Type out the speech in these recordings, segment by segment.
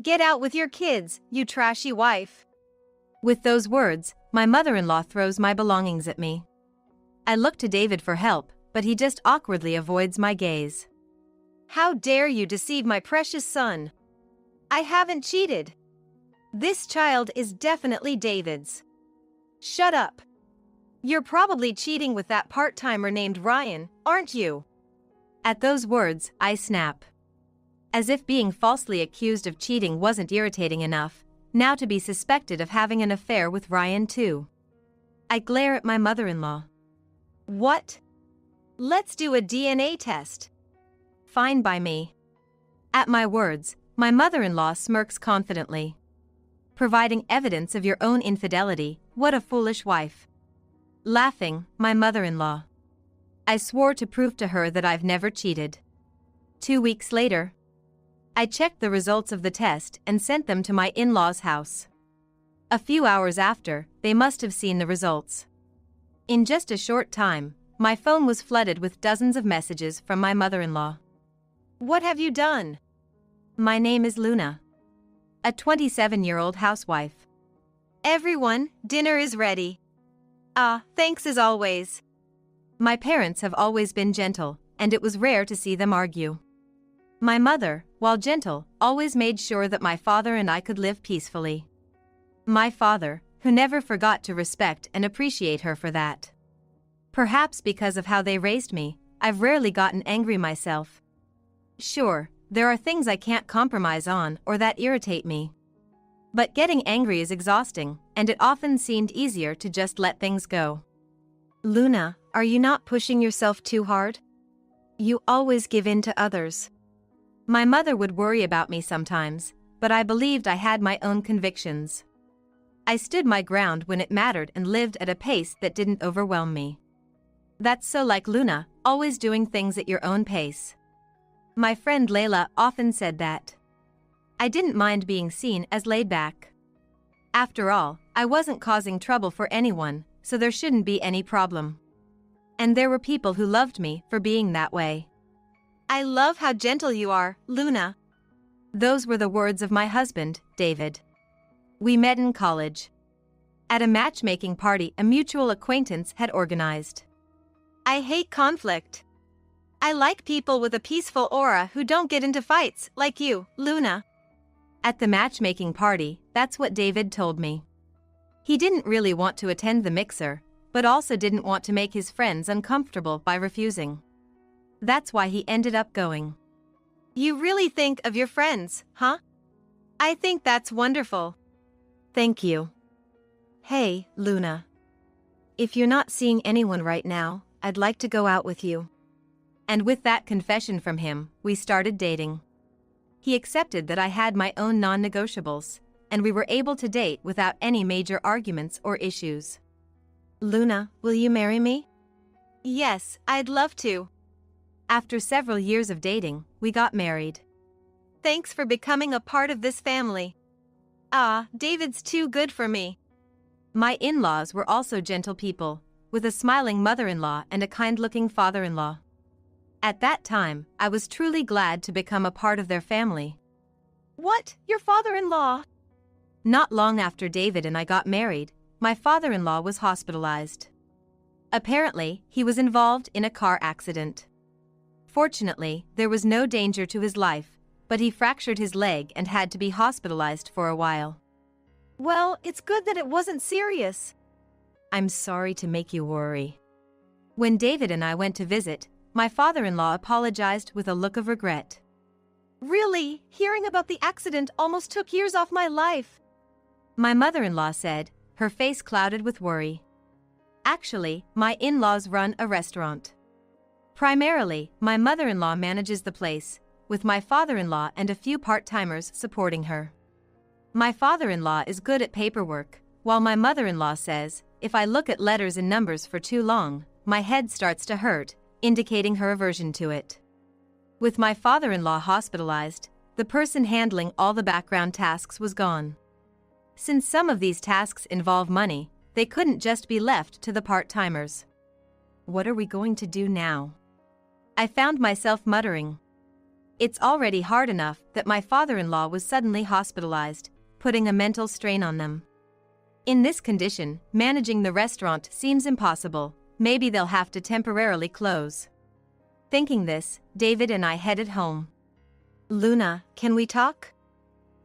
Get out with your kids, you trashy wife. With those words, my mother-in-law throws my belongings at me. I look to David for help, but he just awkwardly avoids my gaze. How dare you deceive my precious son? I haven't cheated. This child is definitely David's. Shut up. You're probably cheating with that part-timer named Ryan, aren't you? At those words, I snap. As if being falsely accused of cheating wasn't irritating enough, now to be suspected of having an affair with Ryan too. I glare at my mother-in-law. What? Let's do a DNA test. Fine by me. At my words, my mother-in-law smirks confidently. Providing evidence of your own infidelity, what a foolish wife. Laughing, my mother-in-law. I swore to prove to her that I've never cheated. 2 weeks later, I checked the results of the test and sent them to my in-laws' house. A few hours after, they must have seen the results. In just a short time, my phone was flooded with dozens of messages from my mother-in-law. What have you done? My name is Luna. A 27-year-old housewife. Everyone, dinner is ready. Thanks as always. My parents have always been gentle, and it was rare to see them argue. My mother, while gentle, always made sure that my father and I could live peacefully. My father, who never forgot to respect and appreciate her for that. Perhaps because of how they raised me, I've rarely gotten angry myself. Sure, there are things I can't compromise on or that irritate me. But getting angry is exhausting, and it often seemed easier to just let things go. Luna, are you not pushing yourself too hard? You always give in to others. My mother would worry about me sometimes, but I believed I had my own convictions. I stood my ground when it mattered and lived at a pace that didn't overwhelm me. That's so like Luna, always doing things at your own pace. My friend Layla often said that. I didn't mind being seen as laid back. After all, I wasn't causing trouble for anyone, so there shouldn't be any problem. And there were people who loved me for being that way. I love how gentle you are, Luna. Those were the words of my husband, David. We met in college. At a matchmaking party a mutual acquaintance had organized. I hate conflict. I like people with a peaceful aura who don't get into fights, like you, Luna. At the matchmaking party, that's what David told me. He didn't really want to attend the mixer, but also didn't want to make his friends uncomfortable by refusing. That's why he ended up going. You really think of your friends, huh? I think that's wonderful. Thank you. Hey, Luna. If you're not seeing anyone right now, I'd like to go out with you. And with that confession from him, we started dating. He accepted that I had my own non-negotiables, and we were able to date without any major arguments or issues. Luna, will you marry me? Yes, I'd love to. After several years of dating, we got married. Thanks for becoming a part of this family. David's too good for me. My in-laws were also gentle people, with a smiling mother-in-law and a kind-looking father-in-law. At that time, I was truly glad to become a part of their family. What? Your father-in-law? Not long after David and I got married, my father-in-law was hospitalized. Apparently, he was involved in a car accident. Fortunately, there was no danger to his life, but he fractured his leg and had to be hospitalized for a while. Well, it's good that it wasn't serious. I'm sorry to make you worry. When David and I went to visit, my father-in-law apologized with a look of regret. Really, hearing about the accident almost took years off my life. My mother-in-law said, her face clouded with worry. Actually, my in-laws run a restaurant. Primarily, my mother-in-law manages the place, with my father-in-law and a few part-timers supporting her. My father-in-law is good at paperwork, while my mother-in-law says, if I look at letters and numbers for too long, my head starts to hurt, indicating her aversion to it. With my father-in-law hospitalized, the person handling all the background tasks was gone. Since some of these tasks involve money, they couldn't just be left to the part-timers. What are we going to do now? I found myself muttering. It's already hard enough that my father-in-law was suddenly hospitalized, putting a mental strain on them. In this condition, managing the restaurant seems impossible. Maybe they'll have to temporarily close. Thinking this, David and I headed home. Luna, can we talk?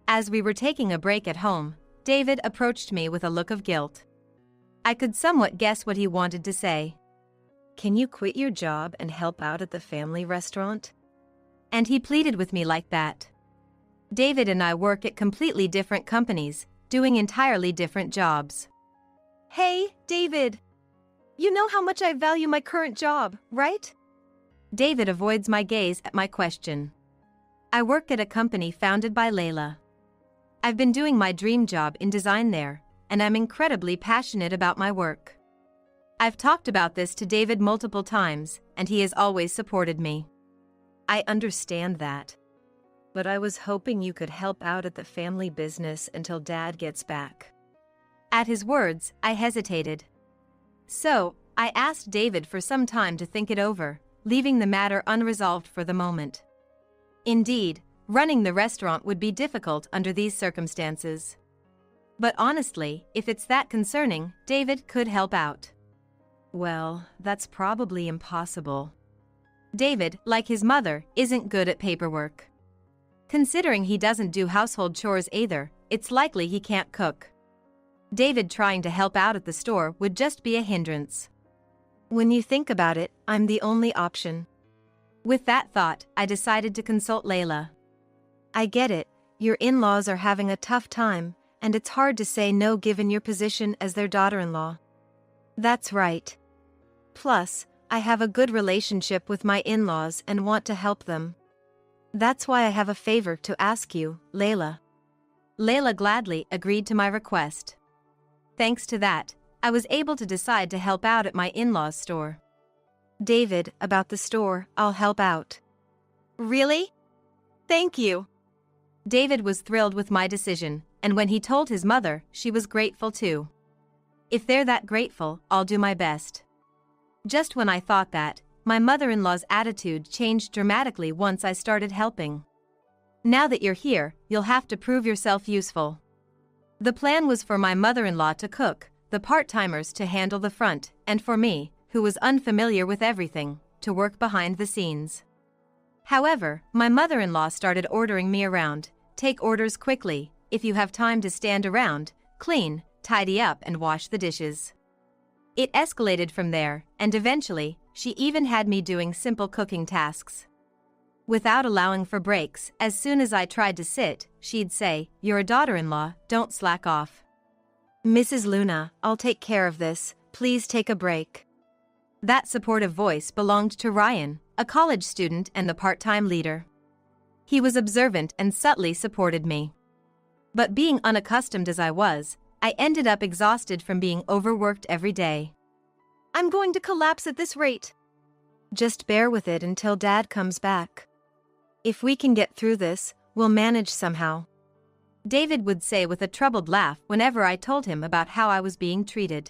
As we were taking a break at home, David approached me with a look of guilt. I could somewhat guess what he wanted to say. Can you quit your job and help out at the family restaurant? And he pleaded with me like that. David and I work at completely different companies, doing entirely different jobs. Hey, David. You know how much I value my current job, right? David avoids my gaze at my question. I work at a company founded by Layla. I've been doing my dream job in design there, and I'm incredibly passionate about my work. I've talked about this to David multiple times, and he has always supported me. I understand that. But I was hoping you could help out at the family business until Dad gets back. At his words, I hesitated. So, I asked David for some time to think it over, leaving the matter unresolved for the moment. Indeed, running the restaurant would be difficult under these circumstances. But honestly, if it's that concerning, David could help out. Well, that's probably impossible. David, like his mother, isn't good at paperwork. Considering he doesn't do household chores either, it's likely he can't cook. David trying to help out at the store would just be a hindrance. When you think about it, I'm the only option. With that thought, I decided to consult Layla. I get it, your in-laws are having a tough time, and it's hard to say no given your position as their daughter-in-law. That's right. Plus, I have a good relationship with my in-laws and want to help them. That's why I have a favor to ask you, Layla. Layla gladly agreed to my request. Thanks to that, I was able to decide to help out at my in-laws' store. David, about the store, I'll help out. Really? Thank you. David was thrilled with my decision, and when he told his mother, she was grateful too. If they're that grateful, I'll do my best. Just when I thought that, my mother-in-law's attitude changed dramatically once I started helping. Now that you're here, you'll have to prove yourself useful. The plan was for my mother-in-law to cook, the part-timers to handle the front, and for me, who was unfamiliar with everything, to work behind the scenes. However, my mother-in-law started ordering me around. Take orders quickly, if you have time to stand around, clean, tidy up and wash the dishes. It escalated from there, and eventually, she even had me doing simple cooking tasks. Without allowing for breaks, as soon as I tried to sit, she'd say, "You're a daughter-in-law, don't slack off." Mrs. Luna, I'll take care of this, please take a break. That supportive voice belonged to Ryan, a college student and the part-time leader. He was observant and subtly supported me. But being unaccustomed as I was, I ended up exhausted from being overworked every day. I'm going to collapse at this rate. Just bear with it until Dad comes back. If we can get through this, we'll manage somehow. David would say with a troubled laugh whenever I told him about how I was being treated.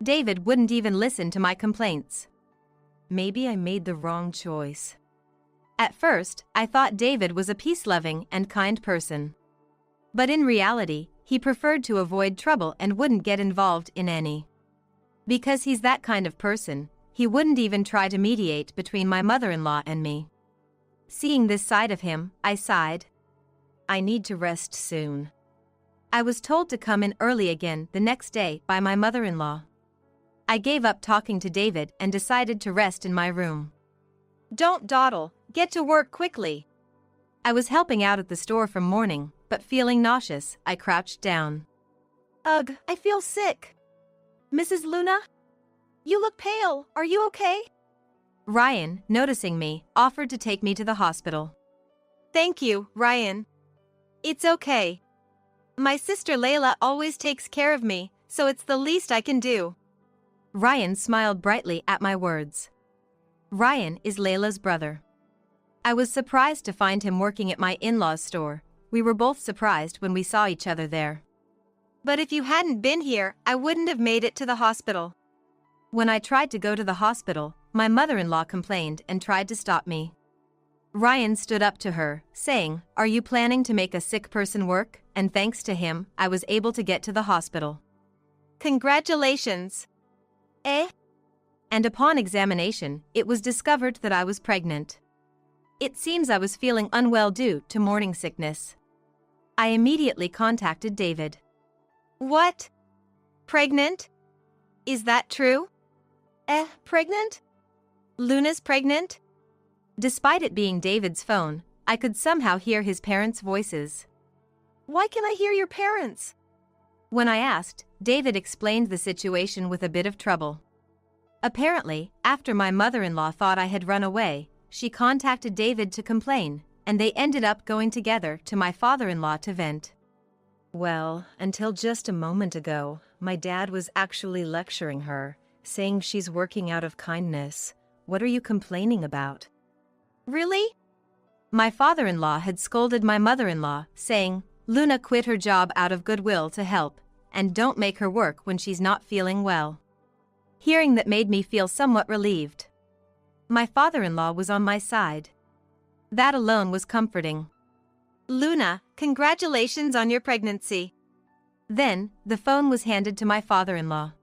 David wouldn't even listen to my complaints. Maybe I made the wrong choice. At first, I thought David was a peace-loving and kind person. But in reality, he preferred to avoid trouble and wouldn't get involved in any. Because he's that kind of person, he wouldn't even try to mediate between my mother-in-law and me. Seeing this side of him, I sighed. I need to rest soon. I was told to come in early again the next day by my mother-in-law. I gave up talking to David and decided to rest in my room. Don't dawdle, get to work quickly. I was helping out at the store from morning, but feeling nauseous, I crouched down. Ugh, I feel sick. Mrs. Luna? You look pale, are you okay? Ryan, noticing me, offered to take me to the hospital. Thank you, Ryan. It's okay. My sister Layla always takes care of me, so it's the least I can do. Ryan smiled brightly at my words. Ryan is Layla's brother. I was surprised to find him working at my in-laws' store. We were both surprised when we saw each other there. But if you hadn't been here, I wouldn't have made it to the hospital. When I tried to go to the hospital, my mother-in-law complained and tried to stop me. Ryan stood up to her, saying, "Are you planning to make a sick person work?" And thanks to him, I was able to get to the hospital. Congratulations. Eh? And upon examination, it was discovered that I was pregnant. It seems I was feeling unwell due to morning sickness. I immediately contacted David. What? Pregnant? Is that true? Pregnant? Luna's pregnant? Despite it being David's phone, I could somehow hear his parents' voices. Why can I hear your parents? When I asked, David explained the situation with a bit of trouble. Apparently, after my mother-in-law thought I had run away, she contacted David to complain, and they ended up going together to my father-in-law to vent. Well, until just a moment ago, my dad was actually lecturing her, saying she's working out of kindness. What are you complaining about? Really? My father-in-law had scolded my mother-in-law, saying, "Luna quit her job out of goodwill to help, and don't make her work when she's not feeling well." Hearing that made me feel somewhat relieved. My father-in-law was on my side. That alone was comforting. Luna, congratulations on your pregnancy. Then, the phone was handed to my father-in-law.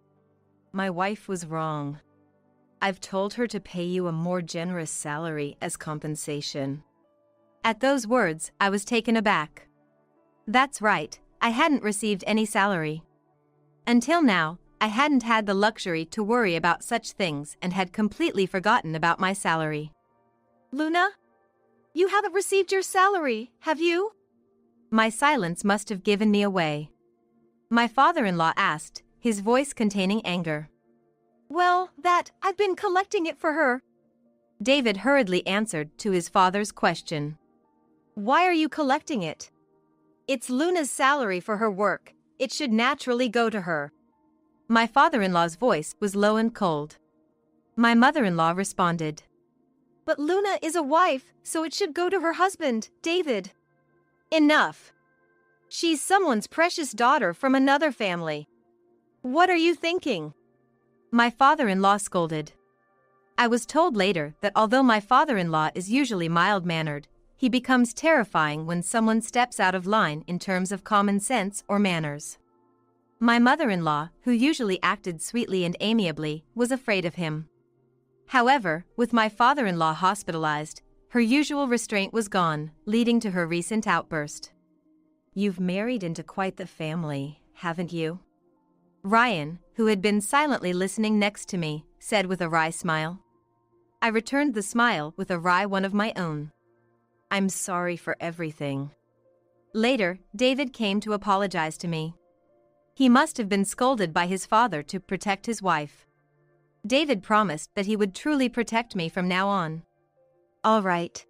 My wife was wrong. I've told her to pay you a more generous salary as compensation. At those words, I was taken aback. That's right, I hadn't received any salary. Until now, I hadn't had the luxury to worry about such things and had completely forgotten about my salary. Luna? You haven't received your salary, have you? My silence must have given me away. My father-in-law asked, his voice containing anger. Well, I've been collecting it for her. David hurriedly answered to his father's question. Why are you collecting it? It's Luna's salary for her work. It should naturally go to her. My father-in-law's voice was low and cold. My mother-in-law responded. But Luna is a wife, so it should go to her husband, David. Enough. She's someone's precious daughter from another family. What are you thinking? My father-in-law scolded. I was told later that although my father-in-law is usually mild-mannered, he becomes terrifying when someone steps out of line in terms of common sense or manners. My mother-in-law, who usually acted sweetly and amiably, was afraid of him. However, with my father-in-law hospitalized, her usual restraint was gone, leading to her recent outburst. You've married into quite the family, haven't you? Ryan, who had been silently listening next to me, said with a wry smile. I returned the smile with a wry one of my own. I'm sorry for everything. Later, David came to apologize to me. He must have been scolded by his father to protect his wife. David promised that he would truly protect me from now on. All right.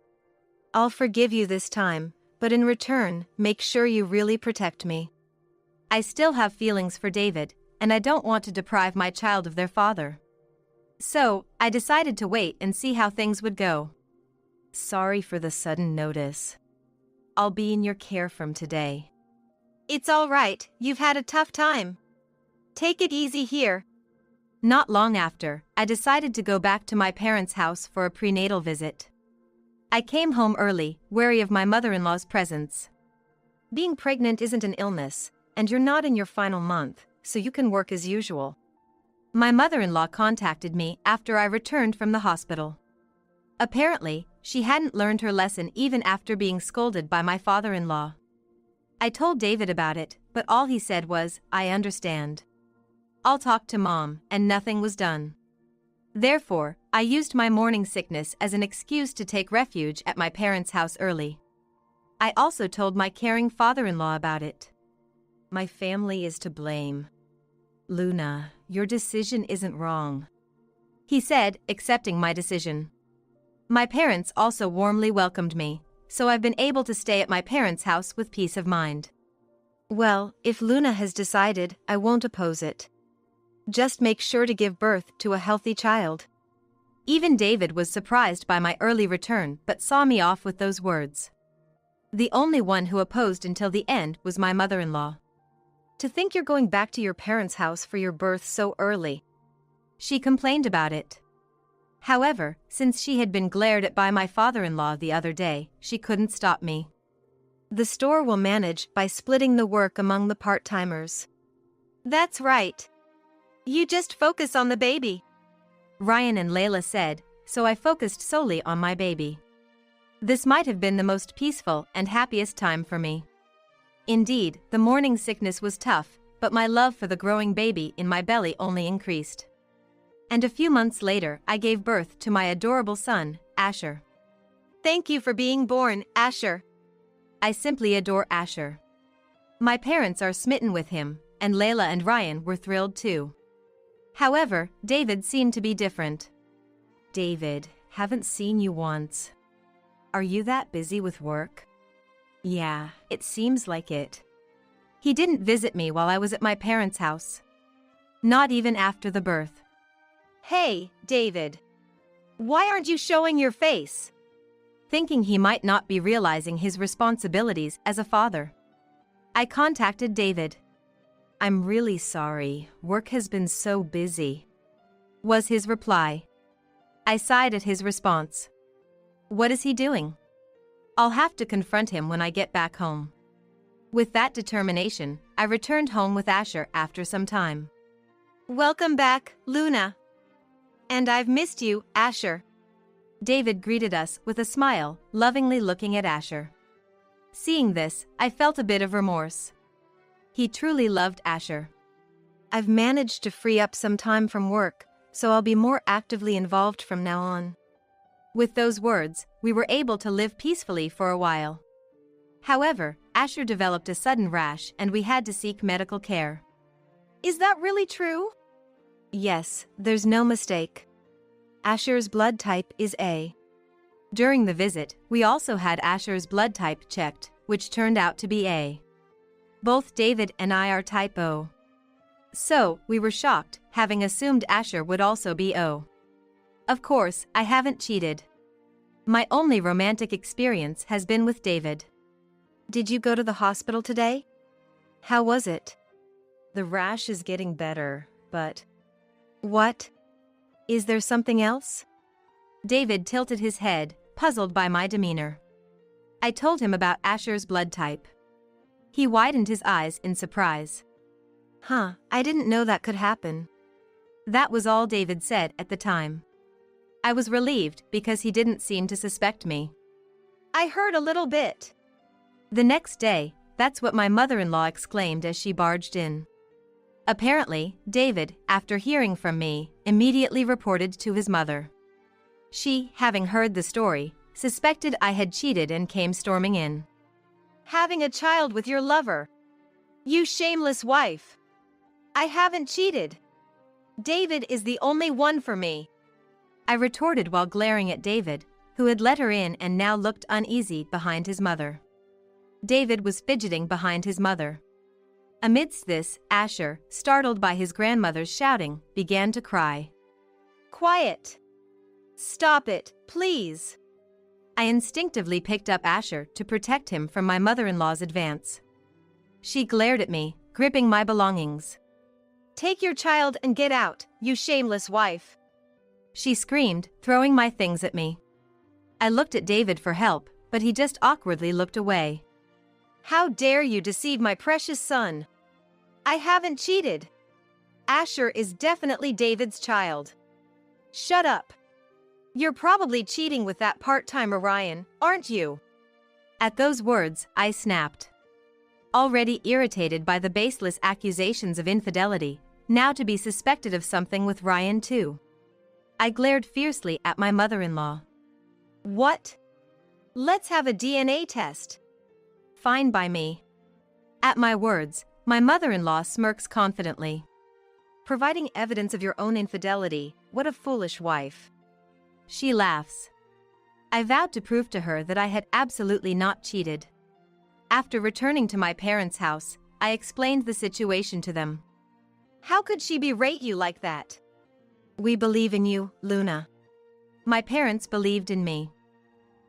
I'll forgive you this time, but in return, make sure you really protect me. I still have feelings for David, and I don't want to deprive my child of their father. So, I decided to wait and see how things would go. Sorry for the sudden notice. I'll be in your care from today. It's all right, you've had a tough time. Take it easy here. Not long after, I decided to go back to my parents' house for a prenatal visit. I came home early, wary of my mother-in-law's presence. Being pregnant isn't an illness, and you're not in your final month, so you can work as usual. My mother-in-law contacted me after I returned from the hospital. Apparently, she hadn't learned her lesson even after being scolded by my father-in-law. I told David about it, but all he said was, "I understand. I'll talk to Mom," and nothing was done. Therefore, I used my morning sickness as an excuse to take refuge at my parents' house early. I also told my caring father-in-law about it. My family is to blame. Luna, your decision isn't wrong, he said, accepting my decision. My parents also warmly welcomed me, so I've been able to stay at my parents' house with peace of mind. Well, if Luna has decided, I won't oppose it. Just make sure to give birth to a healthy child. Even David was surprised by my early return but saw me off with those words. The only one who opposed until the end was my mother-in-law. To think you're going back to your parents' house for your birth so early. She complained about it. However, since she had been glared at by my father-in-law the other day, she couldn't stop me. The store will manage by splitting the work among the part-timers. That's right. You just focus on the baby, Ryan and Layla said, so I focused solely on my baby. This might have been the most peaceful and happiest time for me. Indeed, the morning sickness was tough, but my love for the growing baby in my belly only increased. And a few months later, I gave birth to my adorable son, Asher. Thank you for being born, Asher. I simply adore Asher. My parents are smitten with him, and Layla and Ryan were thrilled too. However, David seemed to be different. David, haven't seen you once. Are you that busy with work? Yeah, it seems like it. He didn't visit me while I was at my parents' house. Not even after the birth. Hey, David. Why aren't you showing your face? Thinking he might not be realizing his responsibilities as a father, I contacted David. I'm really sorry, work has been so busy, was his reply. I sighed at his response. What is he doing? I'll have to confront him when I get back home. With that determination, I returned home with Asher after some time. Welcome back, Luna. And I've missed you, Asher. David greeted us with a smile, lovingly looking at Asher. Seeing this, I felt a bit of remorse. He truly loved Asher. I've managed to free up some time from work, so I'll be more actively involved from now on. With those words, we were able to live peacefully for a while. However, Asher developed a sudden rash and we had to seek medical care. Is that really true? Yes, there's no mistake. Asher's blood type is A. During the visit, we also had Asher's blood type checked, which turned out to be A. Both David and I are type O. So, we were shocked, having assumed Asher would also be O. Of course, I haven't cheated. My only romantic experience has been with David. Did you go to the hospital today? How was it? The rash is getting better, but... What? Is there something else? David tilted his head, puzzled by my demeanor. I told him about Asher's blood type. He widened his eyes in surprise. I didn't know that could happen. That was all David said at the time. I was relieved because he didn't seem to suspect me. I heard a little bit. The next day, that's what my mother-in-law exclaimed as she barged in. Apparently, David, after hearing from me, immediately reported to his mother. She, having heard the story, suspected I had cheated and came storming in. Having a child with your lover. You shameless wife. I haven't cheated. David is the only one for me. I retorted while glaring at David, who had let her in and now looked uneasy behind his mother. David was fidgeting behind his mother. Amidst this, Asher, startled by his grandmother's shouting, began to cry. Quiet. Stop it, please. I instinctively picked up Asher to protect him from my mother-in-law's advance. She glared at me, gripping my belongings. Take your child and get out, you shameless wife. She screamed, throwing my things at me. I looked at David for help, but he just awkwardly looked away. How dare you deceive my precious son? I haven't cheated. Asher is definitely David's child. Shut up. You're probably cheating with that part-timer Ryan, aren't you? At those words, I snapped. Already irritated by the baseless accusations of infidelity, now to be suspected of something with Ryan too. I glared fiercely at my mother-in-law. What? Let's have a DNA test. Fine by me. At my words, my mother-in-law smirks confidently. Providing evidence of your own infidelity, what a foolish wife. She laughs. I vowed to prove to her that I had absolutely not cheated. After returning to my parents' house, I explained the situation to them. How could she berate you like that? We believe in you, Luna. My parents believed in me.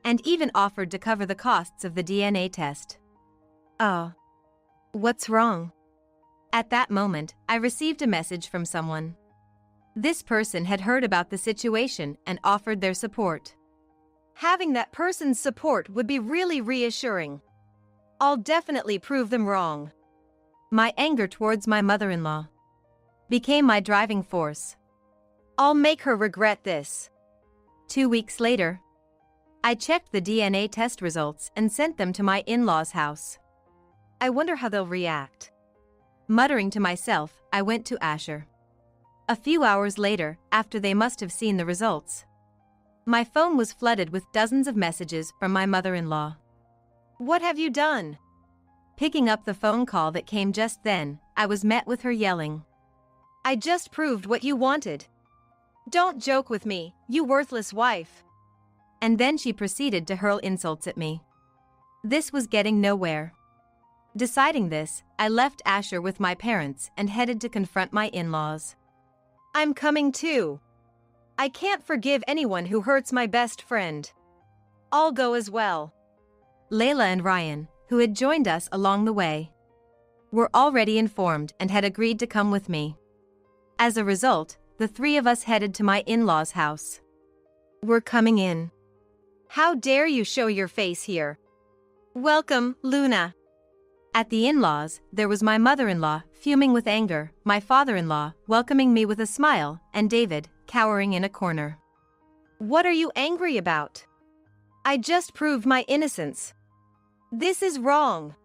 And even offered to cover the costs of the DNA test. Oh. What's wrong? At that moment, I received a message from someone. This person had heard about the situation and offered their support. Having that person's support would be really reassuring. I'll definitely prove them wrong. My anger towards my mother-in-law became my driving force. I'll make her regret this. 2 weeks later, I checked the DNA test results and sent them to my in-laws' house. I wonder how they'll react. Muttering to myself, I went to Asher. A few hours later, after they must have seen the results, my phone was flooded with dozens of messages from my mother-in-law. What have you done? Picking up the phone call that came just then, I was met with her yelling. I just proved what you wanted. Don't joke with me, you worthless wife. And then she proceeded to hurl insults at me. This was getting nowhere. Deciding this, I left Asher with my parents and headed to confront my in-laws. I'm coming too. I can't forgive anyone who hurts my best friend. I'll go as well. Layla and Ryan, who had joined us along the way, were already informed and had agreed to come with me. As a result, the three of us headed to my in-laws' house. We're coming in. How dare you show your face here? Welcome, Luna. At the in-laws, there was my mother-in-law, fuming with anger, my father-in-law, welcoming me with a smile, and David, cowering in a corner. What are you angry about? I just proved my innocence. This is wrong.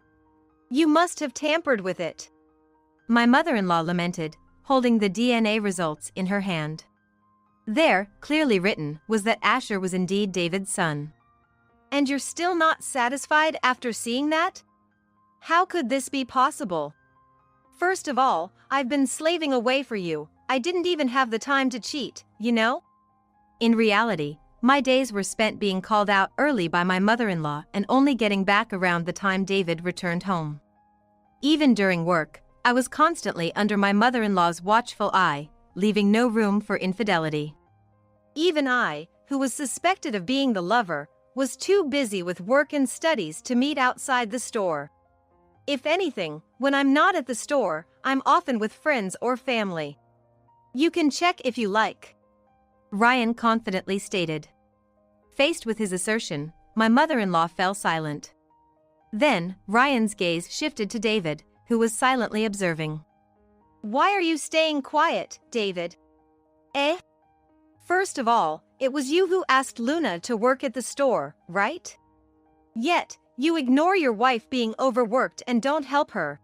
You must have tampered with it. My mother-in-law lamented, holding the DNA results in her hand. There, clearly written, was that Asher was indeed David's son. And you're still not satisfied after seeing that? How could this be possible? First of all, I've been slaving away for you. I didn't even have the time to cheat, you know? In reality, my days were spent being called out early by my mother-in-law and only getting back around the time David returned home. Even during work, I was constantly under my mother-in-law's watchful eye, leaving no room for infidelity. Even I, who was suspected of being the lover, was too busy with work and studies to meet outside the store. If anything, when I'm not at the store, I'm often with friends or family. You can check if you like. Ryan confidently stated. Faced with his assertion, my mother-in-law fell silent. Then, Ryan's gaze shifted to David, who was silently observing. Why are you staying quiet, David? Eh? First of all, it was you who asked Luna to work at the store, right? Yet, you ignore your wife being overworked and don't help her.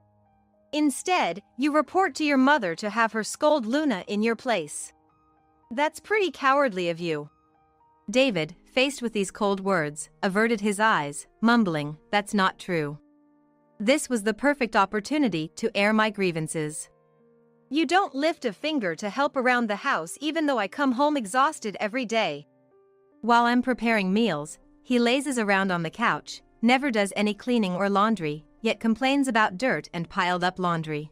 Instead, you report to your mother to have her scold Luna in your place. That's pretty cowardly of you. David, faced with these cold words, averted his eyes, mumbling, "That's not true." This was the perfect opportunity to air my grievances. You don't lift a finger to help around the house even though I come home exhausted every day. While I'm preparing meals, he lazes around on the couch, never does any cleaning or laundry, yet complains about dirt and piled up laundry.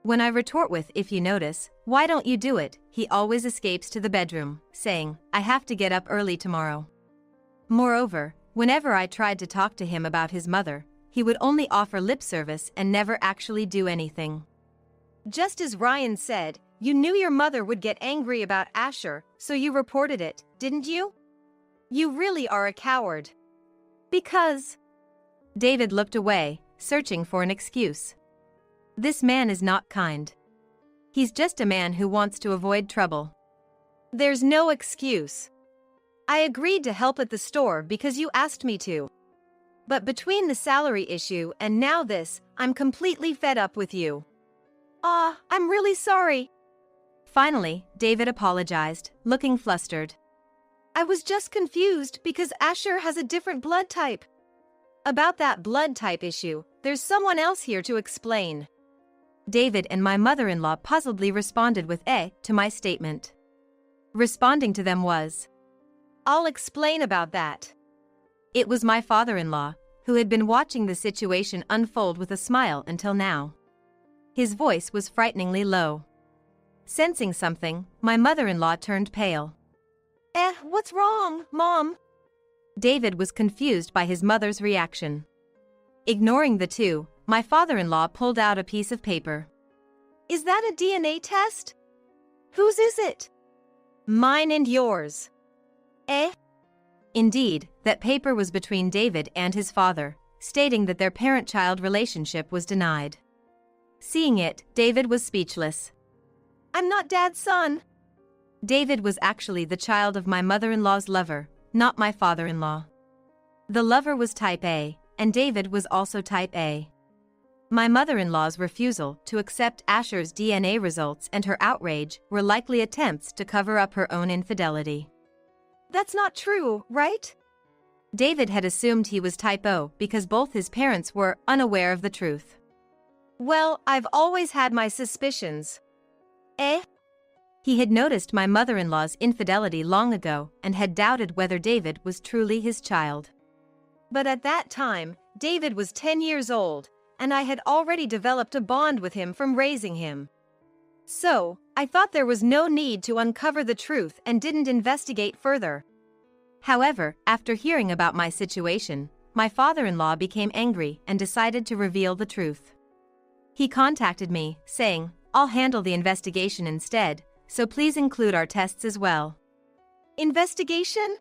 When I retort with, "If you notice, why don't you do it?" he always escapes to the bedroom, saying, "I have to get up early tomorrow." Moreover, whenever I tried to talk to him about his mother, he would only offer lip service and never actually do anything. Just as Ryan said, you knew your mother would get angry about Asher, so you reported it, didn't you? You really are a coward. Because... David looked away, searching for an excuse. This man is not kind. He's just a man who wants to avoid trouble. There's no excuse. I agreed to help at the store because you asked me to. But between the salary issue and now this, I'm completely fed up with you. I'm really sorry. Finally, David apologized, looking flustered. I was just confused because Asher has a different blood type. About that blood type issue, there's someone else here to explain. David and my mother-in-law puzzledly responded with to my statement. Responding to them was, I'll explain about that. It was my father-in-law, who had been watching the situation unfold with a smile until now. His voice was frighteningly low. Sensing something, my mother-in-law turned pale. What's wrong, Mom? David was confused by his mother's reaction. Ignoring the two, my father-in-law pulled out a piece of paper. Is that a DNA test? Whose is it? Mine and yours. Eh? Indeed, that paper was between David and his father, stating that their parent-child relationship was denied. Seeing it, David was speechless. I'm not Dad's son. David was actually the child of my mother-in-law's lover, not my father-in-law. The lover was type A, and David was also type A. My mother-in-law's refusal to accept Asher's DNA results and her outrage were likely attempts to cover up her own infidelity. That's not true, right? David had assumed he was type O because both his parents were unaware of the truth. Well, I've always had my suspicions. Eh? He had noticed my mother-in-law's infidelity long ago and had doubted whether David was truly his child. But at that time, David was 10 years old, and I had already developed a bond with him from raising him. So, I thought there was no need to uncover the truth and didn't investigate further. However, after hearing about my situation, my father-in-law became angry and decided to reveal the truth. He contacted me, saying, "I'll handle the investigation instead, so please include our tests as well." Investigation?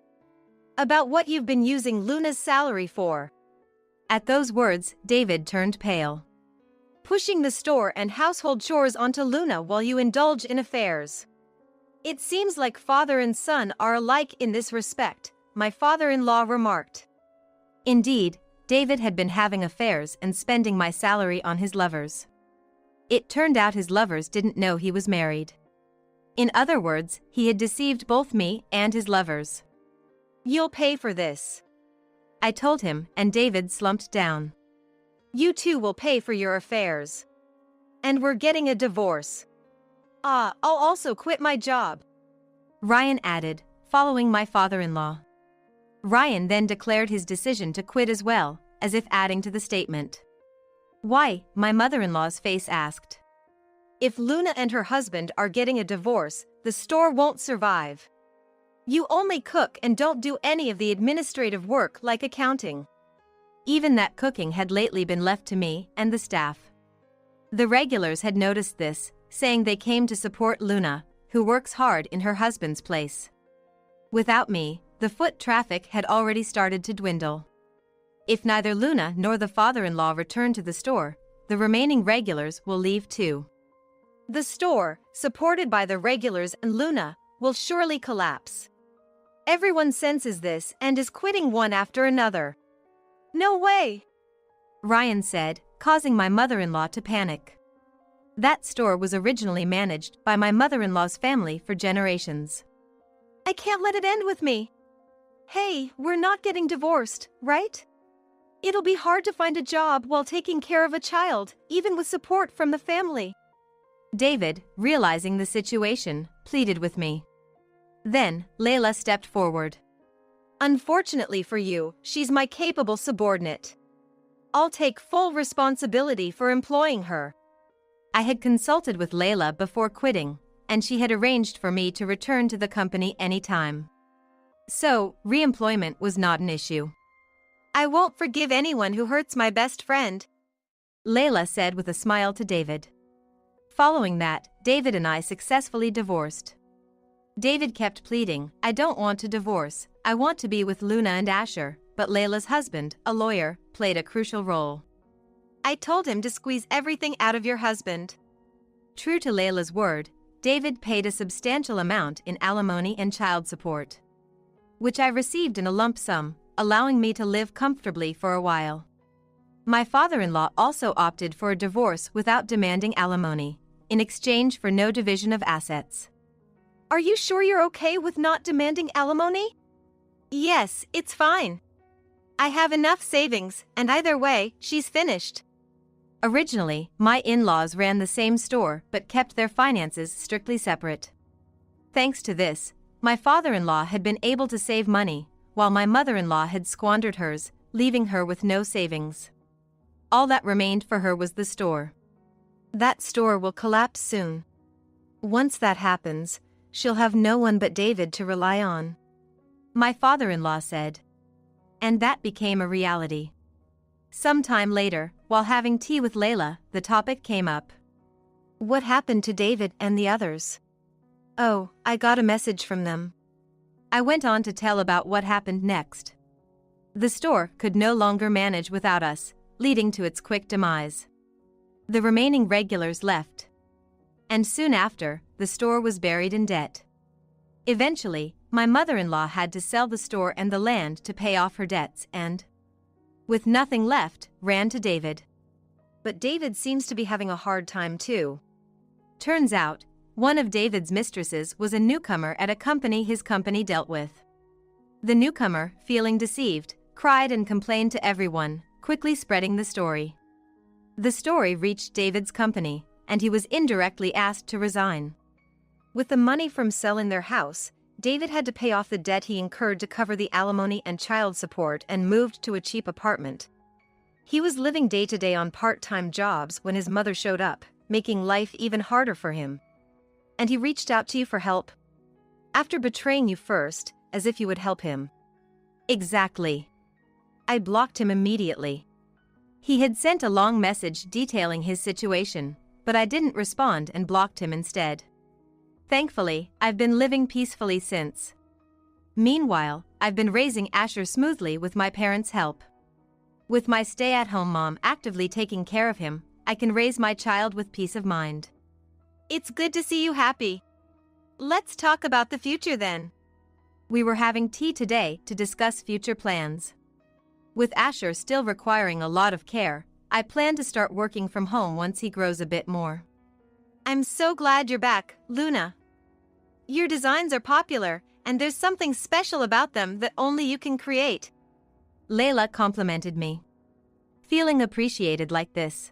About what you've been using Luna's salary for? At those words, David turned pale. Pushing the store and household chores onto Luna while you indulge in affairs. It seems like father and son are alike in this respect, my father-in-law remarked. Indeed, David had been having affairs and spending my salary on his lovers. It turned out his lovers didn't know he was married. In other words, he had deceived both me and his lovers. You'll pay for this, I told him, and David slumped down. You two will pay for your affairs. And we're getting a divorce. I'll also quit my job, Ryan added, following my father-in-law. Ryan then declared his decision to quit as well, as if adding to the statement. Why? My mother-in-law's face asked. If Luna and her husband are getting a divorce, the store won't survive. You only cook and don't do any of the administrative work like accounting. Even that cooking had lately been left to me and the staff. The regulars had noticed this, saying they came to support Luna, who works hard in her husband's place. Without me, the foot traffic had already started to dwindle. If neither Luna nor the father-in-law return to the store, the remaining regulars will leave too. The store, supported by the regulars and Luna, will surely collapse. Everyone senses this and is quitting one after another. No way, Ryan said, causing my mother-in-law to panic. That store was originally managed by my mother-in-law's family for generations. I can't let it end with me. Hey, we're not getting divorced, right? It'll be hard to find a job while taking care of a child, even with support from the family. David, realizing the situation, pleaded with me. Then, Layla stepped forward. Unfortunately for you, she's my capable subordinate. I'll take full responsibility for employing her. I had consulted with Layla before quitting, and she had arranged for me to return to the company anytime. So, re-employment was not an issue. I won't forgive anyone who hurts my best friend, Layla said with a smile to David. Following that, David and I successfully divorced. David kept pleading, "I don't want to divorce, I want to be with Luna and Asher," but Layla's husband, a lawyer, played a crucial role. I told him to squeeze everything out of your husband. True to Layla's word, David paid a substantial amount in alimony and child support, which I received in a lump sum, allowing me to live comfortably for a while. My father-in-law also opted for a divorce without demanding alimony, in exchange for no division of assets. Are you sure you're okay with not demanding alimony? Yes, it's fine. I have enough savings, and either way, she's finished. Originally, my in-laws ran the same store but kept their finances strictly separate. Thanks to this, my father-in-law had been able to save money, while my mother-in-law had squandered hers, leaving her with no savings. All that remained for her was the store. That store will collapse soon. Once that happens, she'll have no one but David to rely on, my father-in-law said. And that became a reality. Sometime later, while having tea with Layla, the topic came up. What happened to David and the others? Oh, I got a message from them. I went on to tell about what happened next. The store could no longer manage without us, leading to its quick demise. The remaining regulars left. And soon after, the store was buried in debt. Eventually, my mother-in-law had to sell the store and the land to pay off her debts and, with nothing left, ran to David. But David seems to be having a hard time too. Turns out, one of David's mistresses was a newcomer at a company his company dealt with. The newcomer, feeling deceived, cried and complained to everyone, quickly spreading the story. The story reached David's company, and he was indirectly asked to resign. With the money from selling their house, David had to pay off the debt he incurred to cover the alimony and child support and moved to a cheap apartment. He was living day to day on part-time jobs when his mother showed up, making life even harder for him. And he reached out to you for help? After betraying you first, as if you would help him. Exactly. I blocked him immediately. He had sent a long message detailing his situation, but I didn't respond and blocked him instead. Thankfully, I've been living peacefully since. Meanwhile, I've been raising Asher smoothly with my parents' help. With my stay-at-home mom actively taking care of him, I can raise my child with peace of mind. It's good to see you happy. Let's talk about the future then. We were having tea today to discuss future plans. With Asher still requiring a lot of care, I plan to start working from home once he grows a bit more. I'm so glad you're back, Luna. Your designs are popular, and there's something special about them that only you can create. Layla complimented me. Feeling appreciated like this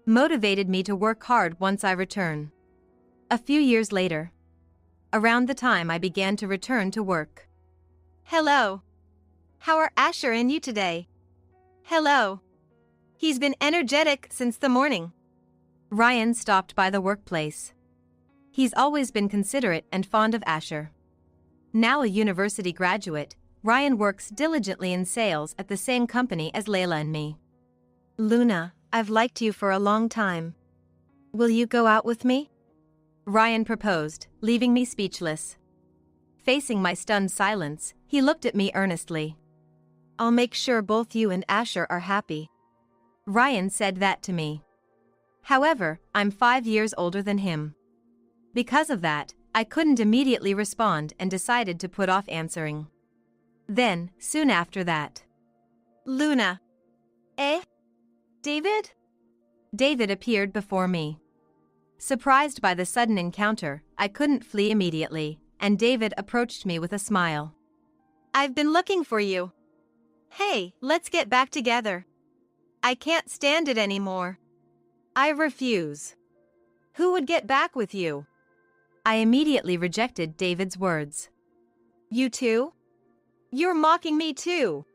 motivated me to work hard once I return. A few years later, around the time I began to return to work. Hello. How are Asher and you today? Hello. He's been energetic since the morning. Ryan stopped by the workplace. He's always been considerate and fond of Asher. Now a university graduate, Ryan works diligently in sales at the same company as Layla and me. Luna, I've liked you for a long time. Will you go out with me? Ryan proposed, leaving me speechless. Facing my stunned silence, he looked at me earnestly. I'll make sure both you and Asher are happy. Ryan said that to me. However, I'm 5 years older than him. Because of that, I couldn't immediately respond and decided to put off answering. Then, soon after that. Luna. Eh? David? David appeared before me. Surprised by the sudden encounter, I couldn't flee immediately, and David approached me with a smile. I've been looking for you. Hey, let's get back together. I can't stand it anymore. I refuse. Who would get back with you? I immediately rejected David's words. You too? You're mocking me too.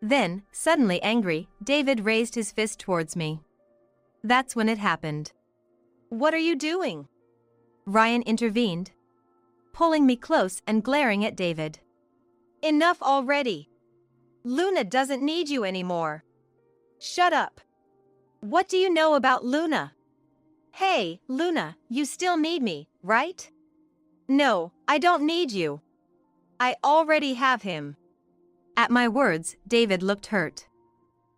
Then, suddenly angry, David raised his fist towards me. That's when it happened. What are you doing? Ryan intervened, pulling me close and glaring at David. Enough already. Luna doesn't need you anymore. Shut up. What do you know about Luna? Hey, Luna, you still need me, right? No, I don't need you. I already have him. At my words, David looked hurt.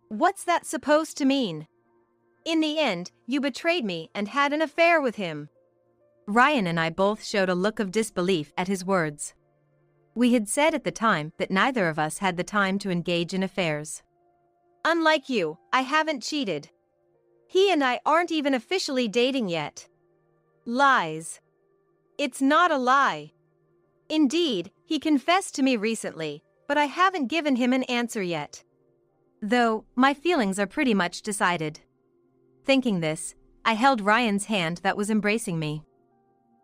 What's that supposed to mean? In the end, you betrayed me and had an affair with him. Ryan and I both showed a look of disbelief at his words. We had said at the time that neither of us had the time to engage in affairs. Unlike you, I haven't cheated. He and I aren't even officially dating yet. Lies. It's not a lie. Indeed, he confessed to me recently, but I haven't given him an answer yet. Though, my feelings are pretty much decided. Thinking this, I held Ryan's hand that was embracing me.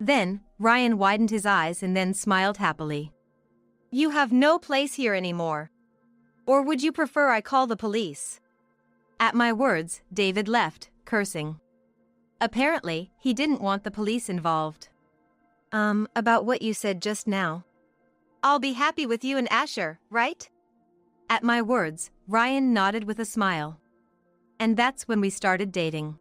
Then, Ryan widened his eyes and then smiled happily. You have no place here anymore. Or would you prefer I call the police? At my words, David left, cursing. Apparently, he didn't want the police involved. About what you said just now. I'll be happy with you and Asher, right? At my words, Ryan nodded with a smile. And that's when we started dating.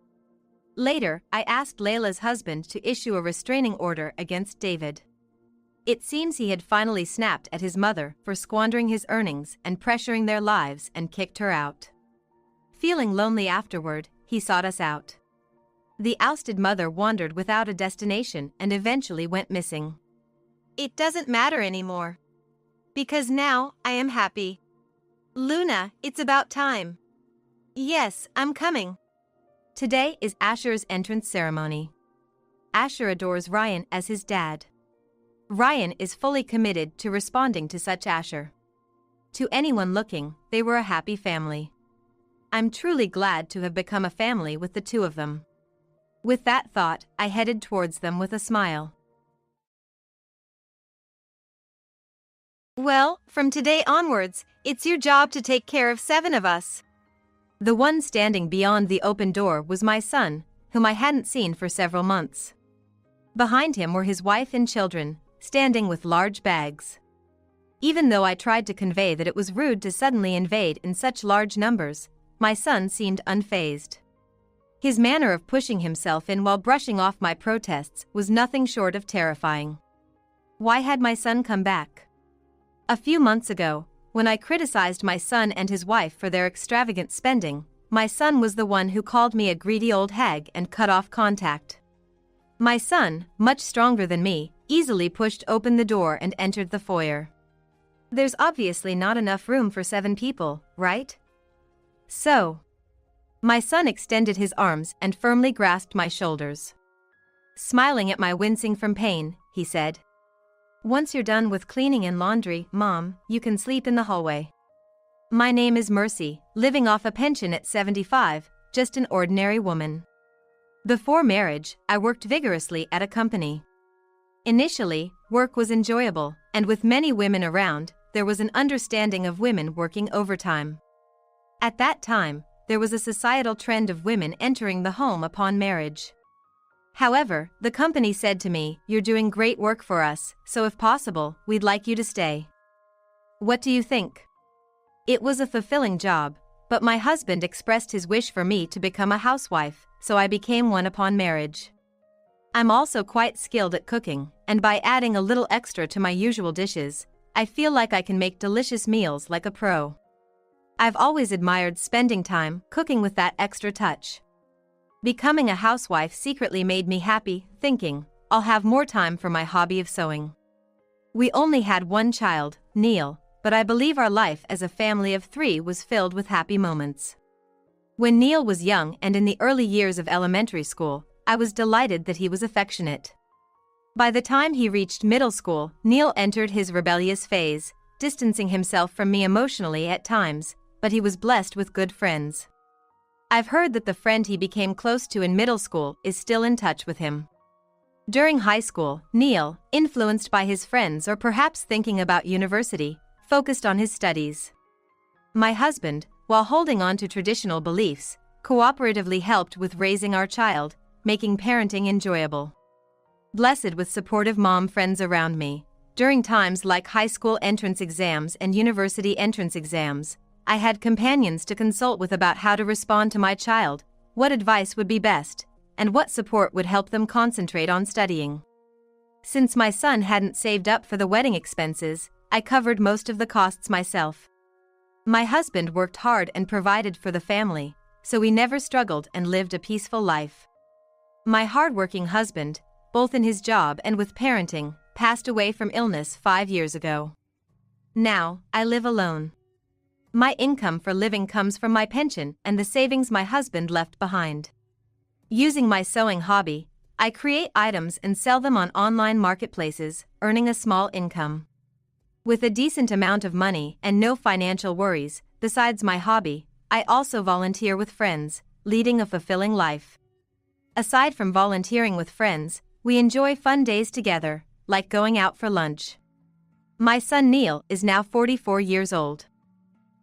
Later, I asked Layla's husband to issue a restraining order against David. It seems he had finally snapped at his mother for squandering his earnings and pressuring their lives and kicked her out. Feeling lonely afterward, he sought us out. The ousted mother wandered without a destination and eventually went missing. It doesn't matter anymore. Because now, I am happy. Luna, it's about time. Yes, I'm coming. Today is Asher's entrance ceremony. Asher adores Ryan as his dad. Ryan is fully committed to responding to such Asher. To anyone looking, they were a happy family. I'm truly glad to have become a family with the two of them. With that thought, I headed towards them with a smile. Well, from today onwards, it's your job to take care of 7 of us. The one standing beyond the open door was my son, whom I hadn't seen for several months. Behind him were his wife and children, standing with large bags. Even though I tried to convey that it was rude to suddenly invade in such large numbers, my son seemed unfazed. His manner of pushing himself in while brushing off my protests was nothing short of terrifying. Why had my son come back? A few months ago, when I criticized my son and his wife for their extravagant spending, my son was the one who called me a greedy old hag and cut off contact. My son, much stronger than me, easily pushed open the door and entered the foyer. There's obviously not enough room for 7 people, right? So, my son extended his arms and firmly grasped my shoulders. Smiling at my wincing from pain, he said, "Once you're done with cleaning and laundry, Mom, you can sleep in the hallway. My name is Mercy, living off a pension at 75, just an ordinary woman. Before marriage, I worked vigorously at a company. Initially, work was enjoyable, and with many women around, there was an understanding of women working overtime. At that time, there was a societal trend of women entering the home upon marriage. However, the company said to me, 'You're doing great work for us, so if possible, we'd like you to stay.' What do you think? It was a fulfilling job, but my husband expressed his wish for me to become a housewife, so I became one upon marriage. I'm also quite skilled at cooking, and by adding a little extra to my usual dishes, I feel like I can make delicious meals like a pro. I've always admired spending time cooking with that extra touch. Becoming a housewife secretly made me happy, thinking, I'll have more time for my hobby of sewing. We only had one child, Neil, but I believe our life as a family of 3 was filled with happy moments. When Neil was young and in the early years of elementary school, I was delighted that he was affectionate. By the time he reached middle school, Neil entered his rebellious phase, distancing himself from me emotionally at times, but he was blessed with good friends. I've heard that the friend he became close to in middle school is still in touch with him. During high school, Neil, influenced by his friends or perhaps thinking about university, focused on his studies. My husband, while holding on to traditional beliefs, cooperatively helped with raising our child, making parenting enjoyable. Blessed with supportive mom friends around me, during times like high school entrance exams and university entrance exams, I had companions to consult with about how to respond to my child, what advice would be best, and what support would help them concentrate on studying. Since my son hadn't saved up for the wedding expenses, I covered most of the costs myself. My husband worked hard and provided for the family, so we never struggled and lived a peaceful life. My hardworking husband, both in his job and with parenting, passed away from illness 5 years ago. Now, I live alone. My income for living comes from my pension and the savings my husband left behind. Using my sewing hobby, I create items and sell them on online marketplaces, earning a small income. With a decent amount of money and no financial worries, besides my hobby, I also volunteer with friends, leading a fulfilling life. Aside from volunteering with friends, we enjoy fun days together, like going out for lunch. My son Neil is now 44 years old.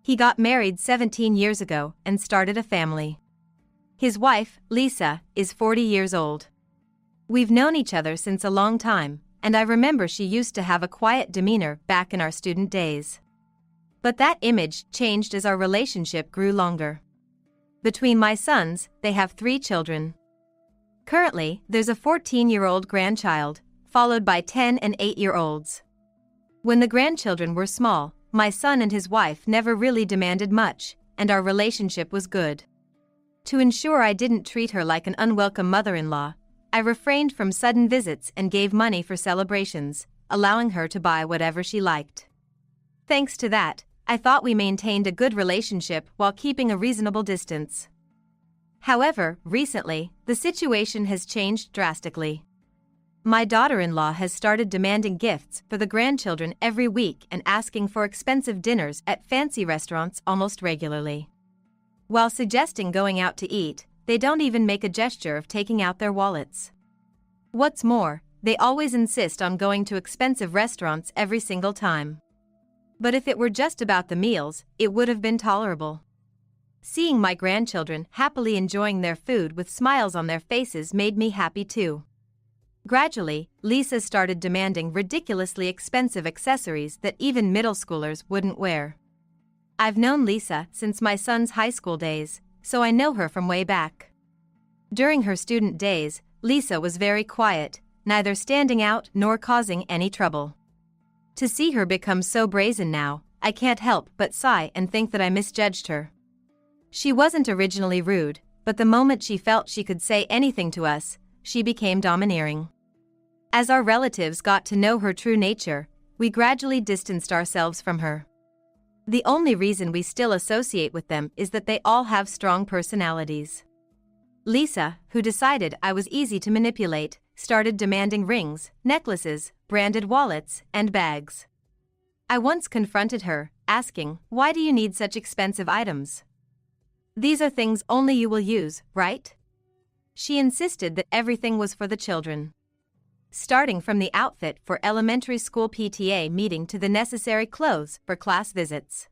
He got married 17 years ago and started a family. His wife, Lisa, is 40 years old. We've known each other since a long time, and I remember she used to have a quiet demeanor back in our student days. But that image changed as our relationship grew longer. Between my sons, they have 3 children. Currently, there's a 14-year-old grandchild, followed by 10 and 8-year-olds. When the grandchildren were small, my son and his wife never really demanded much, and our relationship was good. To ensure I didn't treat her like an unwelcome mother-in-law, I refrained from sudden visits and gave money for celebrations, allowing her to buy whatever she liked. Thanks to that, I thought we maintained a good relationship while keeping a reasonable distance. However, recently, the situation has changed drastically. My daughter-in-law has started demanding gifts for the grandchildren every week and asking for expensive dinners at fancy restaurants almost regularly. While suggesting going out to eat, they don't even make a gesture of taking out their wallets. What's more, they always insist on going to expensive restaurants every single time. But if it were just about the meals, it would have been tolerable. Seeing my grandchildren happily enjoying their food with smiles on their faces made me happy too. Gradually, Lisa started demanding ridiculously expensive accessories that even middle schoolers wouldn't wear. I've known Lisa since my son's high school days, so I know her from way back. During her student days, Lisa was very quiet, neither standing out nor causing any trouble. To see her become so brazen now, I can't help but sigh and think that I misjudged her. She wasn't originally rude, but the moment she felt she could say anything to us, she became domineering. As our relatives got to know her true nature, we gradually distanced ourselves from her. The only reason we still associate with them is that they all have strong personalities. Lisa, who decided I was easy to manipulate, started demanding rings, necklaces, branded wallets, and bags. I once confronted her, asking, "Why do you need such expensive items? These are things only you will use, right?" She insisted that everything was for the children. Starting from the outfit for elementary school PTA meeting to the necessary clothes for class visits.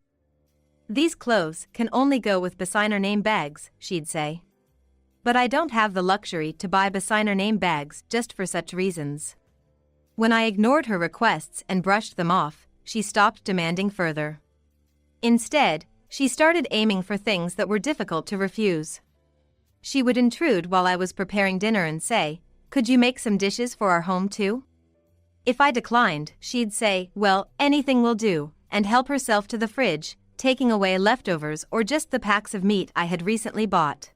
"These clothes can only go with designer name bags," she'd say. But I don't have the luxury to buy designer name bags just for such reasons. When I ignored her requests and brushed them off, she stopped demanding further. Instead, she started aiming for things that were difficult to refuse. She would intrude while I was preparing dinner and say, "Could you make some dishes for our home too?" If I declined, she'd say, "Well, anything will do," and help herself to the fridge, taking away leftovers or just the packs of meat I had recently bought.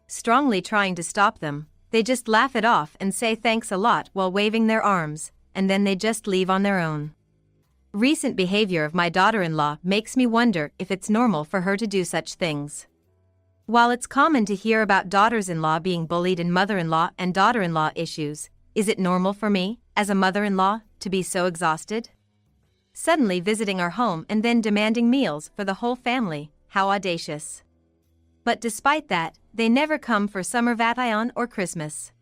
Strongly trying to stop them, they just laugh it off and say thanks a lot while waving their arms, and then they just leave on their own. Recent behavior of my daughter-in-law makes me wonder if it's normal for her to do such things. While it's common to hear about daughters-in-law being bullied in mother-in-law and daughter-in-law issues, is it normal for me, as a mother-in-law, to be so exhausted? Suddenly visiting our home and then demanding meals for the whole family, how audacious. But despite that, they never come for summer vacation or Christmas.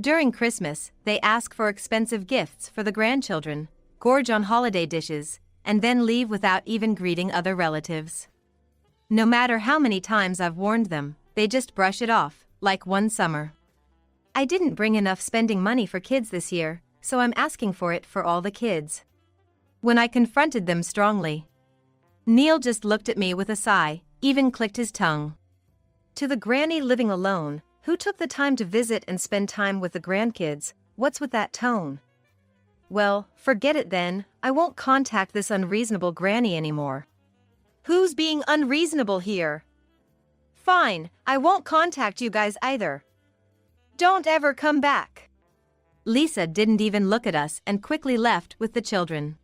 During Christmas, they ask for expensive gifts for the grandchildren, gorge on holiday dishes, and then leave without even greeting other relatives. No matter how many times I've warned them, they just brush it off, like one summer. "I didn't bring enough spending money for kids this year, so I'm asking for it for all the kids." When I confronted them strongly, Neil just looked at me with a sigh, even clicked his tongue. To the granny living alone, who took the time to visit and spend time with the grandkids, what's with that tone? Well, forget it then, I won't contact this unreasonable granny anymore. Who's being unreasonable here? Fine, I won't contact you guys either. Don't ever come back. Lisa didn't even look at us and quickly left with the children.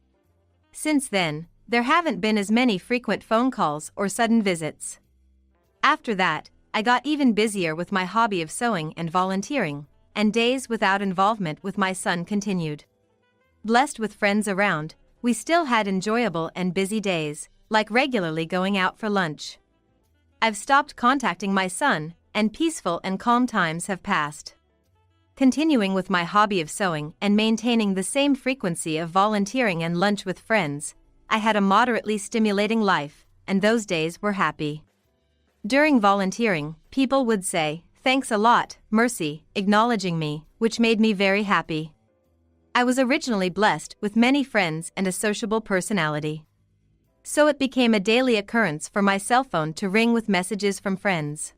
Since then, there haven't been as many frequent phone calls or sudden visits. After that, I got even busier with my hobby of sewing and volunteering, and days without involvement with my son continued. Blessed with friends around, we still had enjoyable and busy days, like regularly going out for lunch. I've stopped contacting my son, and peaceful and calm times have passed. Continuing with my hobby of sewing and maintaining the same frequency of volunteering and lunch with friends, I had a moderately stimulating life, and those days were happy. During volunteering, people would say, "Thanks a lot, Mercy," acknowledging me, which made me very happy. I was originally blessed with many friends and a sociable personality. So it became a daily occurrence for my cell phone to ring with messages from friends.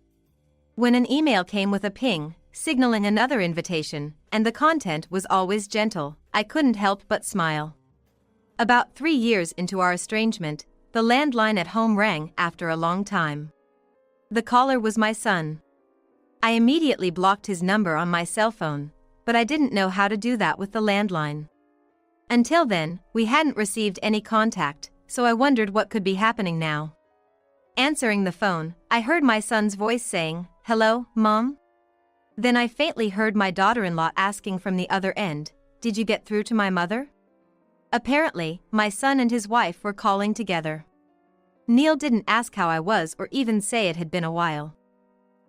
When an email came with a ping, signaling another invitation, and the content was always gentle. I couldn't help but smile. About 3 years into our estrangement, the landline at home rang after a long time. The caller was my son. I immediately blocked his number on my cell phone, but I didn't know how to do that with the landline. Until then, we hadn't received any contact, so I wondered what could be happening now. Answering the phone, I heard my son's voice saying, "Hello, Mom?" Then I faintly heard my daughter-in-law asking from the other end, "Did you get through to my mother?" Apparently, my son and his wife were calling together. Neil didn't ask how I was or even say it had been a while.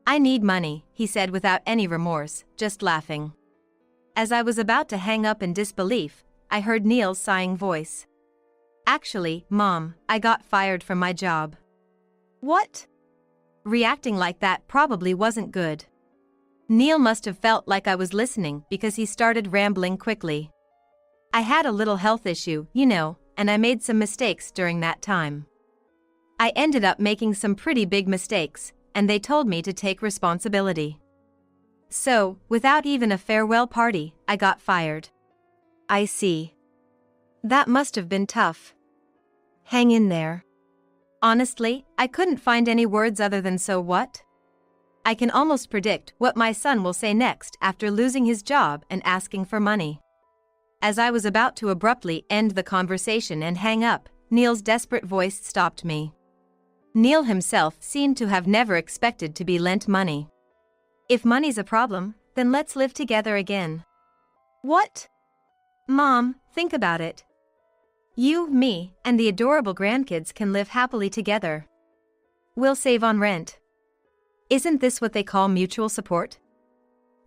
"I need money," he said without any remorse, just laughing. As I was about to hang up in disbelief, I heard Neil's sighing voice. "Actually, Mom, I got fired from my job." What? Reacting like that probably wasn't good. Neil must have felt like I was listening because he started rambling quickly. "I had a little health issue, and I made some mistakes during that time. I ended up making some pretty big mistakes, and they told me to take responsibility. So, without even a farewell party, I got fired." I see. That must have been tough. Hang in there. Honestly, I couldn't find any words other than "so what?" I can almost predict what my son will say next after losing his job and asking for money. As I was about to abruptly end the conversation and hang up, Neil's desperate voice stopped me. Neil himself seemed to have never expected to be lent money. "If money's a problem, then let's live together again." What? Mom, think about it. You, me, and the adorable grandkids can live happily together. We'll save on rent. Isn't this what they call mutual support?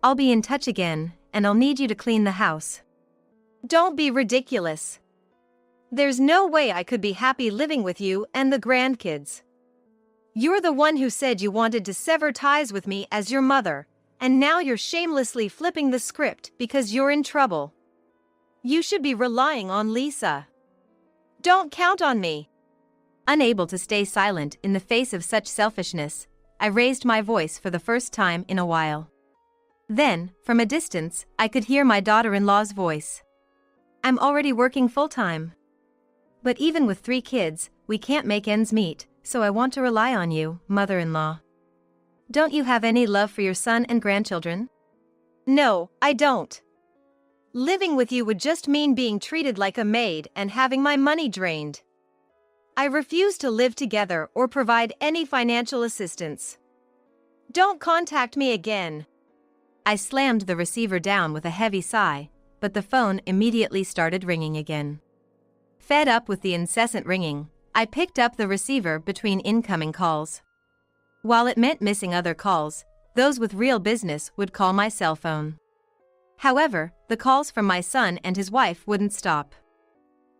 I'll be in touch again, and I'll need you to clean the house. Don't be ridiculous. There's no way I could be happy living with you and the grandkids. You're the one who said you wanted to sever ties with me as your mother, and now you're shamelessly flipping the script because you're in trouble. You should be relying on Lisa. Don't count on me. Unable to stay silent in the face of such selfishness, I raised my voice for the first time in a while. Then, from a distance, I could hear my daughter-in-law's voice. "I'm already working full-time. But even with 3 kids, we can't make ends meet, so I want to rely on you, mother-in-law. Don't you have any love for your son and grandchildren?" No, I don't. Living with you would just mean being treated like a maid and having my money drained. I refuse to live together or provide any financial assistance. Don't contact me again. I slammed the receiver down with a heavy sigh, but the phone immediately started ringing again. Fed up with the incessant ringing, I picked up the receiver between incoming calls. While it meant missing other calls, those with real business would call my cell phone. However, the calls from my son and his wife wouldn't stop.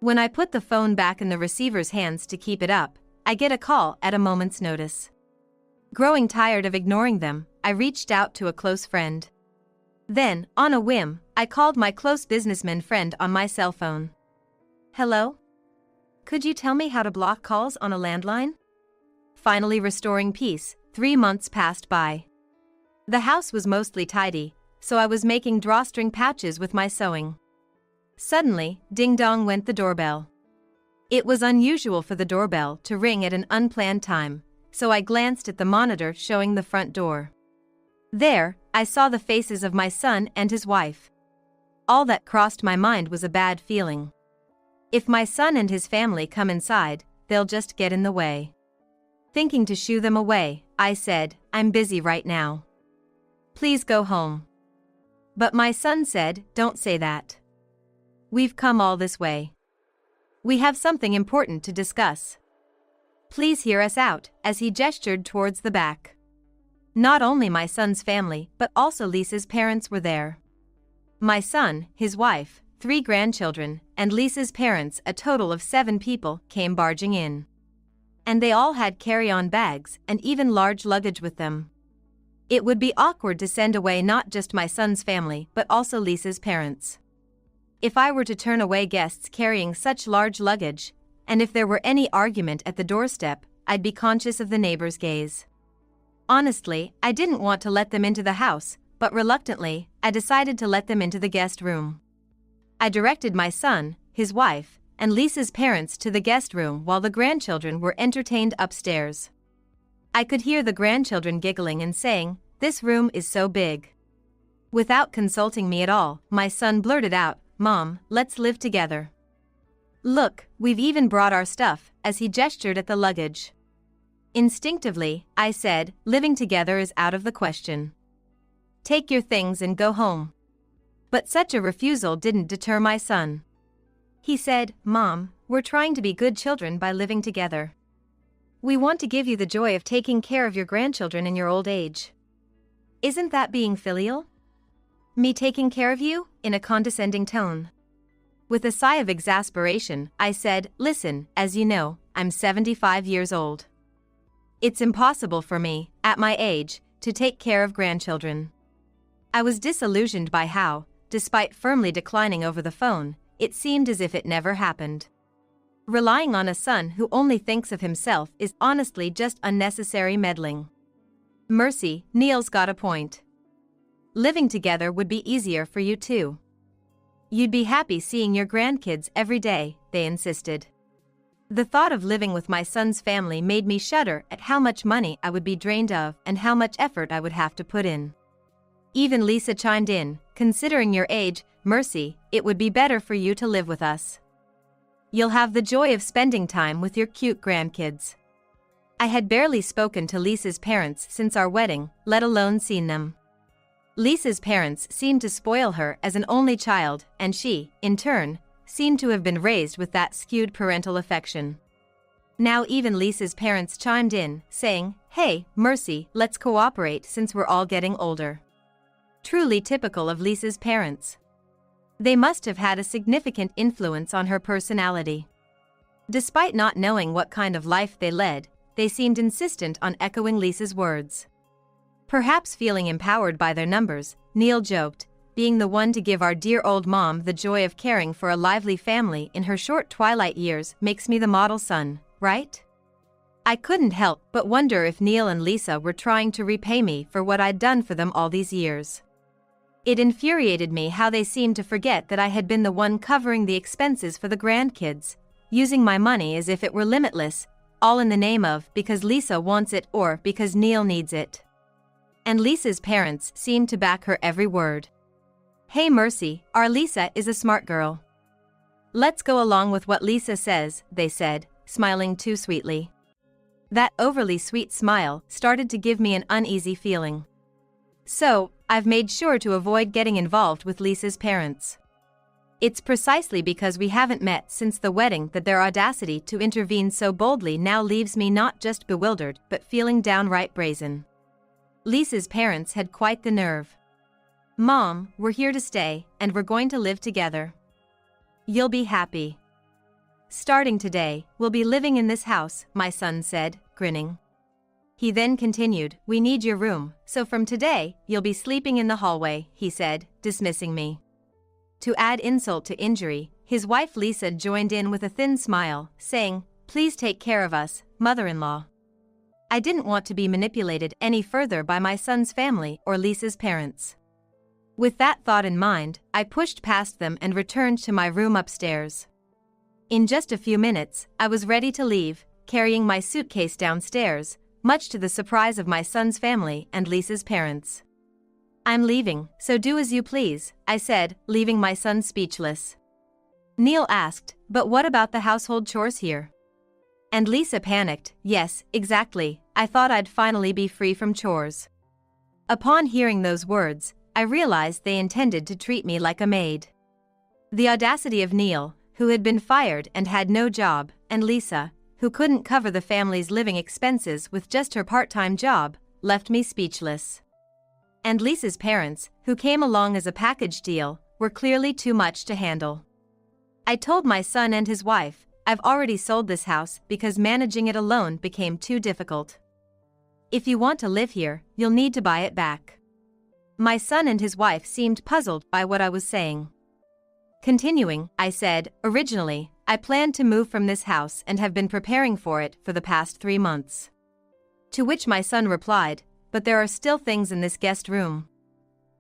When I put the phone back in the receiver's hands to keep it up, I get a call at a moment's notice. Growing tired of ignoring them, I reached out to a close friend. Then, on a whim, I called my close businessman friend on my cell phone. "Hello? Could you tell me how to block calls on a landline?" Finally restoring peace, 3 months passed by. The house was mostly tidy, so I was making drawstring patches with my sewing. Suddenly, ding-dong went the doorbell. It was unusual for the doorbell to ring at an unplanned time, so I glanced at the monitor showing the front door. There, I saw the faces of my son and his wife. All that crossed my mind was a bad feeling. If my son and his family come inside, they'll just get in the way. Thinking to shoo them away, I said, "I'm busy right now. Please go home." But my son said, "Don't say that. We've come all this way. We have something important to discuss. Please hear us out," as he gestured towards the back. Not only my son's family, but also Lisa's parents were there. My son, his wife, 3 grandchildren, and Lisa's parents, a total of 7 people, came barging in. And they all had carry-on bags and even large luggage with them. It would be awkward to send away not just my son's family but also Lisa's parents. If I were to turn away guests carrying such large luggage, and if there were any argument at the doorstep, I'd be conscious of the neighbors' gaze. Honestly, I didn't want to let them into the house, but reluctantly, I decided to let them into the guest room. I directed my son, his wife, and Lisa's parents to the guest room while the grandchildren were entertained upstairs. I could hear the grandchildren giggling and saying, "This room is so big." Without consulting me at all, my son blurted out, "Mom, let's live together. Look, we've even brought our stuff," as he gestured at the luggage. Instinctively, I said, "Living together is out of the question. Take your things and go home." But such a refusal didn't deter my son. He said, "Mom, we're trying to be good children by living together. We want to give you the joy of taking care of your grandchildren in your old age. Isn't that being filial? Me taking care of you?" in a condescending tone. With a sigh of exasperation, I said, "Listen, as you know, I'm 75 years old. It's impossible for me, at my age, to take care of grandchildren." I was disillusioned by how, despite firmly declining over the phone, it seemed as if it never happened. Relying on a son who only thinks of himself is honestly just unnecessary meddling. "Mercy, Neil's got a point. Living together would be easier for you too. You'd be happy seeing your grandkids every day," they insisted. The thought of living with my son's family made me shudder at how much money I would be drained of and how much effort I would have to put in. Even Lisa chimed in, "Considering your age, Mercy, it would be better for you to live with us. You'll have the joy of spending time with your cute grandkids." I had barely spoken to Lisa's parents since our wedding, let alone seen them. Lisa's parents seemed to spoil her as an only child, and she, in turn, seemed to have been raised with that skewed parental affection. Now even Lisa's parents chimed in, saying, "Hey, Mercy, let's cooperate since we're all getting older." Truly typical of Lisa's parents. They must have had a significant influence on her personality. Despite not knowing what kind of life they led, they seemed insistent on echoing Lisa's words. Perhaps feeling empowered by their numbers, Neil joked, "Being the one to give our dear old mom the joy of caring for a lively family in her short twilight years makes me the model son, right?" I couldn't help but wonder if Neil and Lisa were trying to repay me for what I'd done for them all these years. It infuriated me how they seemed to forget that I had been the one covering the expenses for the grandkids, using my money as if it were limitless, all in the name of because Lisa wants it or because Neil needs it. And Lisa's parents seemed to back her every word. "Hey Mercy, our Lisa is a smart girl. Let's go along with what Lisa says," they said, smiling too sweetly. That overly sweet smile started to give me an uneasy feeling. So, I've made sure to avoid getting involved with Lisa's parents. It's precisely because we haven't met since the wedding that their audacity to intervene so boldly now leaves me not just bewildered but feeling downright brazen. Lisa's parents had quite the nerve. "Mom, we're here to stay, and we're going to live together. You'll be happy. Starting today, we'll be living in this house," my son said, grinning. He then continued, "We need your room, so from today, you'll be sleeping in the hallway," he said, dismissing me. To add insult to injury, his wife Lisa joined in with a thin smile, saying, "Please take care of us, mother-in-law." I didn't want to be manipulated any further by my son's family or Lisa's parents. With that thought in mind, I pushed past them and returned to my room upstairs. In just a few minutes, I was ready to leave, carrying my suitcase downstairs, much to the surprise of my son's family and Lisa's parents. "I'm leaving, so do as you please," I said, leaving my son speechless. Neil asked, "But what about the household chores here?" And Lisa panicked, "Yes, exactly, I thought I'd finally be free from chores." Upon hearing those words, I realized they intended to treat me like a maid. The audacity of Neil, who had been fired and had no job, and Lisa, who couldn't cover the family's living expenses with just her part-time job, left me speechless. And Lisa's parents, who came along as a package deal, were clearly too much to handle. I told my son and his wife, "I've already sold this house because managing it alone became too difficult. If you want to live here, you'll need to buy it back." My son and his wife seemed puzzled by what I was saying. Continuing, I said, "Originally, I planned to move from this house and have been preparing for it for the past 3 months." To which my son replied, "But there are still things in this guest room.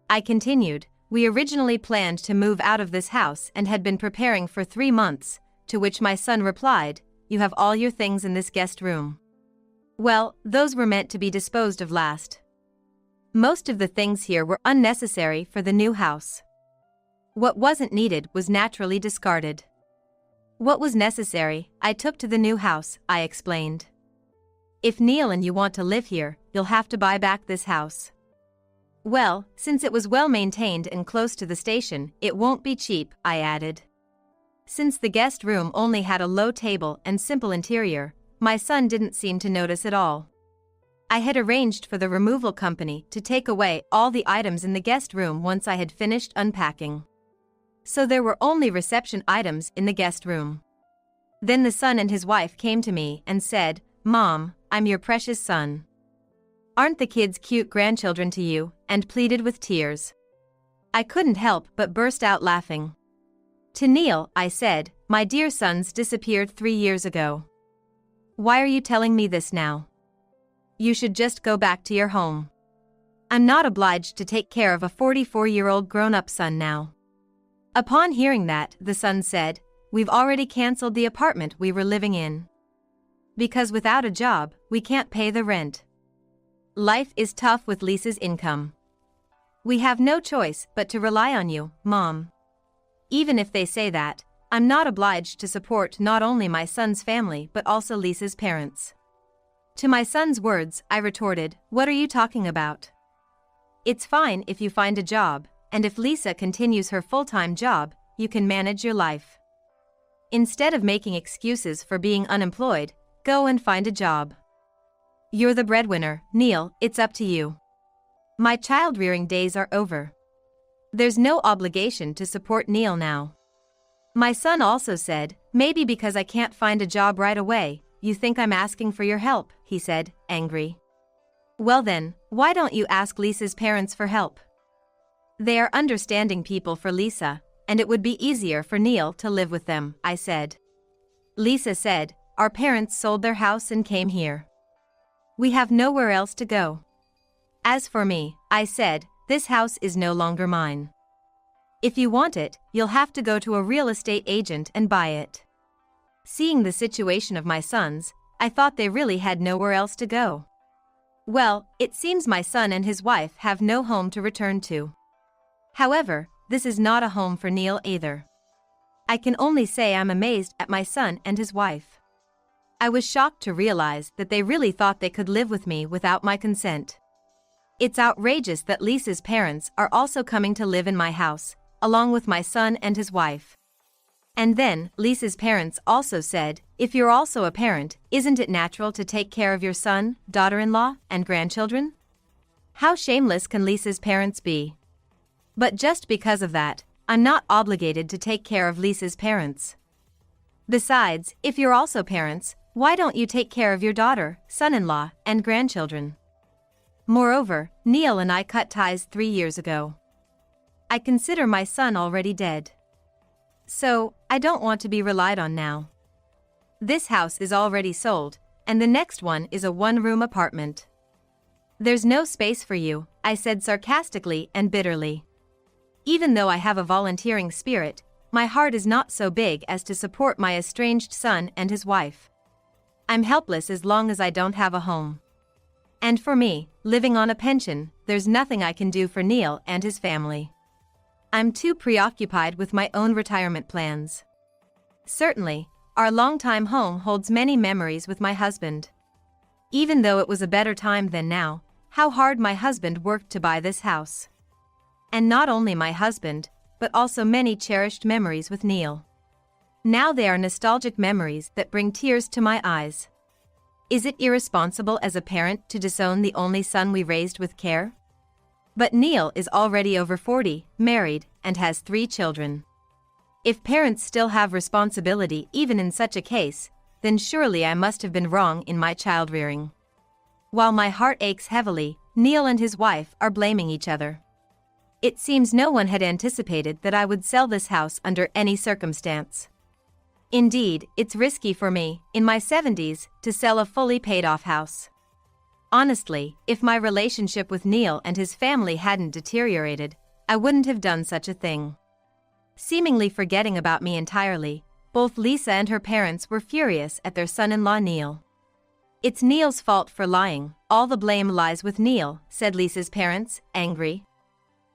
I continued, we originally planned to move out of this house and had been preparing for 3 months, to which my son replied, you have all your things in this guest room. Well, those were meant to be disposed of last. Most of the things here were unnecessary for the new house. What wasn't needed was naturally discarded. What was necessary, I took to the new house, I explained. If Neil and you want to live here, you'll have to buy back this house. Well, since it was well maintained and close to the station, it won't be cheap, I added. Since the guest room only had a low table and simple interior, my son didn't seem to notice at all. I had arranged for the removal company to take away all the items in the guest room once I had finished unpacking. So there were only reception items in the guest room. Then the son and his wife came to me and said, Mom, I'm your precious son. Aren't the kids cute grandchildren to you? And pleaded with tears. I couldn't help but burst out laughing. To Neil, I said, my dear sons disappeared 3 years ago. Why are you telling me this now? You should just go back to your home. I'm not obliged to take care of a 44-year-old grown-up son now. Upon hearing that, the son said, we've already canceled the apartment we were living in. Because without a job, we can't pay the rent. Life is tough with Lisa's income. We have no choice but to rely on you, Mom. Even if they say that, I'm not obliged to support not only my son's family but also Lisa's parents. To my son's words, I retorted, what are you talking about? It's fine if you find a job, and if Lisa continues her full-time job, you can manage your life. Instead of making excuses for being unemployed, go and find a job. You're the breadwinner, Neil, it's up to you. My child-rearing days are over. There's no obligation to support Neil now. My son also said, maybe because I can't find a job right away, you think I'm asking for your help, he said, angry. Well then, why don't you ask Lisa's parents for help? They are understanding people for Lisa, and it would be easier for Neil to live with them, I said. Lisa said, our parents sold their house and came here. We have nowhere else to go. As for me, I said, this house is no longer mine. If you want it, you'll have to go to a real estate agent and buy it. Seeing the situation of my sons, I thought they really had nowhere else to go. Well, it seems my son and his wife have no home to return to. However, this is not a home for Neil either. I can only say I'm amazed at my son and his wife. I was shocked to realize that they really thought they could live with me without my consent. It's outrageous that Lisa's parents are also coming to live in my house, along with my son and his wife. And then, Lisa's parents also said, if you're also a parent, isn't it natural to take care of your son, daughter-in-law, and grandchildren? How shameless can Lisa's parents be? But just because of that, I'm not obligated to take care of Lisa's parents. Besides, if you're also parents, why don't you take care of your daughter, son-in-law, and grandchildren? Moreover, Neil and I cut ties 3 years ago. I consider my son already dead. So, I don't want to be relied on now. This house is already sold, and the next one is a one-room apartment. There's no space for you, I said sarcastically and bitterly. Even though I have a volunteering spirit, my heart is not so big as to support my estranged son and his wife. I'm helpless as long as I don't have a home. And for me, living on a pension, there's nothing I can do for Neil and his family. I'm too preoccupied with my own retirement plans. Certainly, our longtime home holds many memories with my husband. Even though it was a better time than now, how hard my husband worked to buy this house. And not only my husband, but also many cherished memories with Neil. Now they are nostalgic memories that bring tears to my eyes. Is it irresponsible as a parent to disown the only son we raised with care? But Neil is already over 40, married, and has 3 children. If parents still have responsibility even in such a case, then surely I must have been wrong in my child rearing. While my heart aches heavily, Neil and his wife are blaming each other. It seems no one had anticipated that I would sell this house under any circumstance. Indeed, it's risky for me, in my 70s, to sell a fully paid-off house. Honestly, if my relationship with Neil and his family hadn't deteriorated, I wouldn't have done such a thing. Seemingly forgetting about me entirely, both Lisa and her parents were furious at their son-in-law Neil. "It's Neil's fault for lying, all the blame lies with Neil," said Lisa's parents, angry.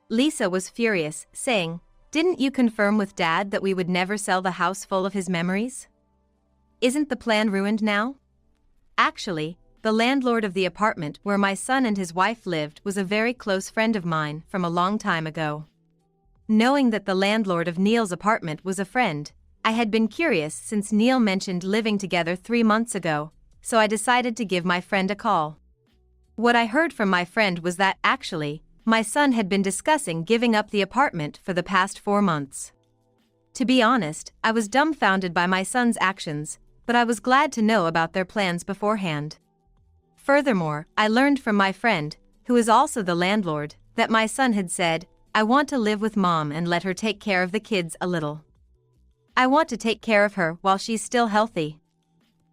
Lisa was furious, saying, "Didn't you confirm with Dad that we would never sell the house full of his memories? Isn't the plan ruined now?" Actually, the landlord of the apartment where my son and his wife lived was a very close friend of mine from a long time ago. Knowing that the landlord of Neil's apartment was a friend, I had been curious since Neil mentioned living together 3 months ago, so I decided to give my friend a call. What I heard from my friend was that, actually, my son had been discussing giving up the apartment for the past 4 months. To be honest, I was dumbfounded by my son's actions, but I was glad to know about their plans beforehand. Furthermore, I learned from my friend, who is also the landlord, that my son had said, "I want to live with Mom and let her take care of the kids a little. I want to take care of her while she's still healthy."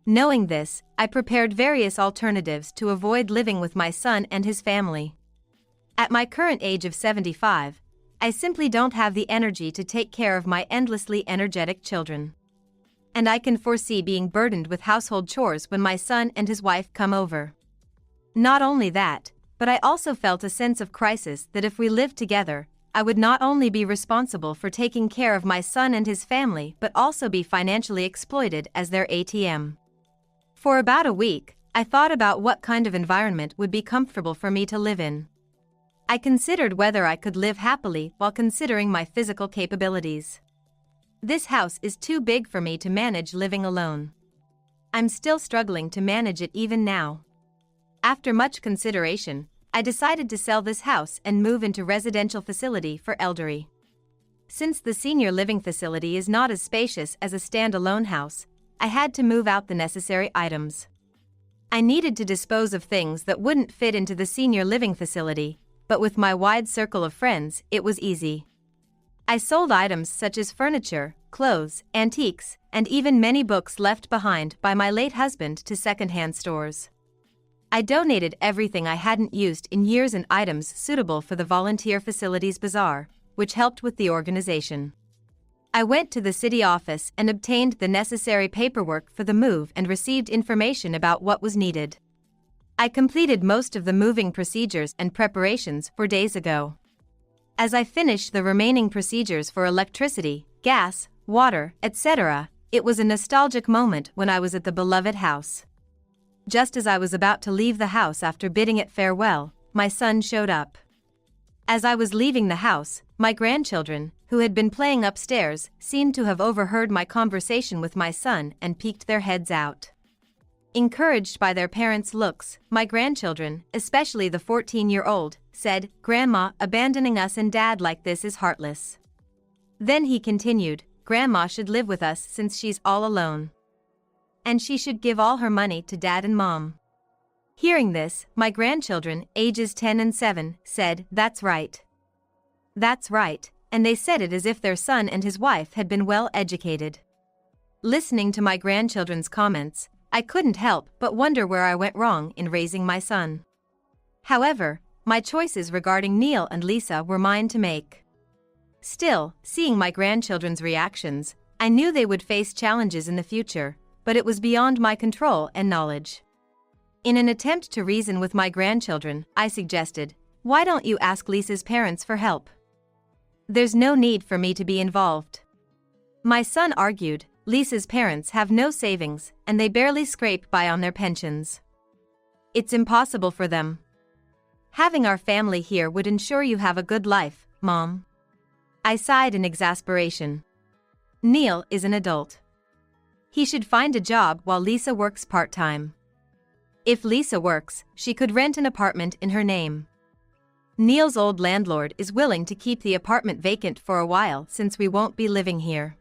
Knowing this, I prepared various alternatives to avoid living with my son and his family. At my current age of 75, I simply don't have the energy to take care of my endlessly energetic children. And I can foresee being burdened with household chores when my son and his wife come over. Not only that, but I also felt a sense of crisis that if we lived together, I would not only be responsible for taking care of my son and his family but also be financially exploited as their ATM. For about a week, I thought about what kind of environment would be comfortable for me to live in. I considered whether I could live happily while considering my physical capabilities. This house is too big for me to manage living alone. I'm still struggling to manage it even now. After much consideration, I decided to sell this house and move into residential facility for elderly. Since the senior living facility is not as spacious as a standalone house, I had to move out the necessary items. I needed to dispose of things that wouldn't fit into the senior living facility, but with my wide circle of friends, it was easy. I sold items such as furniture, clothes, antiques, and even many books left behind by my late husband to secondhand stores. I donated everything I hadn't used in years and items suitable for the Volunteer Facilities Bazaar, which helped with the organization. I went to the city office and obtained the necessary paperwork for the move and received information about what was needed. I completed most of the moving procedures and preparations 4 days ago. As I finished the remaining procedures for electricity, gas, water, etc., it was a nostalgic moment when I was at the beloved house. Just as I was about to leave the house after bidding it farewell, my son showed up. As I was leaving the house, my grandchildren, who had been playing upstairs, seemed to have overheard my conversation with my son and peeked their heads out. Encouraged by their parents' looks, my grandchildren, especially the 14-year-old, said, "Grandma, abandoning us and Dad like this is heartless." Then he continued, "Grandma should live with us since she's all alone. And she should give all her money to Dad and Mom." Hearing this, my grandchildren, ages 10 and 7, said, "That's right. That's right," and they said it as if their son and his wife had been well educated. Listening to my grandchildren's comments, I couldn't help but wonder where I went wrong in raising my son. However, my choices regarding Neil and Lisa were mine to make. Still, seeing my grandchildren's reactions, I knew they would face challenges in the future, but it was beyond my control and knowledge. In an attempt to reason with my grandchildren, I suggested, "Why don't you ask Lisa's parents for help? There's no need for me to be involved." My son argued, "Lisa's parents have no savings, and they barely scrape by on their pensions. It's impossible for them. Having our family here would ensure you have a good life, Mom." I sighed in exasperation. Neil is an adult. He should find a job while Lisa works part-time. If Lisa works, she could rent an apartment in her name. Neil's old landlord is willing to keep the apartment vacant for a while since we won't be living here.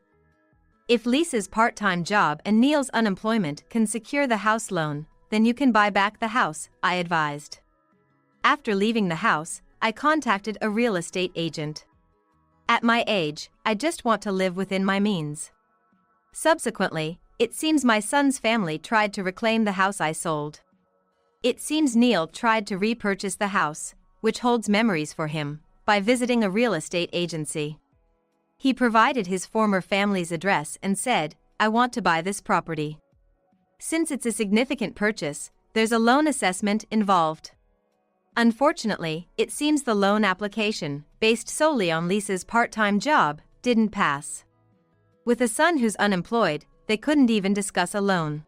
If Lisa's part-time job and Neil's unemployment can secure the house loan, then you can buy back the house, I advised. After leaving the house, I contacted a real estate agent. At my age, I just want to live within my means. Subsequently, it seems my son's family tried to reclaim the house I sold. It seems Neil tried to repurchase the house, which holds memories for him, by visiting a real estate agency. He provided his former family's address and said, "I want to buy this property." Since it's a significant purchase, there's a loan assessment involved. Unfortunately, it seems the loan application, based solely on Lisa's part-time job, didn't pass. With a son who's unemployed, they couldn't even discuss a loan.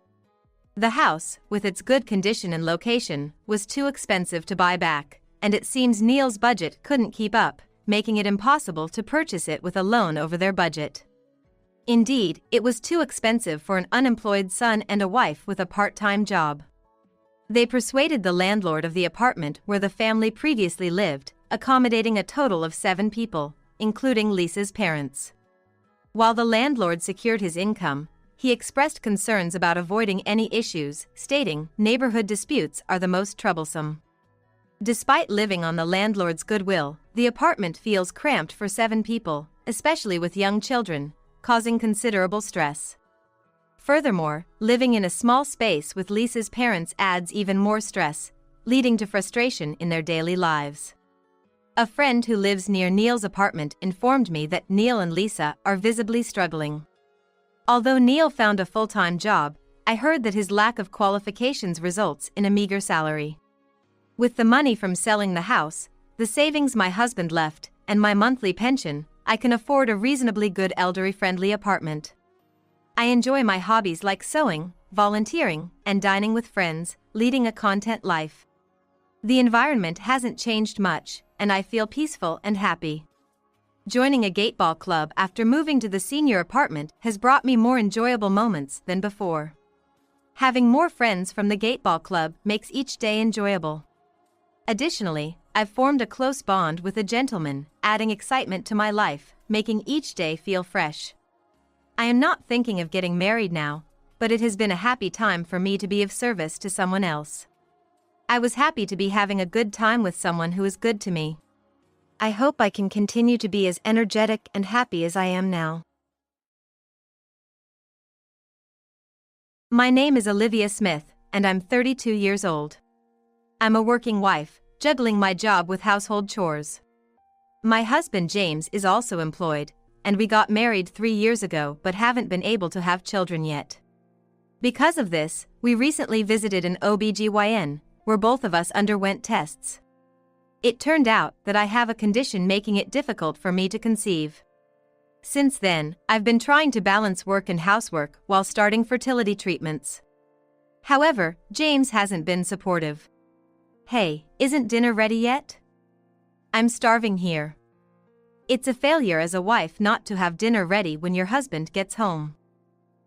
The house, with its good condition and location, was too expensive to buy back, and it seems Neil's budget couldn't keep up, making it impossible to purchase it with a loan over their budget. Indeed, it was too expensive for an unemployed son and a wife with a part-time job. They persuaded the landlord of the apartment where the family previously lived, accommodating a total of 7 people, including Lisa's parents. While the landlord secured his income, he expressed concerns about avoiding any issues, stating, "Neighborhood disputes are the most troublesome." Despite living on the landlord's goodwill, the apartment feels cramped for 7 people, especially with young children, causing considerable stress. Furthermore, living in a small space with Lisa's parents adds even more stress, leading to frustration in their daily lives. A friend who lives near Neil's apartment informed me that Neil and Lisa are visibly struggling. Although Neil found a full-time job, I heard that his lack of qualifications results in a meager salary. With the money from selling the house, the savings my husband left, and my monthly pension, I can afford a reasonably good elderly-friendly apartment. I enjoy my hobbies like sewing, volunteering, and dining with friends, leading a content life. The environment hasn't changed much, and I feel peaceful and happy. Joining a gateball club after moving to the senior apartment has brought me more enjoyable moments than before. Having more friends from the gateball club makes each day enjoyable. Additionally, I've formed a close bond with a gentleman, adding excitement to my life, making each day feel fresh. I am not thinking of getting married now, but it has been a happy time for me to be of service to someone else. I was happy to be having a good time with someone who is good to me. I hope I can continue to be as energetic and happy as I am now. My name is Olivia Smith, and I'm 32 years old. I'm a working wife, juggling my job with household chores. My husband James is also employed, and we got married 3 years ago but haven't been able to have children yet. Because of this, we recently visited an OB/GYN, where both of us underwent tests. It turned out that I have a condition making it difficult for me to conceive. Since then, I've been trying to balance work and housework while starting fertility treatments. However, James hasn't been supportive. "Hey, isn't dinner ready yet? I'm starving here." It's a failure as a wife not to have dinner ready when your husband gets home.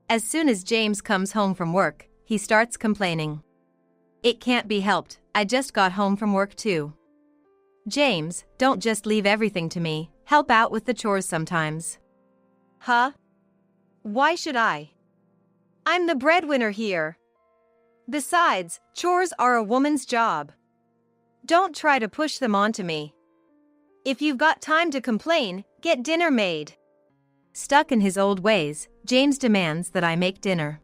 As soon as James comes home from work, he starts complaining. It can't be helped, I just got home from work too. James, don't just leave everything to me, help out with the chores sometimes. Huh? Why should I? I'm the breadwinner here. Besides, chores are a woman's job. Don't try to push them onto me. If you've got time to complain, get dinner made. Stuck in his old ways, James demands that I make dinner.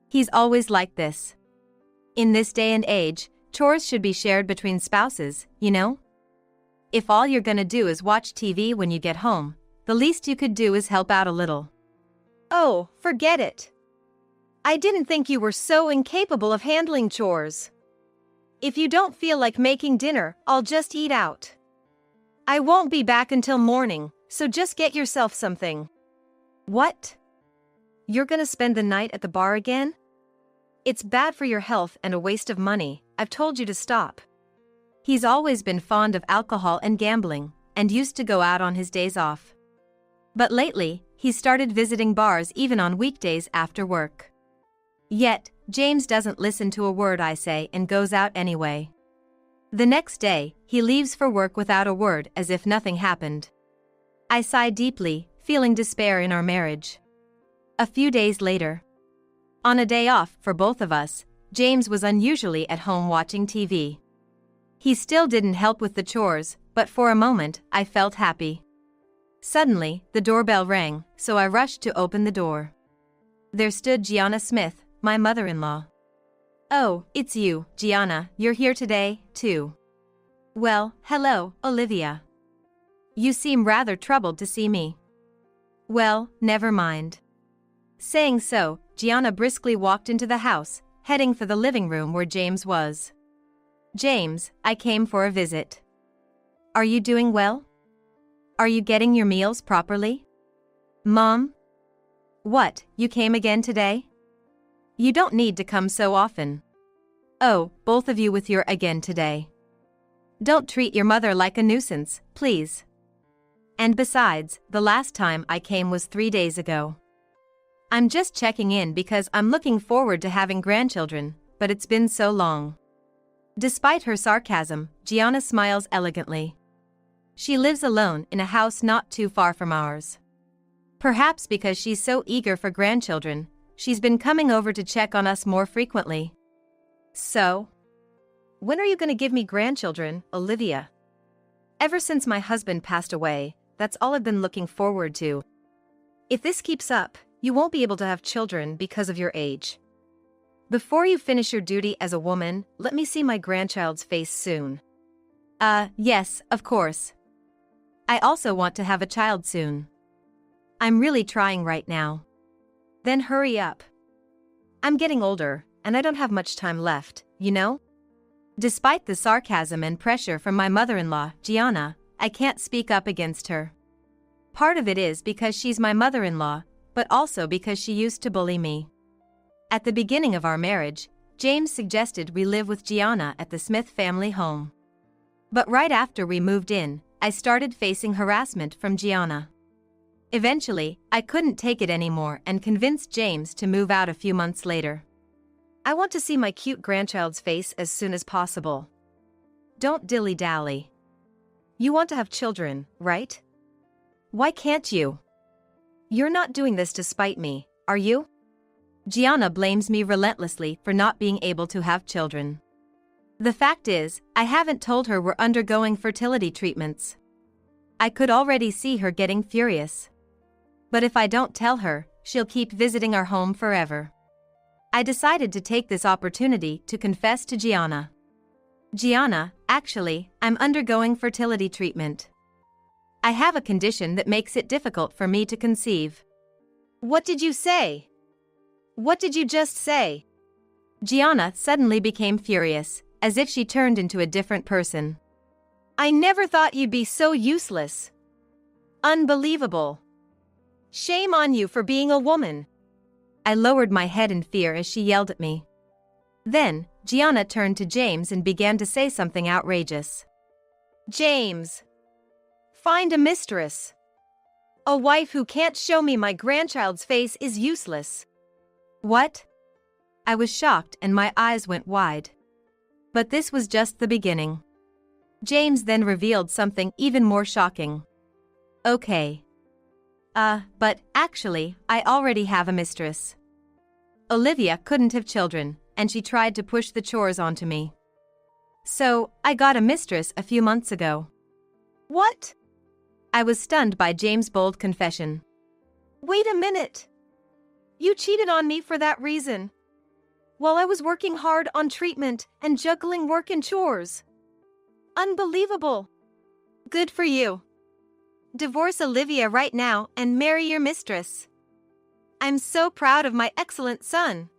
He's always like this. In this day and age, chores should be shared between spouses, you know? If all you're gonna do is watch TV when you get home, the least you could do is help out a little. Oh, forget it. I didn't think you were so incapable of handling chores. If you don't feel like making dinner, I'll just eat out. I won't be back until morning, so just get yourself something. What? You're gonna spend the night at the bar again? It's bad for your health and a waste of money, I've told you to stop. He's always been fond of alcohol and gambling, and used to go out on his days off. But lately, he's started visiting bars even on weekdays after work. Yet, James doesn't listen to a word I say and goes out anyway. The next day, he leaves for work without a word as if nothing happened. I sigh deeply, feeling despair in our marriage. A few days later, on a day off for both of us, James was unusually at home watching TV. He still didn't help with the chores, but for a moment, I felt happy. Suddenly, the doorbell rang, so I rushed to open the door. There stood Gianna Smith, my mother-in-law. Oh, it's you, Gianna, you're here today, too. Well, hello, Olivia. You seem rather troubled to see me. Well, never mind. Saying so, Gianna briskly walked into the house, heading for the living room where James was. James, I came for a visit. Are you doing well? Are you getting your meals properly? Mom? What, you came again today? You don't need to come so often. Oh, both of you with your again today. Don't treat your mother like a nuisance, please. And besides, the last time I came was 3 days ago. I'm just checking in because I'm looking forward to having grandchildren, but it's been so long. Despite her sarcasm, Gianna smiles elegantly. She lives alone in a house not too far from ours. Perhaps because she's so eager for grandchildren, she's been coming over to check on us more frequently. So, when are you going to give me grandchildren, Olivia? Ever since my husband passed away, that's all I've been looking forward to. If this keeps up, you won't be able to have children because of your age. Before you finish your duty as a woman, let me see my grandchild's face soon. Yes, of course. I also want to have a child soon. I'm really trying right now. Then hurry up. I'm getting older, and I don't have much time left, you know? Despite the sarcasm and pressure from my mother-in-law, Gianna, I can't speak up against her. Part of it is because she's my mother-in-law, but also because she used to bully me. At the beginning of our marriage, James suggested we live with Gianna at the Smith family home. But right after we moved in, I started facing harassment from Gianna. Eventually, I couldn't take it anymore and convinced James to move out a few months later. I want to see my cute grandchild's face as soon as possible. Don't dilly-dally. You want to have children, right? Why can't you? You're not doing this to spite me, are you? Gianna blames me relentlessly for not being able to have children. The fact is, I haven't told her we're undergoing fertility treatments. I could already see her getting furious. But if I don't tell her, she'll keep visiting our home forever. I decided to take this opportunity to confess to Gianna. Gianna, actually, I'm undergoing fertility treatment. I have a condition that makes it difficult for me to conceive. What did you say? What did you just say? Gianna suddenly became furious, as if she turned into a different person. I never thought you'd be so useless. Unbelievable. Shame on you for being a woman. I lowered my head in fear as she yelled at me. Then, Gianna turned to James and began to say something outrageous. James. Find a mistress. A wife who can't show me my grandchild's face is useless. What? I was shocked and my eyes went wide. But this was just the beginning. James then revealed something even more shocking. Okay. But actually, I already have a mistress. Olivia couldn't have children, and she tried to push the chores onto me. So, I got a mistress a few months ago. What? I was stunned by James' bold confession. Wait a minute. You cheated on me for that reason. While I was working hard on treatment and juggling work and chores. Unbelievable. Good for you. Divorce Olivia right now and marry your mistress. I'm so proud of my excellent son.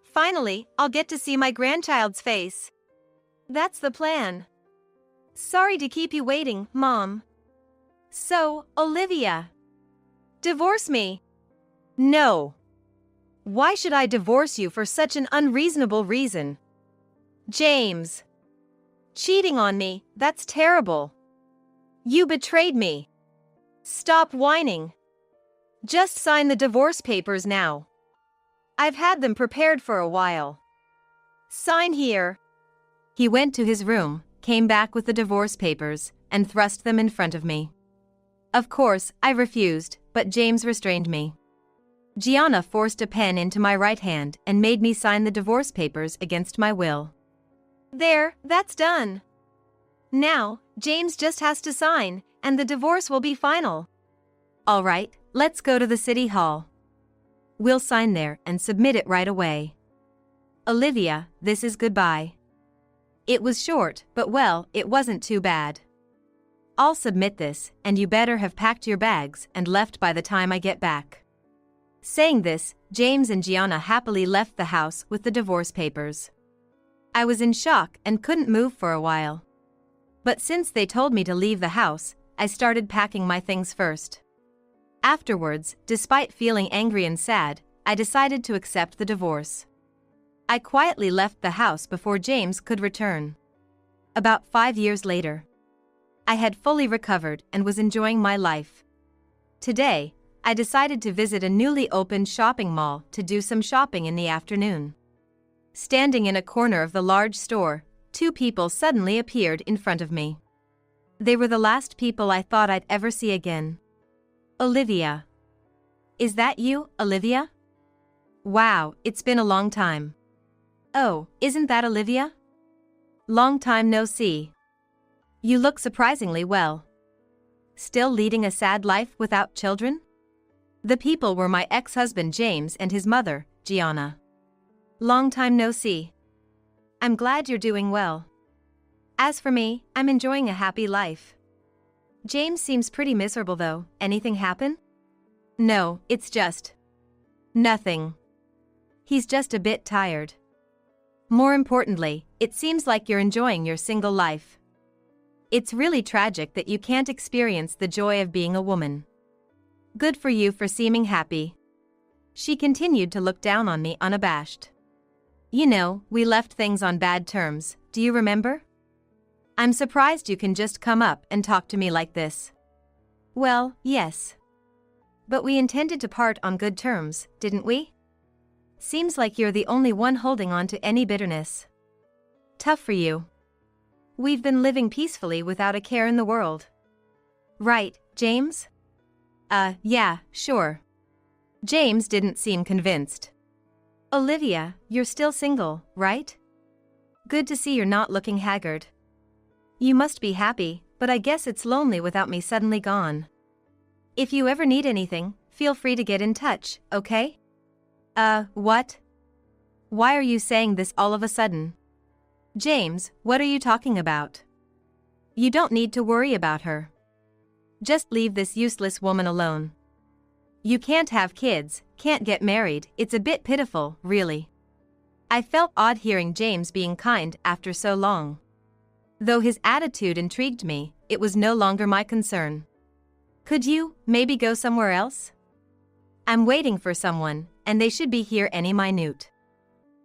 Finally, I'll get to see my grandchild's face. That's the plan. Sorry to keep you waiting, Mom. So, Olivia. Divorce me. No. Why should I divorce you for such an unreasonable reason? James. Cheating on me, that's terrible. You betrayed me. Stop whining. Just sign the divorce papers now. I've had them prepared for a while. Sign here. He went to his room, came back with the divorce papers, and thrust them in front of me. Of course, I refused, but James restrained me. Gianna forced a pen into my right hand and made me sign the divorce papers against my will. There, that's done. Now, James just has to sign, and the divorce will be final. All right, let's go to the city hall. We'll sign there and submit it right away. Olivia, this is goodbye. It was short, but well, it wasn't too bad. I'll submit this, and you better have packed your bags and left by the time I get back. Saying this, James and Gianna happily left the house with the divorce papers. I was in shock and couldn't move for a while. But since they told me to leave the house, I started packing my things first. Afterwards, despite feeling angry and sad, I decided to accept the divorce. I quietly left the house before James could return. About 5 years later, I had fully recovered and was enjoying my life. Today, I decided to visit a newly opened shopping mall to do some shopping in the afternoon. Standing in a corner of the large store, 2 people suddenly appeared in front of me. They were the last people I thought I'd ever see again. Olivia. Is that you, Olivia? Wow, it's been a long time. Oh, isn't that Olivia? Long time no see. You look surprisingly well. Still leading a sad life without children? The people were my ex-husband James and his mother, Gianna. Long time no see. I'm glad you're doing well. As for me, I'm enjoying a happy life. James seems pretty miserable though. Anything happen? No, it's just nothing. He's just a bit tired. More importantly, it seems like you're enjoying your single life. It's really tragic that you can't experience the joy of being a woman. Good for you for seeming happy. She continued to look down on me unabashed. You know, we left things on bad terms, do you remember? I'm surprised you can just come up and talk to me like this. Well, yes. But we intended to part on good terms, didn't we? Seems like you're the only one holding on to any bitterness. Tough for you. We've been living peacefully without a care in the world. Right, James? Yeah, sure. James didn't seem convinced. Olivia, you're still single, right? Good to see you're not looking haggard. You must be happy, but I guess it's lonely without me suddenly gone. If you ever need anything, feel free to get in touch, okay? What? Why are you saying this all of a sudden? James, what are you talking about? You don't need to worry about her. Just leave this useless woman alone. You can't have kids, can't get married, it's a bit pitiful, really. I felt odd hearing James being kind after so long. Though his attitude intrigued me, it was no longer my concern. Could you, maybe go somewhere else? I'm waiting for someone, and they should be here any minute.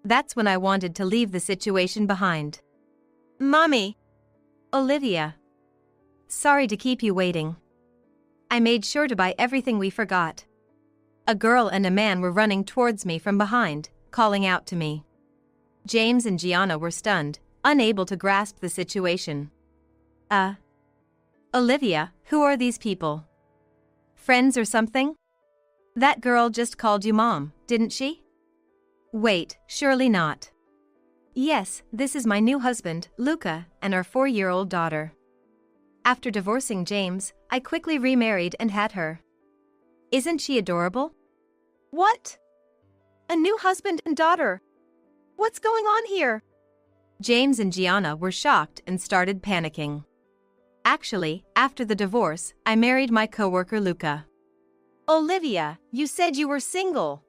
That's when I wanted to leave the situation behind. Mommy! Olivia. Sorry to keep you waiting. I made sure to buy everything we forgot. A girl and a man were running towards me from behind, calling out to me. James and Gianna were stunned, unable to grasp the situation. Olivia, who are these people? Friends or something? That girl just called you mom, didn't she? Wait, surely not. Yes, this is my new husband, Luca, and our 4-year-old daughter. After divorcing James, I quickly remarried and had her. Isn't she adorable? What? A new husband and daughter? What's going on here? James and Gianna were shocked and started panicking. Actually, after the divorce, I married my coworker Luca. Olivia, you said you were single.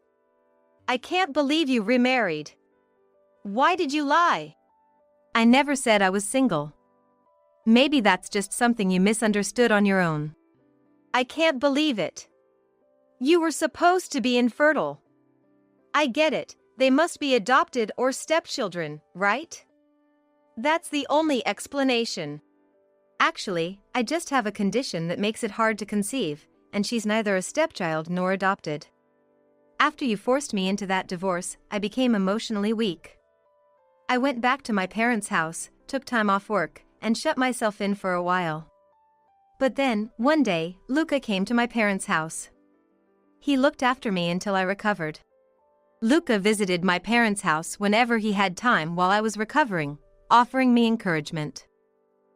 I can't believe you remarried. Why did you lie? I never said I was single. Maybe that's just something you misunderstood on your own. I can't believe it. You were supposed to be infertile. I get it, they must be adopted or stepchildren, right? That's the only explanation. Actually, I just have a condition that makes it hard to conceive, and she's neither a stepchild nor adopted. After you forced me into that divorce, I became emotionally weak. I went back to my parents' house, took time off work, and shut myself in for a while. But then, one day, Luca came to my parents' house. He looked after me until I recovered. Luca visited my parents' house whenever he had time while I was recovering, offering me encouragement.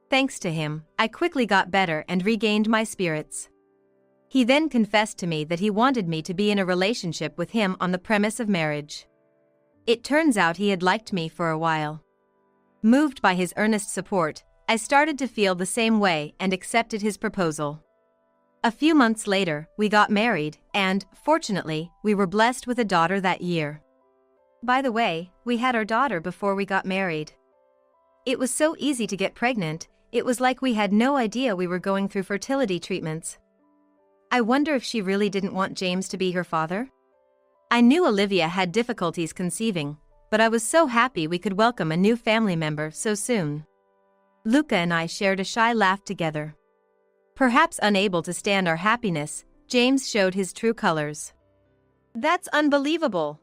Thanks to him, I quickly got better and regained my spirits. He then confessed to me that he wanted me to be in a relationship with him on the premise of marriage. It turns out he had liked me for a while. Moved by his earnest support, I started to feel the same way and accepted his proposal. A few months later, we got married, and, fortunately, we were blessed with a daughter that year. By the way, we had our daughter before we got married. It was so easy to get pregnant, it was like we had no idea we were going through fertility treatments. I wonder if she really didn't want James to be her father? I knew Olivia had difficulties conceiving, but I was so happy we could welcome a new family member so soon. Luca and I shared a shy laugh together. Perhaps unable to stand our happiness, James showed his true colors. That's unbelievable.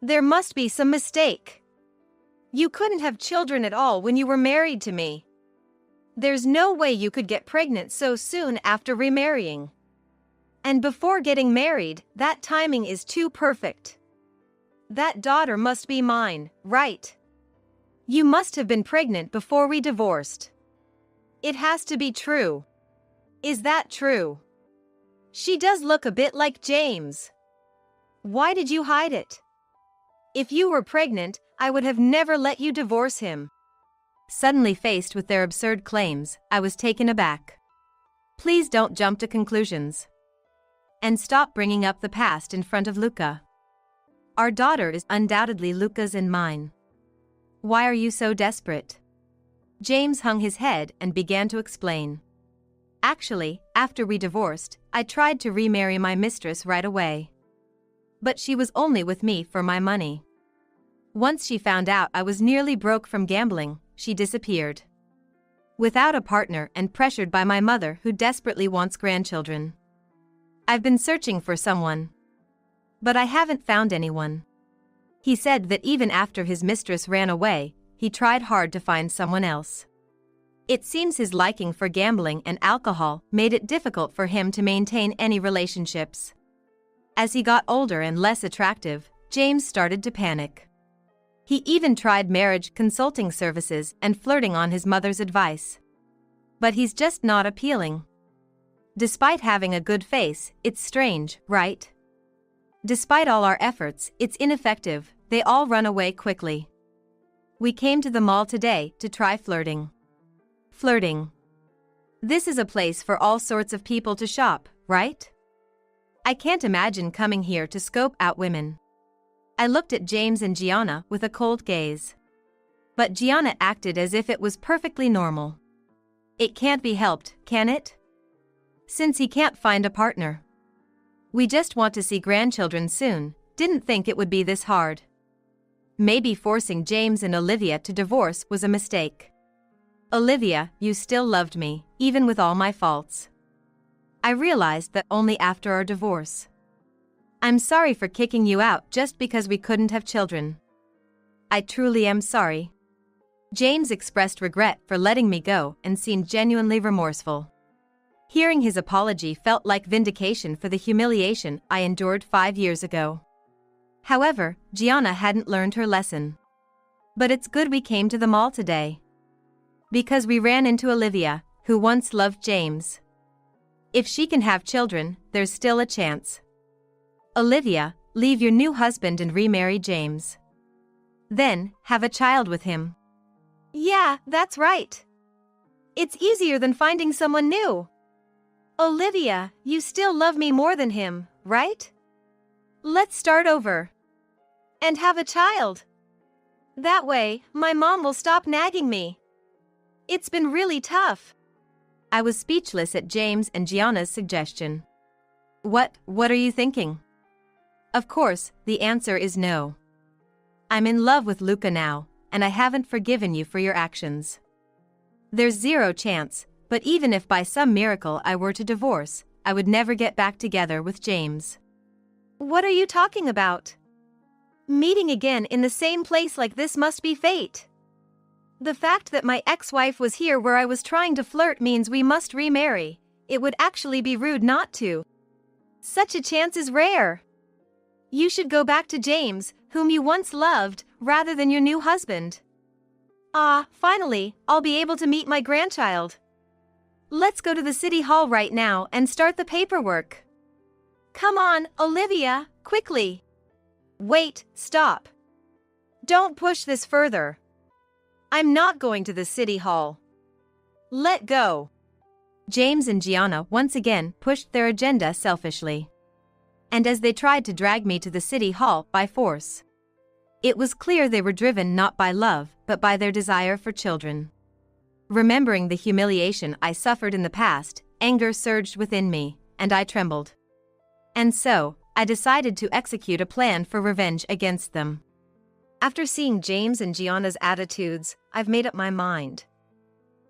There must be some mistake. You couldn't have children at all when you were married to me. There's no way you could get pregnant so soon after remarrying. And before getting married, that timing is too perfect. That daughter must be mine, right? You must have been pregnant before we divorced. It has to be true. Is that true? She does look a bit like James. Why did you hide it? If you were pregnant, I would have never let you divorce him. Suddenly faced with their absurd claims, I was taken aback. Please don't jump to conclusions. And stop bringing up the past in front of Luca. Our daughter is undoubtedly Luca's and mine. Why are you so desperate? James hung his head and began to explain. Actually, after we divorced, I tried to remarry my mistress right away. But she was only with me for my money. Once she found out I was nearly broke from gambling, she disappeared. Without a partner and pressured by my mother who desperately wants grandchildren. I've been searching for someone. But I haven't found anyone. He said that even after his mistress ran away, he tried hard to find someone else. It seems his liking for gambling and alcohol made it difficult for him to maintain any relationships. As he got older and less attractive, James started to panic. He even tried marriage consulting services and flirting on his mother's advice. But he's just not appealing. Despite having a good face, it's strange, right? Despite all our efforts, it's ineffective, they all run away quickly. We came to the mall today to try flirting. Flirting. This is a place for all sorts of people to shop, right? I can't imagine coming here to scope out women. I looked at James and Gianna with a cold gaze. But Gianna acted as if it was perfectly normal. It can't be helped, can it? Since he can't find a partner. We just want to see grandchildren soon, didn't think it would be this hard. Maybe forcing James and Olivia to divorce was a mistake. Olivia, you still loved me, even with all my faults. I realized that only after our divorce. I'm sorry for kicking you out just because we couldn't have children. I truly am sorry. James expressed regret for letting me go and seemed genuinely remorseful. Hearing his apology felt like vindication for the humiliation I endured 5 years ago. However, Gianna hadn't learned her lesson. But it's good we came to the mall today. Because we ran into Olivia, who once loved James. If she can have children, there's still a chance. Olivia, leave your new husband and remarry James. Then, have a child with him. Yeah, that's right. It's easier than finding someone new. Olivia, you still love me more than him, right? Let's start over. And have a child. That way, my mom will stop nagging me. It's been really tough. I was speechless at James and Gianna's suggestion. What are you thinking? Of course, the answer is no. I'm in love with Luca now, and I haven't forgiven you for your actions. There's zero chance, but even if by some miracle I were to divorce, I would never get back together with James. What are you talking about? Meeting again in the same place like this must be fate. The fact that my ex-wife was here where I was trying to flirt means we must remarry. It would actually be rude not to. Such a chance is rare. You should go back to James, whom you once loved, rather than your new husband. Ah, finally, I'll be able to meet my grandchild. Let's go to the city hall right now and start the paperwork. Come on, Olivia, quickly. Wait, stop. Don't push this further. I'm not going to the city hall. Let go. James and Gianna once again pushed their agenda selfishly. And as they tried to drag me to the city hall by force, it was clear they were driven not by love, but by their desire for children. Remembering the humiliation I suffered in the past, anger surged within me, and I trembled. And so, I decided to execute a plan for revenge against them. After seeing James and Gianna's attitudes, I've made up my mind.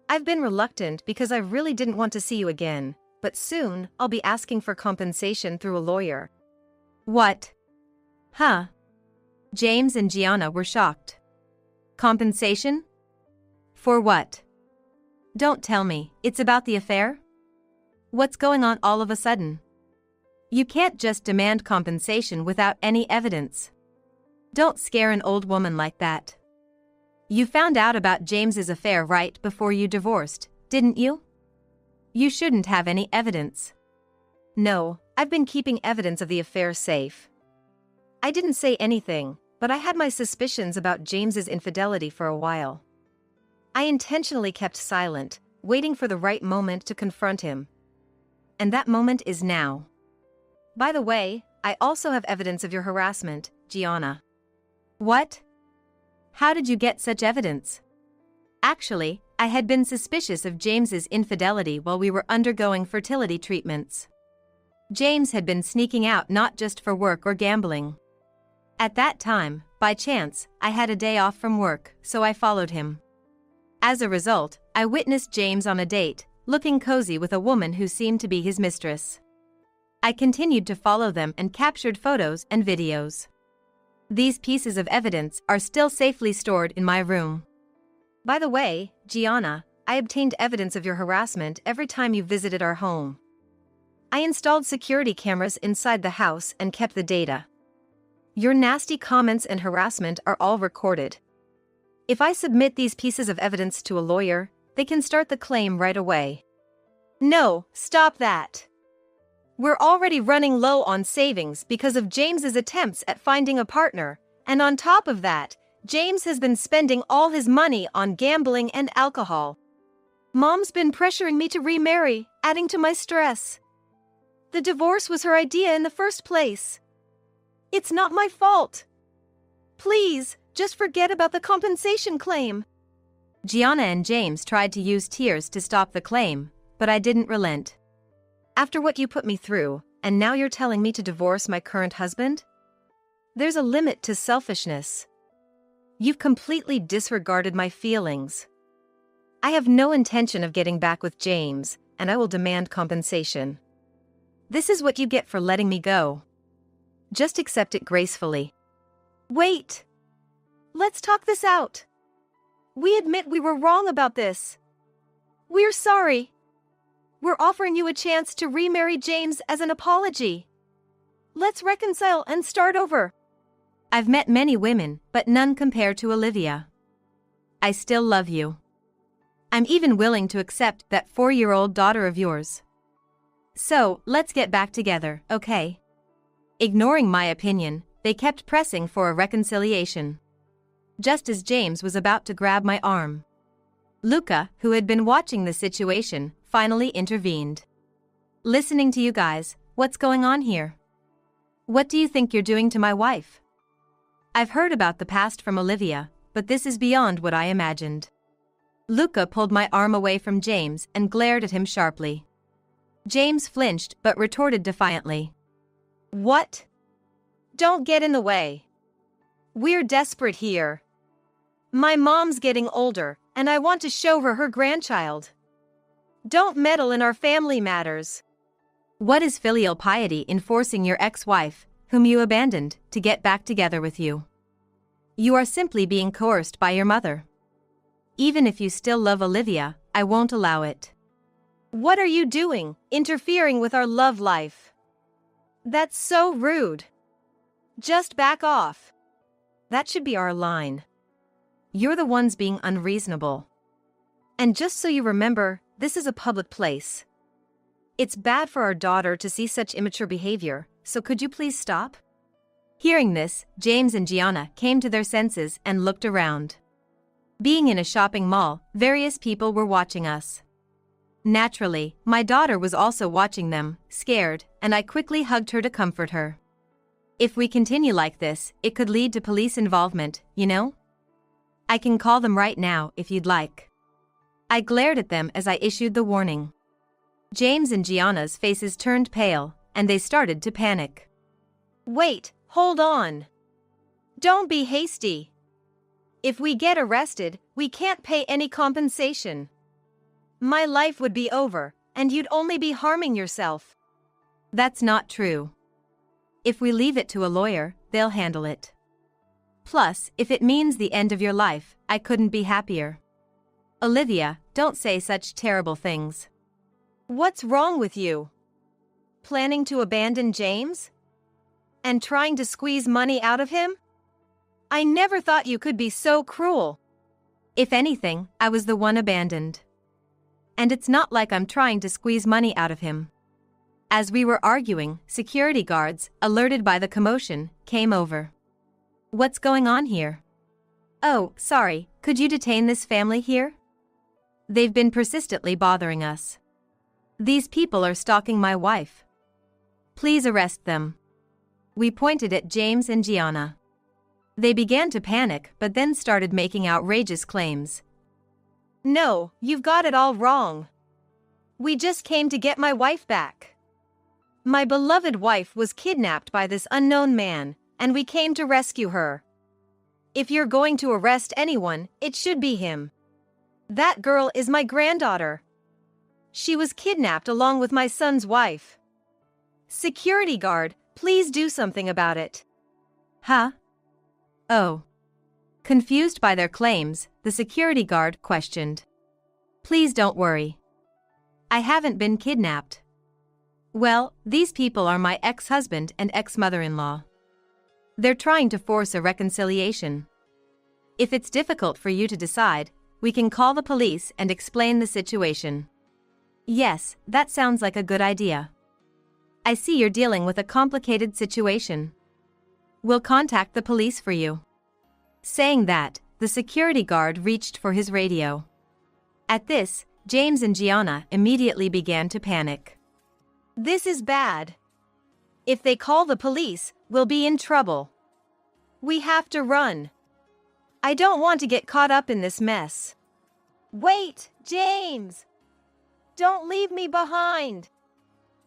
I've been reluctant because I really didn't want to see you again, but soon I'll be asking for compensation through a lawyer. What? Huh? James and Gianna were shocked. Compensation? For what? Don't tell me, it's about the affair? What's going on all of a sudden? You can't just demand compensation without any evidence. Don't scare an old woman like that. You found out about James's affair right before you divorced, didn't you? You shouldn't have any evidence. No, I've been keeping evidence of the affair safe. I didn't say anything, but I had my suspicions about James's infidelity for a while. I intentionally kept silent, waiting for the right moment to confront him. And that moment is now. By the way, I also have evidence of your harassment, Gianna. What? How did you get such evidence? Actually, I had been suspicious of James's infidelity while we were undergoing fertility treatments. James had been sneaking out not just for work or gambling. At that time, by chance, I had a day off from work, so I followed him. As a result, I witnessed James on a date, looking cozy with a woman who seemed to be his mistress. I continued to follow them and captured photos and videos. These pieces of evidence are still safely stored in my room. By the way, Gianna, I obtained evidence of your harassment every time you visited our home. I installed security cameras inside the house and kept the data. Your nasty comments and harassment are all recorded. If I submit these pieces of evidence to a lawyer, they can start the claim right away. No, stop that. We're already running low on savings because of James's attempts at finding a partner, and on top of that, James has been spending all his money on gambling and alcohol. Mom's been pressuring me to remarry, adding to my stress. The divorce was her idea in the first place. It's not my fault. Please, just forget about the compensation claim. Gianna and James tried to use tears to stop the claim, but I didn't relent. After what you put me through, and now you're telling me to divorce my current husband? There's a limit to selfishness. You've completely disregarded my feelings. I have no intention of getting back with James, and I will demand compensation. This is what you get for letting me go. Just accept it gracefully. Wait! Let's talk this out. We admit we were wrong about this. We're sorry. We're offering you a chance to remarry James as an apology. Let's reconcile and start over. I've met many women, but none compare to Olivia. I still love you. I'm even willing to accept that 4-year-old daughter of yours. So, let's get back together, okay? Ignoring my opinion, they kept pressing for a reconciliation. Just as James was about to grab my arm, Luca, who had been watching the situation, finally intervened. Listening to you guys, what's going on here? What do you think you're doing to my wife? I've heard about the past from Olivia, but this is beyond what I imagined. Luca pulled my arm away from James and glared at him sharply. James flinched but retorted defiantly. What? Don't get in the way. We're desperate here. My mom's getting older, and I want to show her her grandchild. Don't meddle in our family matters. What is filial piety in forcing your ex-wife, whom you abandoned, to get back together with you? You are simply being coerced by your mother. Even if you still love Olivia, I won't allow it. What are you doing, interfering with our love life? That's so rude. Just back off. That should be our line. You're the ones being unreasonable. And just so you remember, this is a public place. It's bad for our daughter to see such immature behavior, so could you please stop? Hearing this, James and Gianna came to their senses and looked around. Being in a shopping mall, various people were watching us. Naturally, my daughter was also watching them, scared, and I quickly hugged her to comfort her. If we continue like this, it could lead to police involvement, you know? I can call them right now if you'd like. I glared at them as I issued the warning. James and Gianna's faces turned pale, and they started to panic. Wait, hold on. Don't be hasty. If we get arrested, we can't pay any compensation. My life would be over, and you'd only be harming yourself. That's not true. If we leave it to a lawyer, they'll handle it. Plus, if it means the end of your life, I couldn't be happier. Olivia, don't say such terrible things. What's wrong with you? Planning to abandon James? And trying to squeeze money out of him? I never thought you could be so cruel. If anything, I was the one abandoned. And it's not like I'm trying to squeeze money out of him. As we were arguing, security guards, alerted by the commotion, came over. What's going on here? Oh, sorry, could you detain this family here? They've been persistently bothering us. These people are stalking my wife. Please arrest them. We pointed at James and Gianna. They began to panic but then started making outrageous claims. No, you've got it all wrong. We just came to get my wife back. My beloved wife was kidnapped by this unknown man, and we came to rescue her. If you're going to arrest anyone, it should be him. That girl is my granddaughter. She was kidnapped along with my son's wife. Security guard, please do something about it. Huh? Oh. Confused by their claims, the security guard questioned. Please don't worry. I haven't been kidnapped. Well, these people are my ex-husband and ex-mother-in-law. They're trying to force a reconciliation. If it's difficult for you to decide, we can call the police and explain the situation. Yes, that sounds like a good idea. I see you're dealing with a complicated situation. We'll contact the police for you. Saying that, the security guard reached for his radio. At this, James and Gianna immediately began to panic. This is bad. If they call the police, we'll be in trouble. We have to run. I don't want to get caught up in this mess. Wait, James! Don't leave me behind!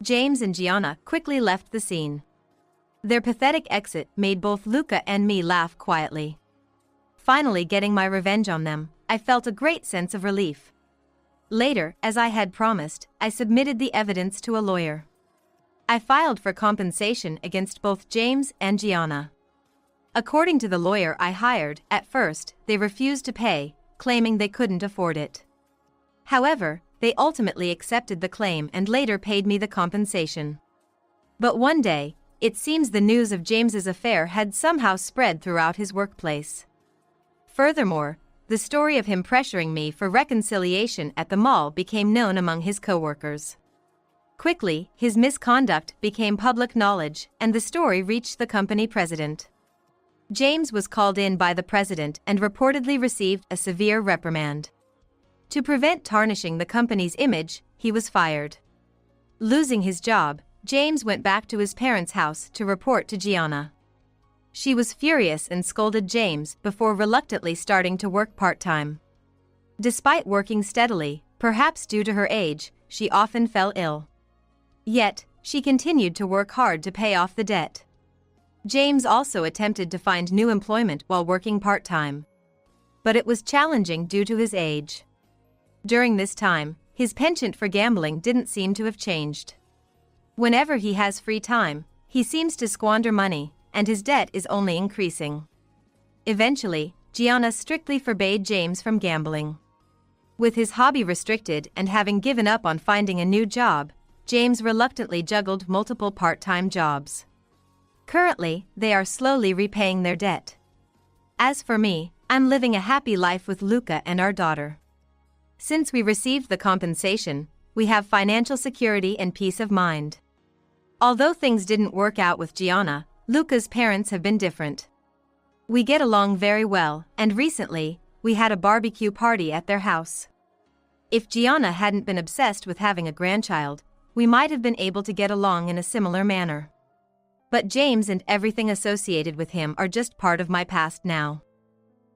James and Gianna quickly left the scene. Their pathetic exit made both Luca and me laugh quietly. Finally getting my revenge on them, I felt a great sense of relief. Later, as I had promised, I submitted the evidence to a lawyer. I filed for compensation against both James and Gianna. According to the lawyer I hired, at first, they refused to pay, claiming they couldn't afford it. However, they ultimately accepted the claim and later paid me the compensation. But one day, it seems the news of James's affair had somehow spread throughout his workplace. Furthermore, the story of him pressuring me for reconciliation at the mall became known among his coworkers. Quickly, his misconduct became public knowledge, and the story reached the company president. James was called in by the president and reportedly received a severe reprimand. To prevent tarnishing the company's image, he was fired. Losing his job, James went back to his parents' house to report to Gianna. She was furious and scolded James before reluctantly starting to work part-time. Despite working steadily, perhaps due to her age, she often fell ill. Yet, she continued to work hard to pay off the debt. James also attempted to find new employment while working part-time. But it was challenging due to his age. During this time, his penchant for gambling didn't seem to have changed. Whenever he has free time, he seems to squander money, and his debt is only increasing. Eventually, Gianna strictly forbade James from gambling. With his hobby restricted and having given up on finding a new job, James reluctantly juggled multiple part-time jobs. Currently, they are slowly repaying their debt. As for me, I'm living a happy life with Luca and our daughter. Since we received the compensation, we have financial security and peace of mind. Although things didn't work out with Gianna, Luca's parents have been different. We get along very well, and recently, we had a barbecue party at their house. If Gianna hadn't been obsessed with having a grandchild, we might have been able to get along in a similar manner. But James and everything associated with him are just part of my past now.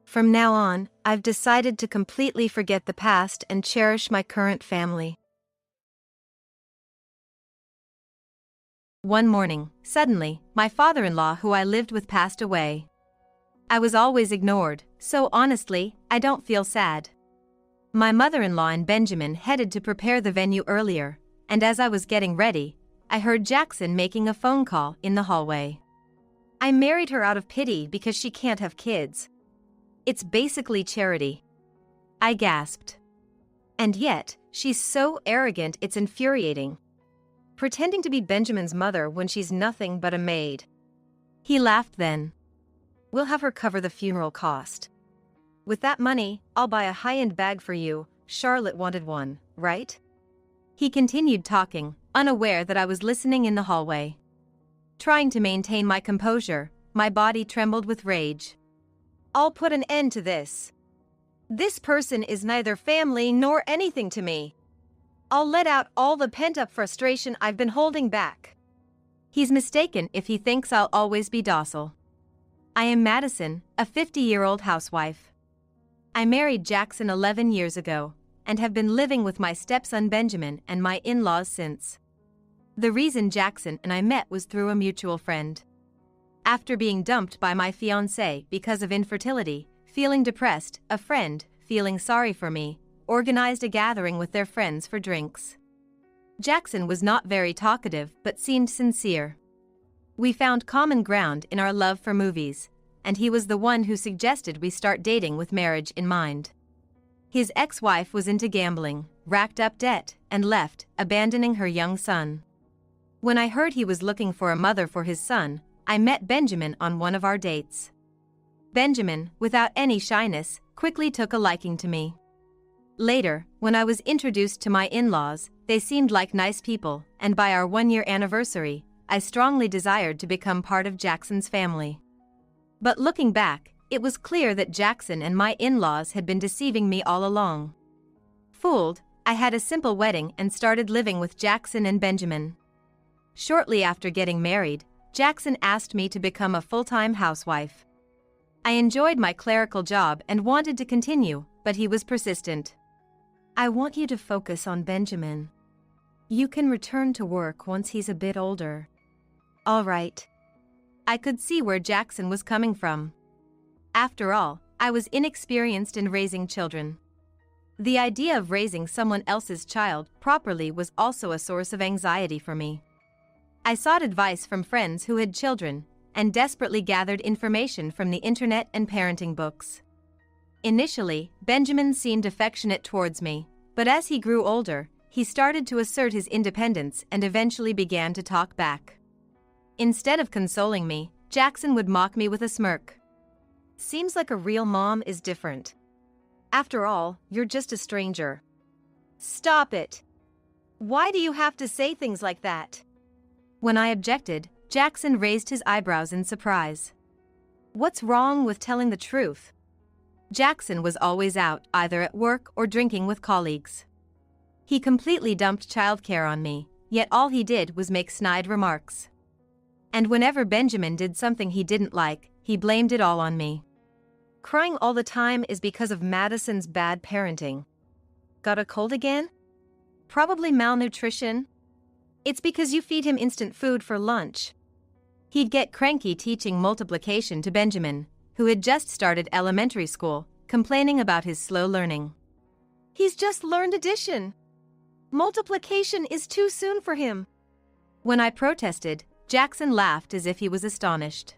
From now on, I've decided to completely forget the past and cherish my current family. One morning, suddenly, my father-in-law who I lived with passed away. I was always ignored, so honestly, I don't feel sad. My mother-in-law and Benjamin headed to prepare the venue earlier, and as I was getting ready, I heard Jackson making a phone call in the hallway. I married her out of pity because she can't have kids. It's basically charity. I gasped. And yet, she's so arrogant it's infuriating. Pretending to be Benjamin's mother when she's nothing but a maid. He laughed then. We'll have her cover the funeral cost. With that money, I'll buy a high-end bag for you. Charlotte wanted one, right? He continued talking, unaware that I was listening in the hallway. Trying to maintain my composure, my body trembled with rage. I'll put an end to this. This person is neither family nor anything to me. I'll let out all the pent-up frustration I've been holding back. He's mistaken if he thinks I'll always be docile. I am Madison, a 50-year-old housewife. I married Jackson 11 years ago, and have been living with my stepson Benjamin and my in-laws since. The reason Jackson and I met was through a mutual friend. After being dumped by my fiancé because of infertility, feeling depressed, a friend, feeling sorry for me, organized a gathering with their friends for drinks. Jackson was not very talkative but seemed sincere. We found common ground in our love for movies, and he was the one who suggested we start dating with marriage in mind. His ex-wife was into gambling, racked up debt, and left, abandoning her young son. When I heard he was looking for a mother for his son, I met Benjamin on one of our dates. Benjamin, without any shyness, quickly took a liking to me. Later, when I was introduced to my in-laws, they seemed like nice people, and by our one-year anniversary, I strongly desired to become part of Jackson's family. But looking back, it was clear that Jackson and my in-laws had been deceiving me all along. Fooled, I had a simple wedding and started living with Jackson and Benjamin. Shortly after getting married, Jackson asked me to become a full-time housewife. I enjoyed my clerical job and wanted to continue, but he was persistent. I want you to focus on Benjamin. You can return to work once he's a bit older. All right. I could see where Jackson was coming from. After all, I was inexperienced in raising children. The idea of raising someone else's child properly was also a source of anxiety for me. I sought advice from friends who had children, and desperately gathered information from the internet and parenting books. Initially, Benjamin seemed affectionate towards me, but as he grew older, he started to assert his independence and eventually began to talk back. Instead of consoling me, Jackson would mock me with a smirk. Seems like a real mom is different. After all, you're just a stranger. Stop it! Why do you have to say things like that? When I objected, Jackson raised his eyebrows in surprise. What's wrong with telling the truth? Jackson was always out, either at work or drinking with colleagues. He completely dumped childcare on me, yet all he did was make snide remarks. And whenever Benjamin did something he didn't like, he blamed it all on me. Crying all the time is because of Madison's bad parenting. Got a cold again? Probably malnutrition. It's because you feed him instant food for lunch. He'd get cranky teaching multiplication to Benjamin, who had just started elementary school, complaining about his slow learning. He's just learned addition. Multiplication is too soon for him. When I protested, Jackson laughed as if he was astonished.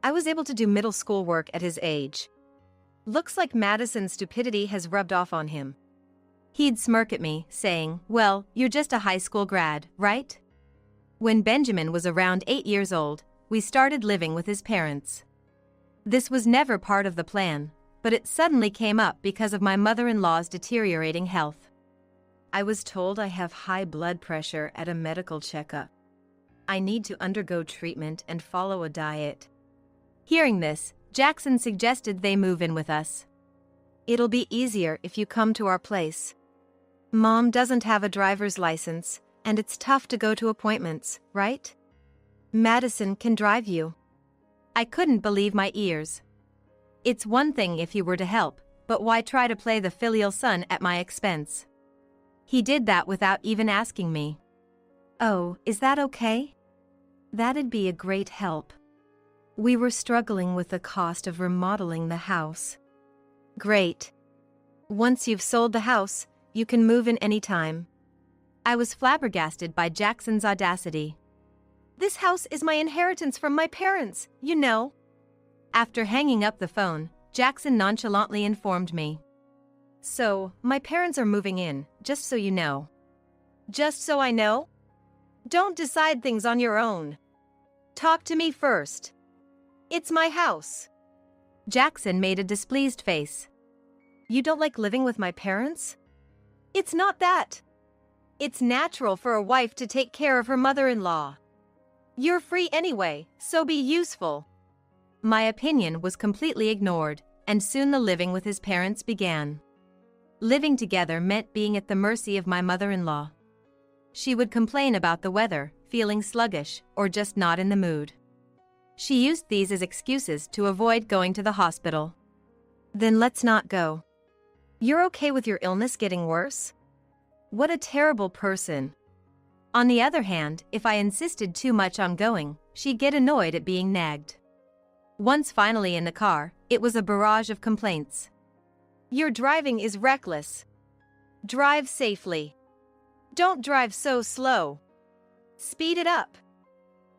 I was able to do middle school work at his age. Looks like Madison's stupidity has rubbed off on him. He'd smirk at me, saying, "Well, you're just a high school grad, right?" When Benjamin was around 8 years old, we started living with his parents. This was never part of the plan, but it suddenly came up because of my mother-in-law's deteriorating health. I was told I have high blood pressure at a medical checkup. I need to undergo treatment and follow a diet. Hearing this, Jackson suggested they move in with us. It'll be easier if you come to our place. Mom doesn't have a driver's license, and it's tough to go to appointments, right? Madison can drive you. I couldn't believe my ears. It's one thing if he were to help, but why try to play the filial son at my expense? He did that without even asking me. Oh, is that okay? That'd be a great help. We were struggling with the cost of remodeling the house. Great. Once you've sold the house, you can move in any time. I was flabbergasted by Jackson's audacity. This house is my inheritance from my parents, you know. After hanging up the phone, Jackson nonchalantly informed me. So, my parents are moving in, just so you know. Just so I know? Don't decide things on your own. Talk to me first. It's my house. Jackson made a displeased face. You don't like living with my parents? It's not that. It's natural for a wife to take care of her mother-in-law. You're free anyway, so be useful. My opinion was completely ignored, and soon the living with his parents began. Living together meant being at the mercy of my mother-in-law. She would complain about the weather, feeling sluggish, or just not in the mood. She used these as excuses to avoid going to the hospital. Then let's not go. You're okay with your illness getting worse? What a terrible person. On the other hand, if I insisted too much on going, she'd get annoyed at being nagged. Once finally in the car, it was a barrage of complaints. Your driving is reckless. Drive safely. Don't drive so slow. Speed it up.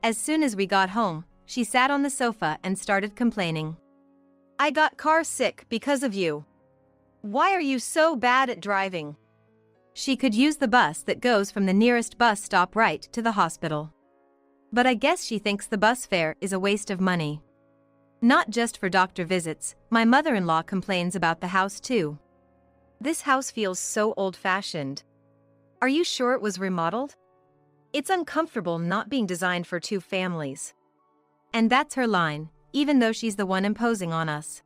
As soon as we got home, she sat on the sofa and started complaining. I got car sick because of you. Why are you so bad at driving? She could use the bus that goes from the nearest bus stop right to the hospital. But I guess she thinks the bus fare is a waste of money. Not just for doctor visits, my mother-in-law complains about the house too. This house feels so old-fashioned. Are you sure it was remodeled? It's uncomfortable not being designed for two families. And that's her line, even though she's the one imposing on us.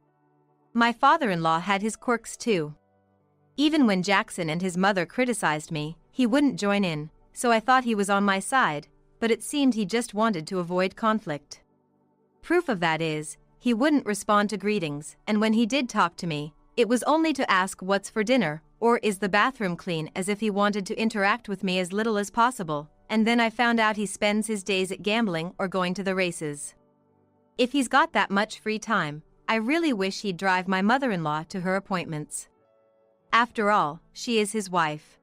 My father-in-law had his quirks too. Even when Jackson and his mother criticized me, he wouldn't join in, so I thought he was on my side, but it seemed he just wanted to avoid conflict. Proof of that is, he wouldn't respond to greetings, and when he did talk to me, it was only to ask what's for dinner, or is the bathroom clean, as if he wanted to interact with me as little as possible, and then I found out he spends his days at gambling or going to the races. If he's got that much free time, I really wish he'd drive my mother-in-law to her appointments. After all, she is his wife.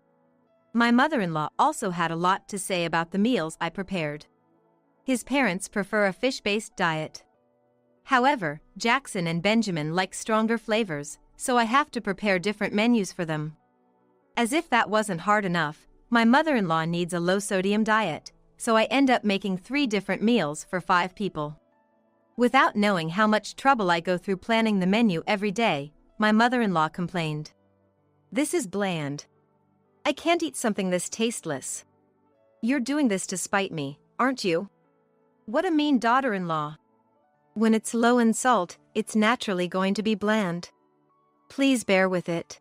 My mother-in-law also had a lot to say about the meals I prepared. His parents prefer a fish-based diet. However, Jackson and Benjamin like stronger flavors, so I have to prepare different menus for them. As if that wasn't hard enough, my mother-in-law needs a low-sodium diet, so I end up making 3 different meals for 5 people. Without knowing how much trouble I go through planning the menu every day, my mother-in-law complained. This is bland. I can't eat something this tasteless. You're doing this to spite me, aren't you? What a mean daughter-in-law. When it's low in salt, it's naturally going to be bland. Please bear with it.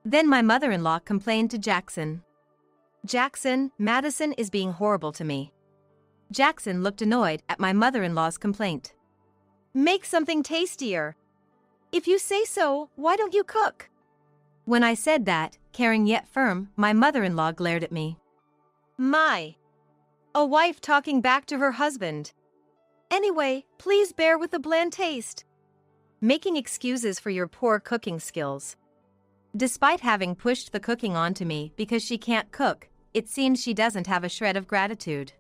Then my mother-in-law complained to Jackson. Jackson, Madison is being horrible to me. Jackson looked annoyed at my mother-in-law's complaint. Make something tastier. If you say so, why don't you cook? When I said that, caring yet firm, my mother-in-law glared at me. A wife talking back to her husband. Anyway, please bear with the bland taste. Making excuses for your poor cooking skills. Despite having pushed the cooking onto me because she can't cook, it seems she doesn't have a shred of gratitude.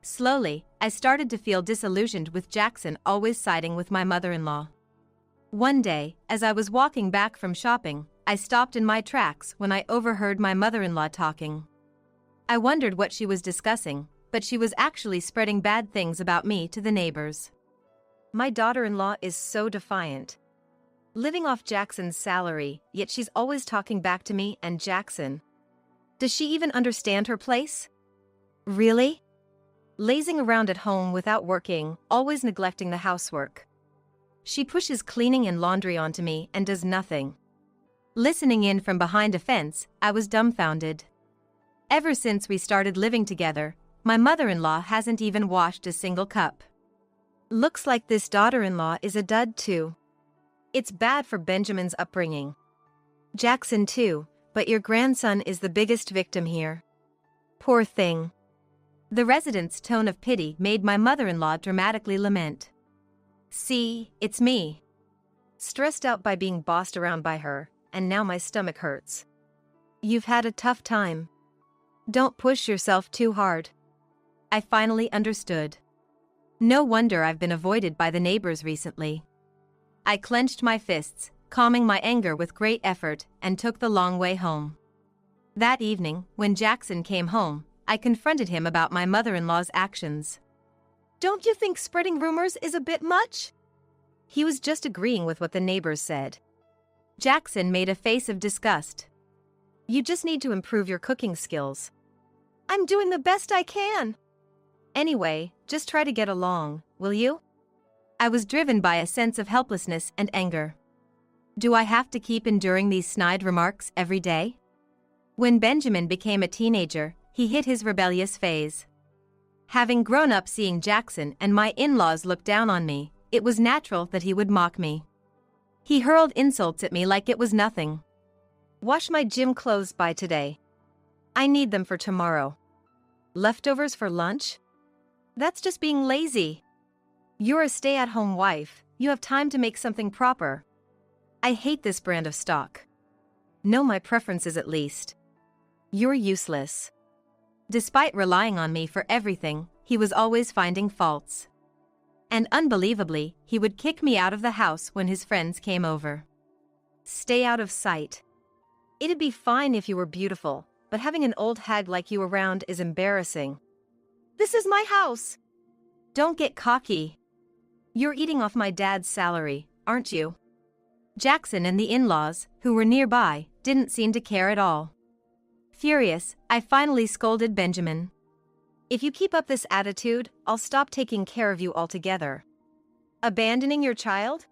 Slowly, I started to feel disillusioned with Jackson always siding with my mother-in-law. One day, as I was walking back from shopping, I stopped in my tracks when I overheard my mother-in-law talking. I wondered what she was discussing, but she was actually spreading bad things about me to the neighbors. My daughter-in-law is so defiant. Living off Jackson's salary, yet she's always talking back to me and Jackson. Does she even understand her place? Really? lazing around at home without working, always neglecting the housework. She pushes cleaning and laundry onto me and does nothing. Listening in from behind a fence, I was dumbfounded. Ever since we started living together, my mother-in-law hasn't even washed a single cup. Looks like this daughter-in-law is a dud too. It's bad for Benjamin's upbringing. Jackson too, but your grandson is the biggest victim here. Poor thing. The resident's tone of pity made my mother-in-law dramatically lament. See, it's me. Stressed out by being bossed around by her, and now my stomach hurts. You've had a tough time. Don't push yourself too hard. I finally understood. No wonder I've been avoided by the neighbors recently. I clenched my fists, calming my anger with great effort, and took the long way home. That evening, when Jackson came home, I confronted him about my mother-in-law's actions. Don't you think spreading rumors is a bit much? He was just agreeing with what the neighbors said. Jackson made a face of disgust. You just need to improve your cooking skills. I'm doing the best I can. Anyway, just try to get along, will you? I was driven by a sense of helplessness and anger. Do I have to keep enduring these snide remarks every day? When Benjamin became a teenager, he hit his rebellious phase. Having grown up seeing Jackson and my in-laws look down on me, it was natural that he would mock me. He hurled insults at me like it was nothing. Wash my gym clothes by today. I need them for tomorrow. Leftovers for lunch? That's just being lazy. You're a stay-at-home wife, you have time to make something proper. I hate this brand of stock. Know my preferences at least. You're useless. Despite relying on me for everything, he was always finding faults. And unbelievably, he would kick me out of the house when his friends came over. Stay out of sight. It'd be fine if you were beautiful, but having an old hag like you around is embarrassing. This is my house. Don't get cocky. You're eating off my dad's salary, aren't you? Jackson and the in-laws, who were nearby, didn't seem to care at all. Furious, I finally scolded Benjamin. If you keep up this attitude, I'll stop taking care of you altogether. Abandoning your child?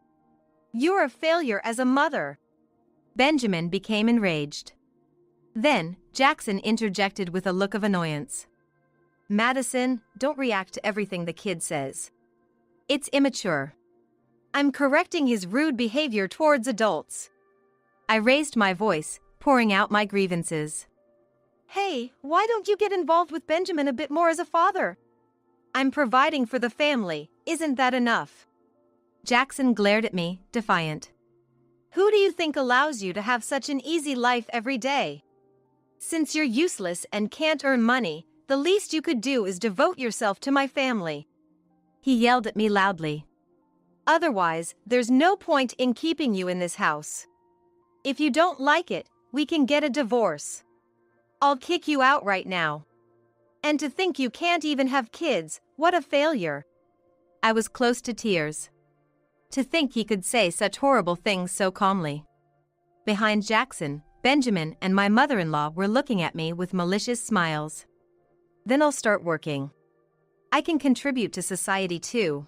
You're a failure as a mother. Benjamin became enraged. Then, Jackson interjected with a look of annoyance. Madison, don't react to everything the kid says. It's immature. I'm correcting his rude behavior towards adults. I raised my voice, pouring out my grievances. Hey, why don't you get involved with Benjamin a bit more as a father? I'm providing for the family, isn't that enough? Jackson glared at me, defiant. Who do you think allows you to have such an easy life every day? Since you're useless and can't earn money, the least you could do is devote yourself to my family. He yelled at me loudly. Otherwise, there's no point in keeping you in this house. If you don't like it, we can get a divorce. I'll kick you out right now. And to think you can't even have kids, what a failure. I was close to tears. To think he could say such horrible things so calmly. Behind Jackson, Benjamin and my mother-in-law were looking at me with malicious smiles. Then I'll start working. I can contribute to society too.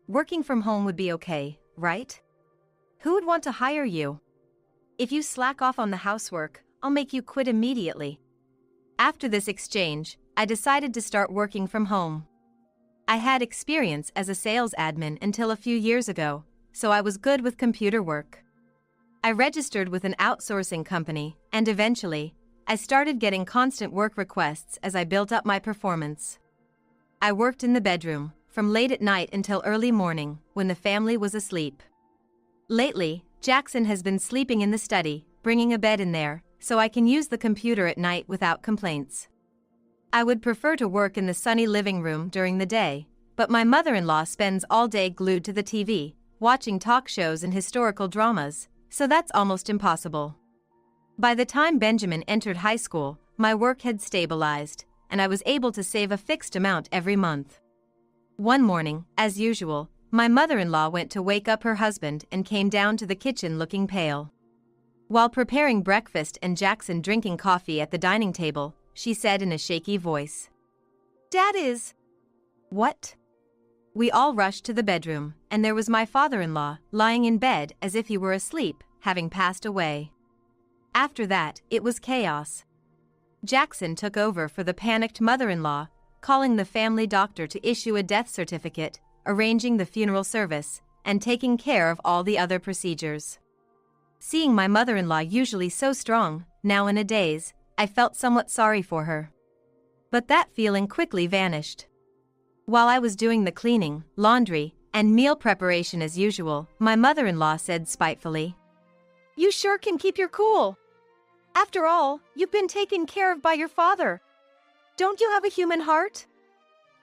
Working from home would be okay, right? Who would want to hire you? If you slack off on the housework, I'll make you quit immediately. After this exchange, I decided to start working from home. I had experience as a sales admin until a few years ago, so I was good with computer work. I registered with an outsourcing company, and eventually, I started getting constant work requests as I built up my performance. I worked in the bedroom, from late at night until early morning, when the family was asleep. Lately, Jackson has been sleeping in the study, bringing a bed in there, so I can use the computer at night without complaints. I would prefer to work in the sunny living room during the day, but my mother-in-law spends all day glued to the TV, watching talk shows and historical dramas, so that's almost impossible. By the time Benjamin entered high school, my work had stabilized, and I was able to save a fixed amount every month. One morning, as usual, my mother-in-law went to wake up her husband and came down to the kitchen looking pale. While preparing breakfast and Jackson drinking coffee at the dining table, she said in a shaky voice, "Dad is What? We all rushed to the bedroom, and there was my father-in-law, lying in bed as if he were asleep, having passed away. After that, it was chaos. Jackson took over for the panicked mother-in-law, calling the family doctor to issue a death certificate, arranging the funeral service, and taking care of all the other procedures. Seeing my mother-in-law, usually so strong, now in a daze, I felt somewhat sorry for her. But that feeling quickly vanished. While I was doing the cleaning, laundry, and meal preparation as usual, my mother-in-law said spitefully, "You sure can keep your cool. After all, you've been taken care of by your father. Don't you have a human heart?"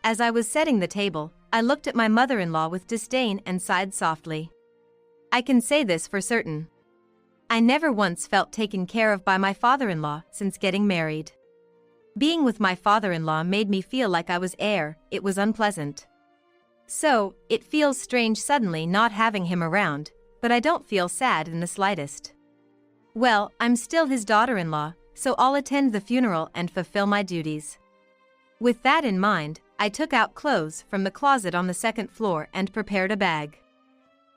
As I was setting the table, I looked at my mother-in-law with disdain and sighed softly. I can say this for certain. I never once felt taken care of by my father-in-law since getting married. Being with my father-in-law made me feel like I was air. It was unpleasant. So, it feels strange suddenly not having him around, but I don't feel sad in the slightest. Well, I'm still his daughter-in-law, so I'll attend the funeral and fulfill my duties. With that in mind, I took out clothes from the closet on the second floor and prepared a bag.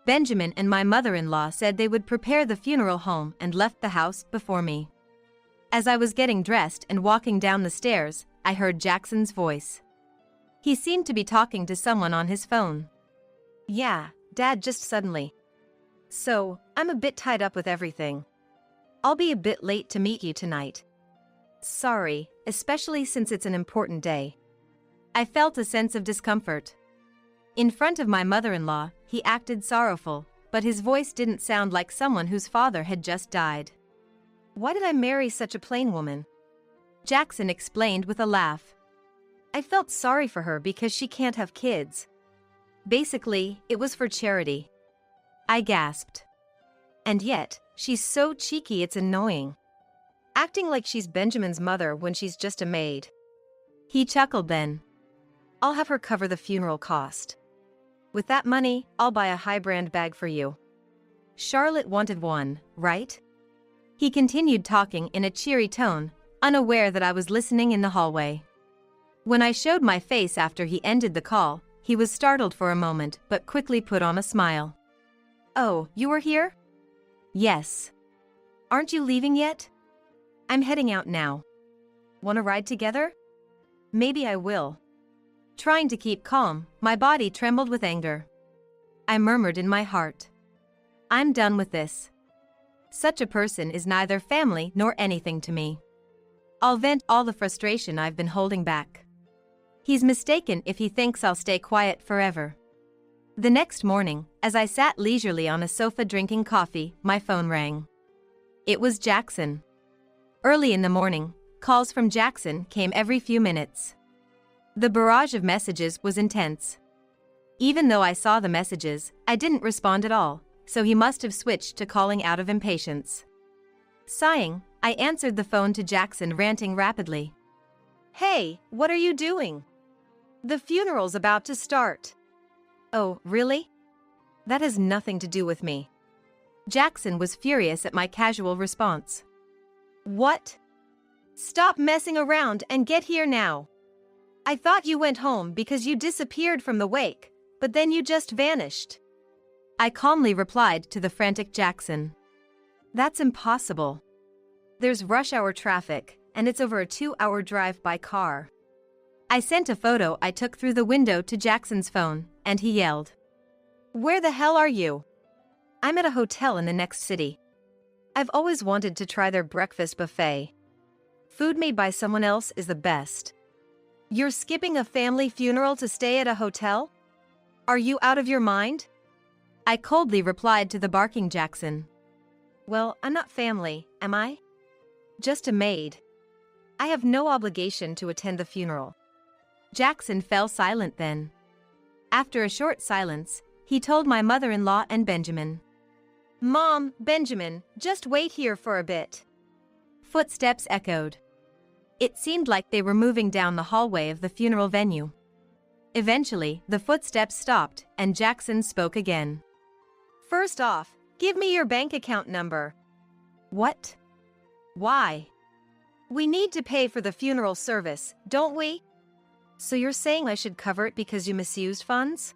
Benjamin and my mother-in-law said they would prepare the funeral home and left the house before me. As I was getting dressed and walking down the stairs, I heard Jackson's voice. He seemed to be talking to someone on his phone. "Yeah, Dad, just suddenly. So, I'm a bit tied up with everything. I'll be a bit late to meet you tonight. Sorry, especially since it's an important day." I felt a sense of discomfort. In front of my mother-in-law, he acted sorrowful, but his voice didn't sound like someone whose father had just died. "Why did I marry such a plain woman?" Jackson explained with a laugh. "I felt sorry for her because she can't have kids. Basically, it was for charity." I gasped. "And yet, she's so cheeky it's annoying. Acting like she's Benjamin's mother when she's just a maid." He chuckled then. "I'll have her cover the funeral cost. With that money, I'll buy a high-brand bag for you. Charlotte wanted one, right?" He continued talking in a cheery tone, unaware that I was listening in the hallway. When I showed my face after he ended the call, he was startled for a moment but quickly put on a smile. "Oh, you were here?" "Yes." "Aren't you leaving yet?" "I'm heading out now. Want to ride together?" "Maybe I will." Trying to keep calm, my body trembled with anger. I murmured in my heart, "I'm done with this. Such a person is neither family nor anything to me. I'll vent all the frustration I've been holding back. He's mistaken if he thinks I'll stay quiet forever." The next morning, as I sat leisurely on a sofa drinking coffee, my phone rang. It was Jackson. Early in the morning, calls from Jackson came every few minutes. The barrage of messages was intense. Even though I saw the messages, I didn't respond at all, so he must have switched to calling out of impatience. Sighing, I answered the phone to Jackson, ranting rapidly. "Hey, what are you doing? The funeral's about to start." "Oh, really? That has nothing to do with me." Jackson was furious at my casual response. "What? Stop messing around and get here now. I thought you went home because you disappeared from the wake, but then you just vanished." I calmly replied to the frantic Jackson. "That's impossible. There's rush hour traffic, and it's over a 2-hour drive by car." I sent a photo I took through the window to Jackson's phone, and he yelled, "Where the hell are you?" "I'm at a hotel in the next city. I've always wanted to try their breakfast buffet. Food made by someone else is the best." "You're skipping a family funeral to stay at a hotel? Are you out of your mind?" I coldly replied to the barking Jackson. "Well, I'm not family, am I? Just a maid. I have no obligation to attend the funeral." Jackson fell silent then. After a short silence, he told my mother-in-law and Benjamin. "Mom, Benjamin, just wait here for a bit." Footsteps echoed. It seemed like they were moving down the hallway of the funeral venue. Eventually, the footsteps stopped and Jackson spoke again. "First off, give me your bank account number." "What? "Why? We need to pay for the funeral service, don't we?" So you're saying I should cover it because you misused funds?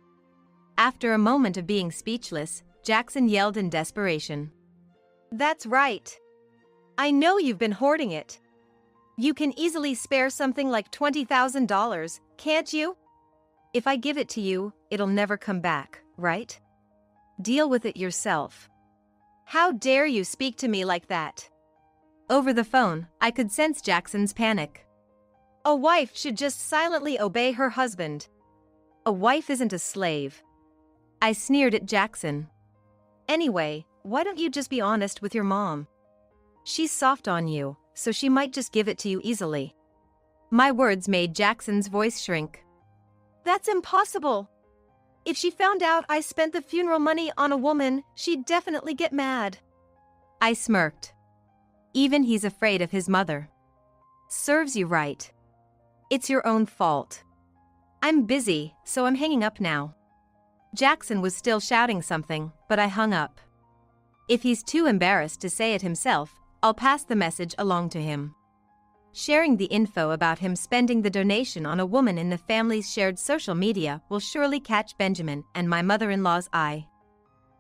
After a moment of being speechless, Jackson yelled in desperation. That's right. I know you've been hoarding it. You can easily spare something like $20,000, can't you? If I give it to you, it'll never come back, right? Deal with it yourself. How dare you speak to me like that? Over the phone, I could sense Jackson's panic. A wife should just silently obey her husband. A wife isn't a slave. I sneered at Jackson. Anyway, why don't you just be honest with your mom? She's soft on you, so she might just give it to you easily. My words made Jackson's voice shrink. That's impossible. If she found out I spent the funeral money on a woman, she'd definitely get mad. I smirked. Even he's afraid of his mother. Serves you right. It's your own fault. I'm busy, so I'm hanging up now. Jackson was still shouting something, but I hung up. If he's too embarrassed to say it himself, I'll pass the message along to him. Sharing the info about him spending the donation on a woman in the family's shared social media will surely catch Benjamin and my mother-in-law's eye.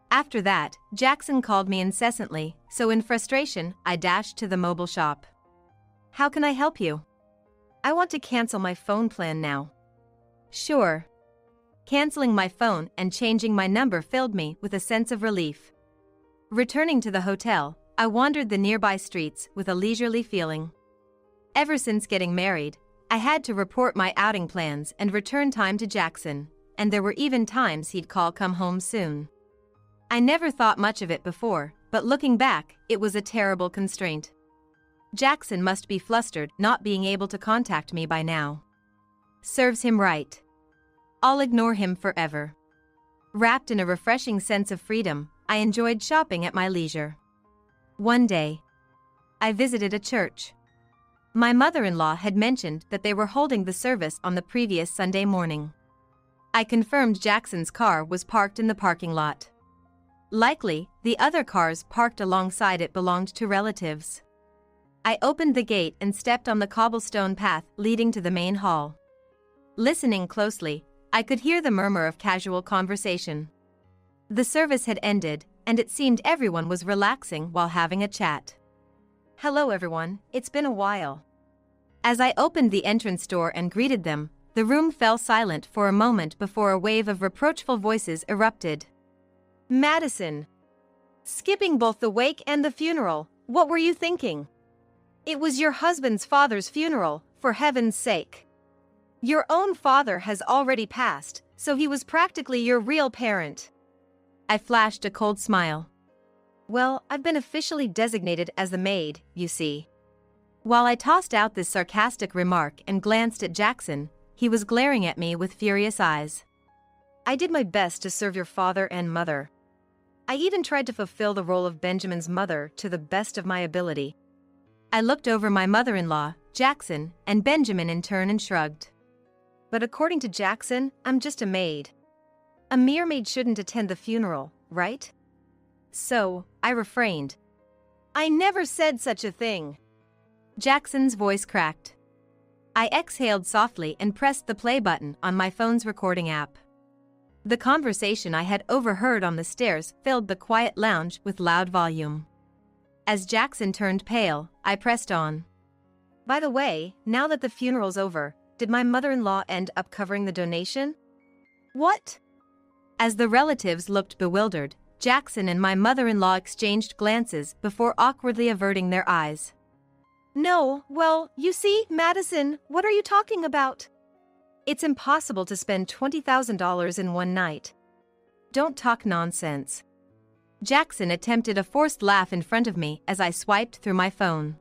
After that, Jackson called me incessantly, so in frustration, I dashed to the mobile shop. How can I help you? I want to cancel my phone plan now. Sure. Canceling my phone and changing my number filled me with a sense of relief. Returning to the hotel, I wandered the nearby streets with a leisurely feeling. Ever since getting married, I had to report my outing plans and return time to Jackson, and there were even times he'd call come home soon. I never thought much of it before, but looking back, it was a terrible constraint. Jackson must be flustered not being able to contact me by now. Serves him right. I'll ignore him forever. Wrapped in a refreshing sense of freedom, I enjoyed shopping at my leisure. One day, I visited a church. My mother-in-law had mentioned that they were holding the service on the previous Sunday morning. I confirmed Jackson's car was parked in the parking lot. Likely, the other cars parked alongside it belonged to relatives. I opened the gate and stepped on the cobblestone path leading to the main hall. Listening closely, I could hear the murmur of casual conversation. The service had ended, and it seemed everyone was relaxing while having a chat. Hello everyone, it's been a while. As I opened the entrance door and greeted them, the room fell silent for a moment before a wave of reproachful voices erupted. Madison! Skipping both the wake and the funeral, what were you thinking? It was your husband's father's funeral, for heaven's sake. Your own father has already passed, so he was practically your real parent. I flashed a cold smile. Well, I've been officially designated as the maid, you see. While I tossed out this sarcastic remark and glanced at Jackson, he was glaring at me with furious eyes. I did my best to serve your father and mother. I even tried to fulfill the role of Benjamin's mother to the best of my ability. I looked over my mother-in-law, Jackson, and Benjamin in turn and shrugged. But according to Jackson, I'm just a maid. A mere maid shouldn't attend the funeral, right? So, I refrained. I never said such a thing. Jackson's voice cracked. I exhaled softly and pressed the play button on my phone's recording app. The conversation I had overheard on the stairs filled the quiet lounge with loud volume. As Jackson turned pale, I pressed on. By the way, now that the funeral's over, did my mother-in-law end up covering the donation? What? As the relatives looked bewildered, Jackson and my mother-in-law exchanged glances before awkwardly averting their eyes. No, well, you see, Madison, what are you talking about? It's impossible to spend $20,000 in one night. Don't talk nonsense. Jackson attempted a forced laugh in front of me as I swiped through my phone.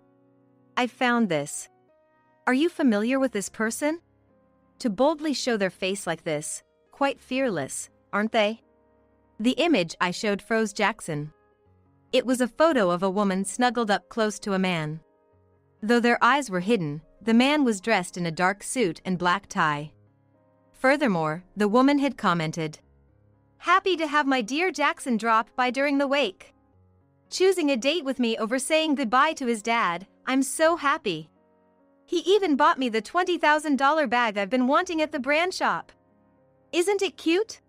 I found this. Are you familiar with this person? To boldly show their face like this, quite fearless, aren't they? The image I showed froze Jackson. It was a photo of a woman snuggled up close to a man. Though their eyes were hidden, the man was dressed in a dark suit and black tie. Furthermore, the woman had commented, "Happy to have my dear Jackson drop by during the wake. Choosing a date with me over saying goodbye to his dad, I'm so happy. He even bought me the $20,000 bag I've been wanting at the brand shop. Isn't it cute?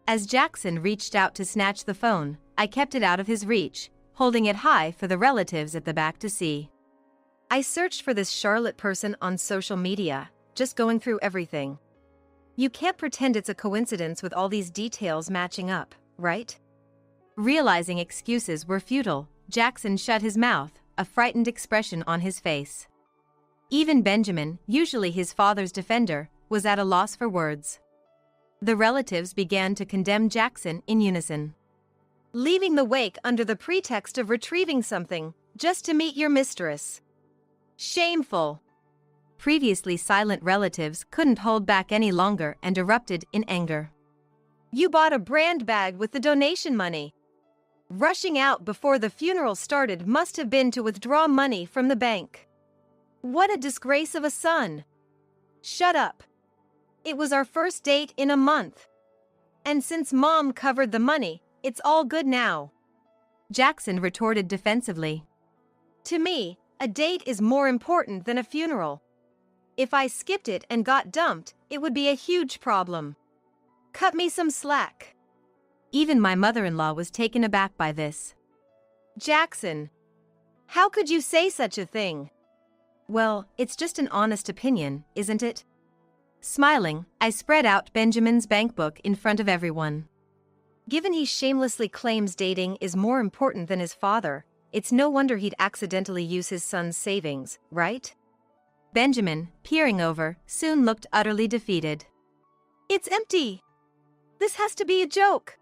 As Jackson reached out to snatch the phone, I kept it out of his reach, holding it high for the relatives at the back to see. I searched for this Charlotte person on social media, just going through everything. You can't pretend it's a coincidence with all these details matching up, right? Realizing excuses were futile, Jackson shut his mouth, a frightened expression on his face. Even Benjamin, usually his father's defender, was at a loss for words. The relatives began to condemn Jackson in unison. Leaving the wake under the pretext of retrieving something, just to meet your mistress. Shameful. Previously silent relatives couldn't hold back any longer and erupted in anger. You bought a brand bag with the donation money. Rushing out before the funeral started must have been to withdraw money from the bank. What a disgrace of a son. Shut up. It was our first date in a month. And since Mom covered the money, it's all good now. Jackson retorted defensively. To me, a date is more important than a funeral. If I skipped it and got dumped, it would be a huge problem. Cut me some slack. Even my mother-in-law was taken aback by this. Jackson, how could you say such a thing? Well, it's just an honest opinion, isn't it? Smiling, I spread out Benjamin's bankbook in front of everyone. Given he shamelessly claims dating is more important than his father, it's no wonder he'd accidentally use his son's savings, right? Benjamin, peering over, soon looked utterly defeated. It's empty. This has to be a joke.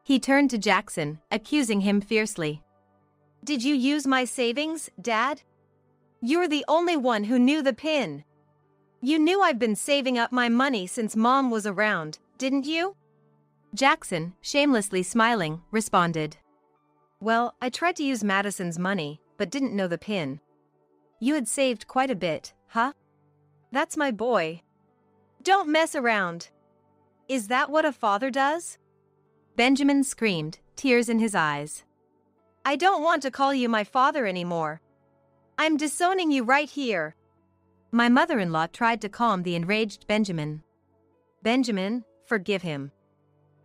He turned to Jackson, accusing him fiercely. Did you use my savings, Dad? You're the only one who knew the PIN. You knew I've been saving up my money since Mom was around, didn't you? Jackson, shamelessly smiling, responded. Well, I tried to use Madison's money, but didn't know the PIN. You had saved quite a bit, huh? That's my boy. Don't mess around. Is that what a father does? Benjamin screamed, tears in his eyes. I don't want to call you my father anymore. I'm disowning you right here. My mother-in-law tried to calm the enraged Benjamin. Benjamin, forgive him.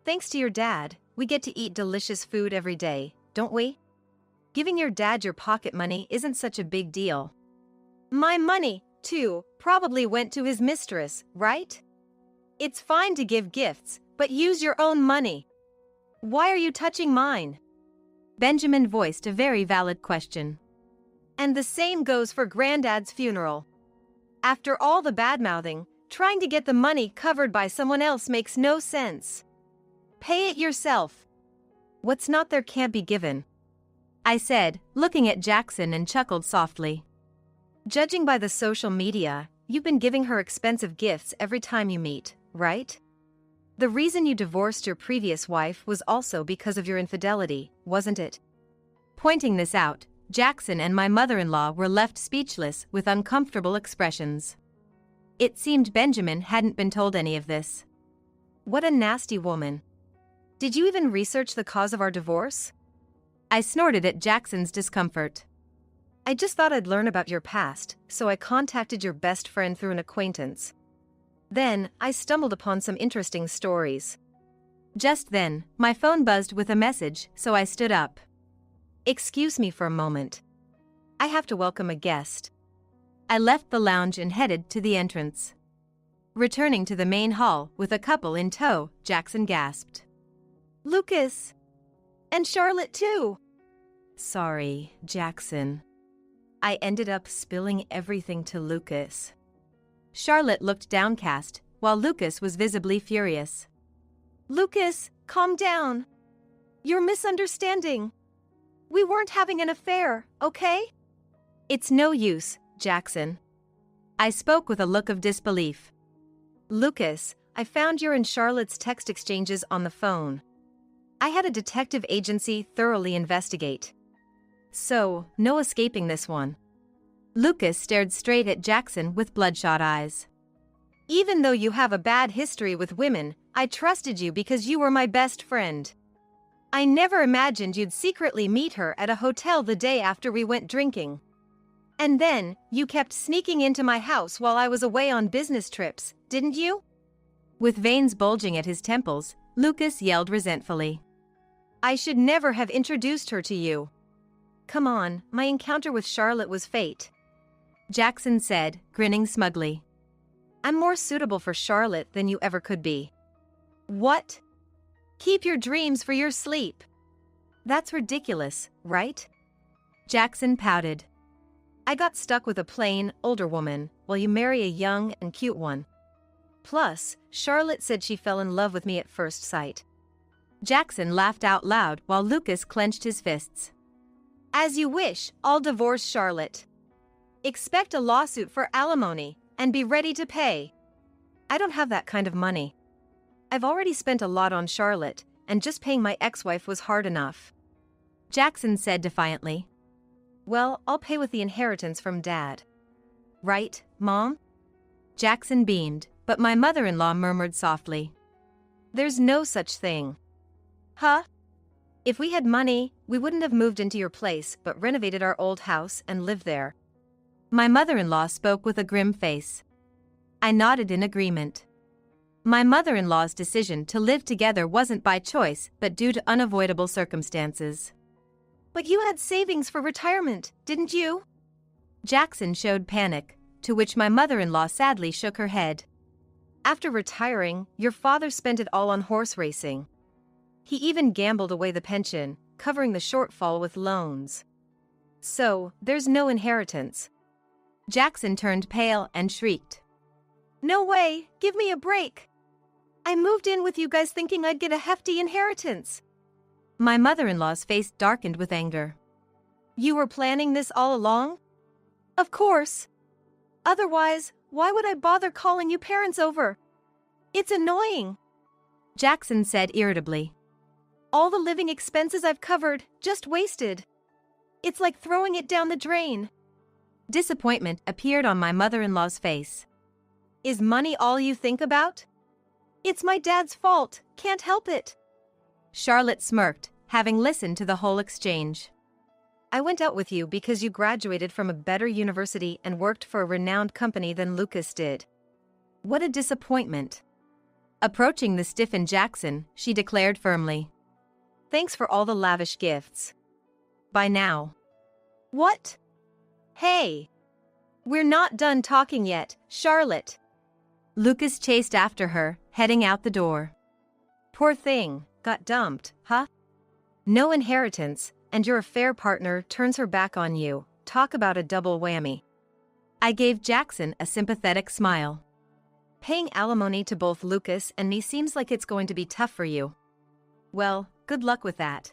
Thanks to your dad, we get to eat delicious food every day, don't we? Giving your dad your pocket money isn't such a big deal. My money, too, probably went to his mistress, right? It's fine to give gifts, but use your own money. Why are you touching mine? Benjamin voiced a very valid question. And the same goes for Granddad's funeral. After all the bad-mouthing, trying to get the money covered by someone else makes no sense. Pay it yourself. What's not there can't be given, I said, looking at Jackson, and chuckled softly. Judging by the social media, you've been giving her expensive gifts every time you meet, right? The reason you divorced your previous wife was also because of your infidelity, wasn't it? Pointing this out, Jackson and my mother-in-law were left speechless with uncomfortable expressions. It seemed Benjamin hadn't been told any of this. What a nasty woman. Did you even research the cause of our divorce? I snorted at Jackson's discomfort. I just thought I'd learn about your past, so I contacted your best friend through an acquaintance. Then, I stumbled upon some interesting stories. Just then, my phone buzzed with a message, so I stood up. Excuse me for a moment. I have to welcome a guest. I left the lounge and headed to the entrance. Returning to the main hall with a couple in tow, Jackson gasped. Lucas! And Charlotte too! Sorry, Jackson. I ended up spilling everything to Lucas. Charlotte looked downcast, while Lucas was visibly furious. Lucas, calm down. You're misunderstanding. We weren't having an affair, okay? It's no use, Jackson. I spoke with a look of disbelief. Lucas, I found your and Charlotte's text exchanges on the phone. I had a detective agency thoroughly investigate. So, no escaping this one. Lucas stared straight at Jackson with bloodshot eyes. Even though you have a bad history with women, I trusted you because you were my best friend. I never imagined you'd secretly meet her at a hotel the day after we went drinking. And then, you kept sneaking into my house while I was away on business trips, didn't you? With veins bulging at his temples, Lucas yelled resentfully. I should never have introduced her to you. Come on, my encounter with Charlotte was fate. Jackson said, grinning smugly. I'm more suitable for Charlotte than you ever could be. What? Keep your dreams for your sleep. That's ridiculous, right? Jackson pouted. I got stuck with a plain, older woman, while you marry a young and cute one. Plus, Charlotte said she fell in love with me at first sight. Jackson laughed out loud while Lucas clenched his fists. As you wish, I'll divorce Charlotte. Expect a lawsuit for alimony, and be ready to pay. I don't have that kind of money. I've already spent a lot on Charlotte, and just paying my ex-wife was hard enough. Jackson said defiantly. Well, I'll pay with the inheritance from Dad. Right, Mom? Jackson beamed, but my mother-in-law murmured softly. There's no such thing. Huh? If we had money, we wouldn't have moved into your place but renovated our old house and lived there. My mother-in-law spoke with a grim face. I nodded in agreement. My mother-in-law's decision to live together wasn't by choice but due to unavoidable circumstances. But you had savings for retirement, didn't you? Jackson showed panic, to which my mother-in-law sadly shook her head. After retiring, your father spent it all on horse racing. He even gambled away the pension, covering the shortfall with loans. So, there's no inheritance. Jackson turned pale and shrieked. No way, give me a break. I moved in with you guys thinking I'd get a hefty inheritance. My mother-in-law's face darkened with anger. You were planning this all along? Of course. Otherwise, why would I bother calling you parents over? It's annoying. Jackson said irritably. All the living expenses I've covered, just wasted. It's like throwing it down the drain. Disappointment appeared on my mother-in-law's face. Is money all you think about? It's my dad's fault, can't help it. Charlotte smirked, having listened to the whole exchange. I went out with you because you graduated from a better university and worked for a renowned company than Lucas did. What a disappointment. Approaching the stiffened Jackson, she declared firmly. Thanks for all the lavish gifts. By now. What? Hey! We're not done talking yet, Charlotte. Lucas chased after her, heading out the door. Poor thing, got dumped, huh? No inheritance, and your affair partner turns her back on you. Talk about a double whammy. I gave Jackson a sympathetic smile. Paying alimony to both Lucas and me seems like it's going to be tough for you. Well, good luck with that.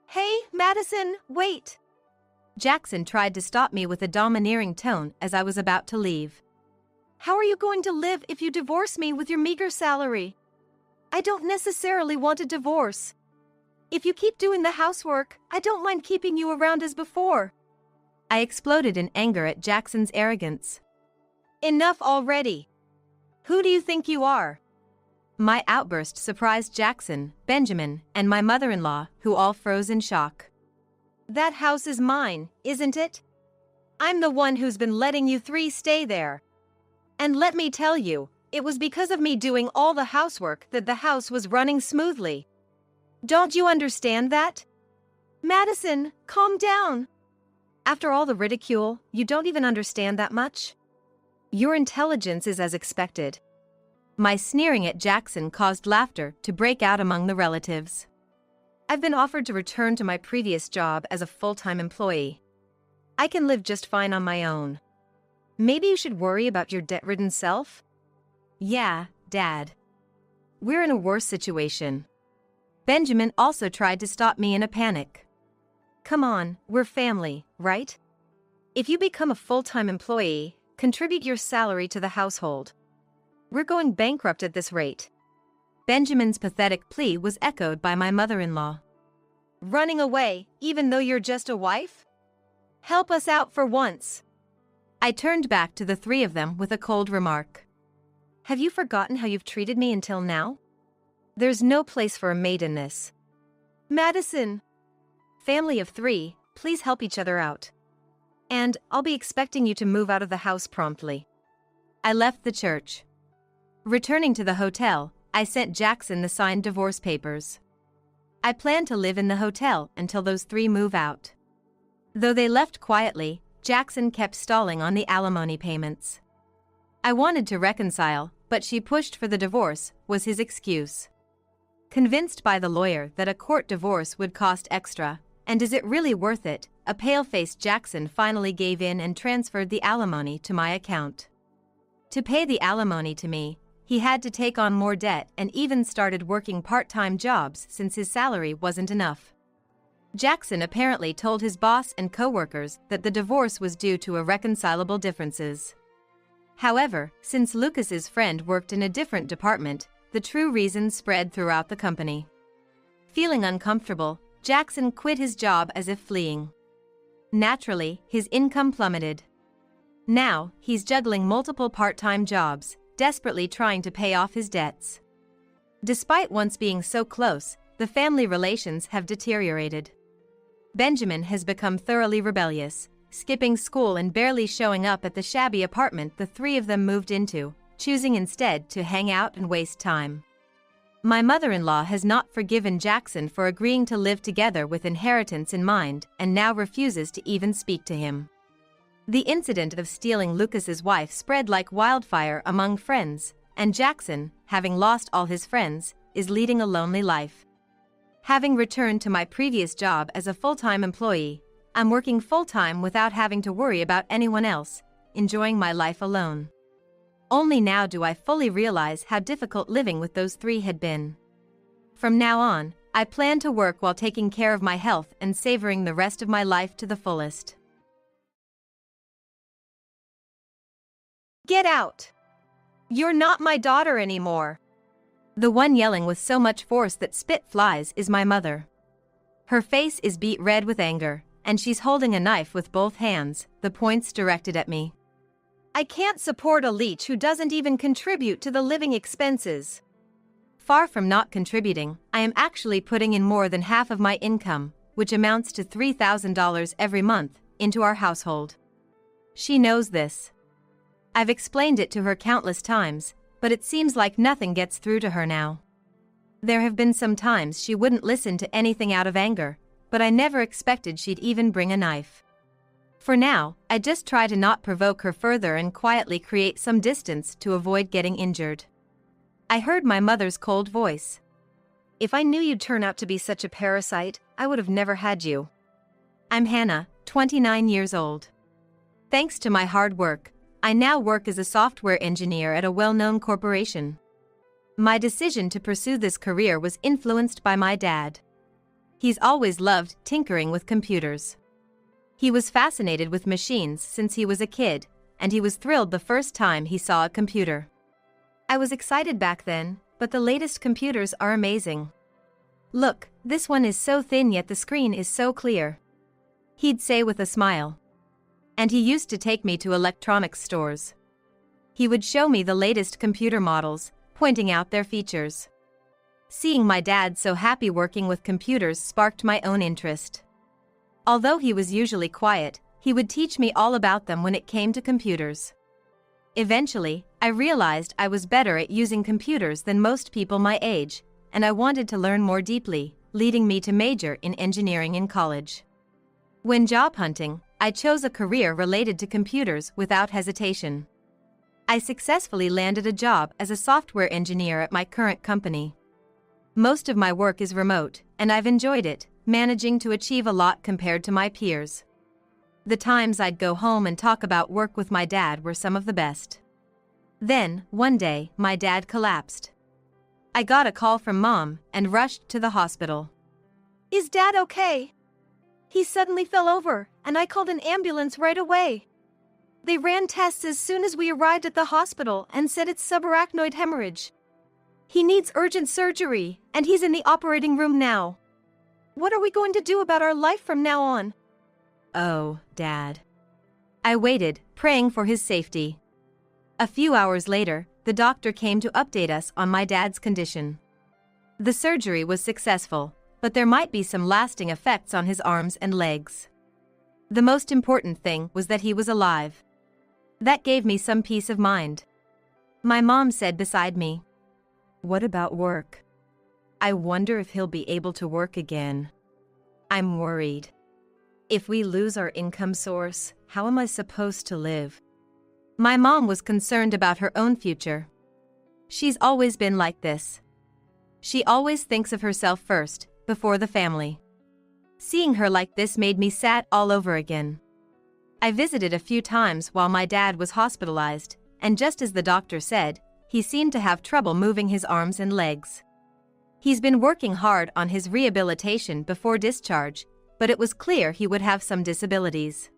Hey, Madison, wait! Jackson tried to stop me with a domineering tone as I was about to leave. How are you going to live if you divorce me with your meager salary? I don't necessarily want a divorce. If you keep doing the housework, I don't mind keeping you around as before. I exploded in anger at Jackson's arrogance. Enough already. Who do you think you are? My outburst surprised Jackson, Benjamin, and my mother-in-law, who all froze in shock. That house is mine, isn't it? I'm the one who's been letting you three stay there. And let me tell you, it was because of me doing all the housework that the house was running smoothly. Don't you understand that? Madison, calm down. After all the ridicule, you don't even understand that much? Your intelligence is as expected. My sneering at Jackson caused laughter to break out among the relatives. I've been offered to return to my previous job as a full-time employee. I can live just fine on my own. Maybe you should worry about your debt-ridden self? Yeah, Dad. We're in a worse situation. Benjamin also tried to stop me in a panic. Come on, we're family, right? If you become a full-time employee, contribute your salary to the household. We're going bankrupt at this rate. Benjamin's pathetic plea was echoed by my mother-in-law. Running away, even though you're just a wife? Help us out for once. I turned back to the three of them with a cold remark. Have you forgotten how you've treated me until now? There's no place for a maid in this. Madison! Family of three, please help each other out. And I'll be expecting you to move out of the house promptly. I left the church. Returning to the hotel, I sent Jackson the signed divorce papers. I plan to live in the hotel until those three move out. Though they left quietly, Jackson kept stalling on the alimony payments. I wanted to reconcile, but she pushed for the divorce, was his excuse. Convinced by the lawyer that a court divorce would cost extra, and is it really worth it, a pale-faced Jackson finally gave in and transferred the alimony to my account. To pay the alimony to me, he had to take on more debt and even started working part-time jobs since his salary wasn't enough. Jackson apparently told his boss and co-workers that the divorce was due to irreconcilable differences. However, since Lucas's friend worked in a different department, the true reason spread throughout the company. Feeling uncomfortable, Jackson quit his job as if fleeing. Naturally, his income plummeted. Now, he's juggling multiple part-time jobs, desperately trying to pay off his debts. Despite once being so close, the family relations have deteriorated. Benjamin has become thoroughly rebellious, skipping school and barely showing up at the shabby apartment the three of them moved into, choosing instead to hang out and waste time. My mother-in-law has not forgiven Jackson for agreeing to live together with inheritance in mind and now refuses to even speak to him. The incident of stealing Lucas's wife spread like wildfire among friends, and Jackson, having lost all his friends, is leading a lonely life. Having returned to my previous job as a full-time employee, I'm working full-time without having to worry about anyone else, enjoying my life alone. Only now do I fully realize how difficult living with those three had been. From now on, I plan to work while taking care of my health and savoring the rest of my life to the fullest. Get out! You're not my daughter anymore. The one yelling with so much force that spit flies is my mother. Her face is beet red with anger, and she's holding a knife with both hands, the points directed at me. I can't support a leech who doesn't even contribute to the living expenses. Far from not contributing, I am actually putting in more than half of my income, which amounts to $3,000 every month, into our household. She knows this. I've explained it to her countless times, but it seems like nothing gets through to her now. There have been some times she wouldn't listen to anything out of anger, but I never expected she'd even bring a knife. For now, I just try to not provoke her further and quietly create some distance to avoid getting injured. I heard my mother's cold voice. If I knew you'd turn out to be such a parasite, I would have never had you. I'm Hannah, 29 years old. Thanks to my hard work, I now work as a software engineer at a well-known corporation. My decision to pursue this career was influenced by my dad. He's always loved tinkering with computers. He was fascinated with machines since he was a kid, and he was thrilled the first time he saw a computer. I was excited back then, but the latest computers are amazing. Look, this one is so thin yet the screen is so clear. He'd say with a smile. And he used to take me to electronics stores. He would show me the latest computer models, pointing out their features. Seeing my dad so happy working with computers sparked my own interest. Although he was usually quiet, he would teach me all about them when it came to computers. Eventually, I realized I was better at using computers than most people my age, and I wanted to learn more deeply, leading me to major in engineering in college. When job hunting, I chose a career related to computers without hesitation. I successfully landed a job as a software engineer at my current company. Most of my work is remote, and I've enjoyed it, managing to achieve a lot compared to my peers. The times I'd go home and talk about work with my dad were some of the best. Then, one day, my dad collapsed. I got a call from Mom and rushed to the hospital. Is Dad okay? He suddenly fell over, and I called an ambulance right away. They ran tests as soon as we arrived at the hospital and said it's subarachnoid hemorrhage. He needs urgent surgery, and he's in the operating room now. What are we going to do about our life from now on? Oh, Dad. I waited, praying for his safety. A few hours later, the doctor came to update us on my dad's condition. The surgery was successful, but there might be some lasting effects on his arms and legs. The most important thing was that he was alive. That gave me some peace of mind. My mom said beside me, "What about work? I wonder if he'll be able to work again. I'm worried. If we lose our income source, how am I supposed to live?" My mom was concerned about her own future. She's always been like this. She always thinks of herself first, before the family. Seeing her like this made me sad all over again. I visited a few times while my dad was hospitalized, and just as the doctor said, he seemed to have trouble moving his arms and legs. He's been working hard on his rehabilitation before discharge, but it was clear he would have some disabilities.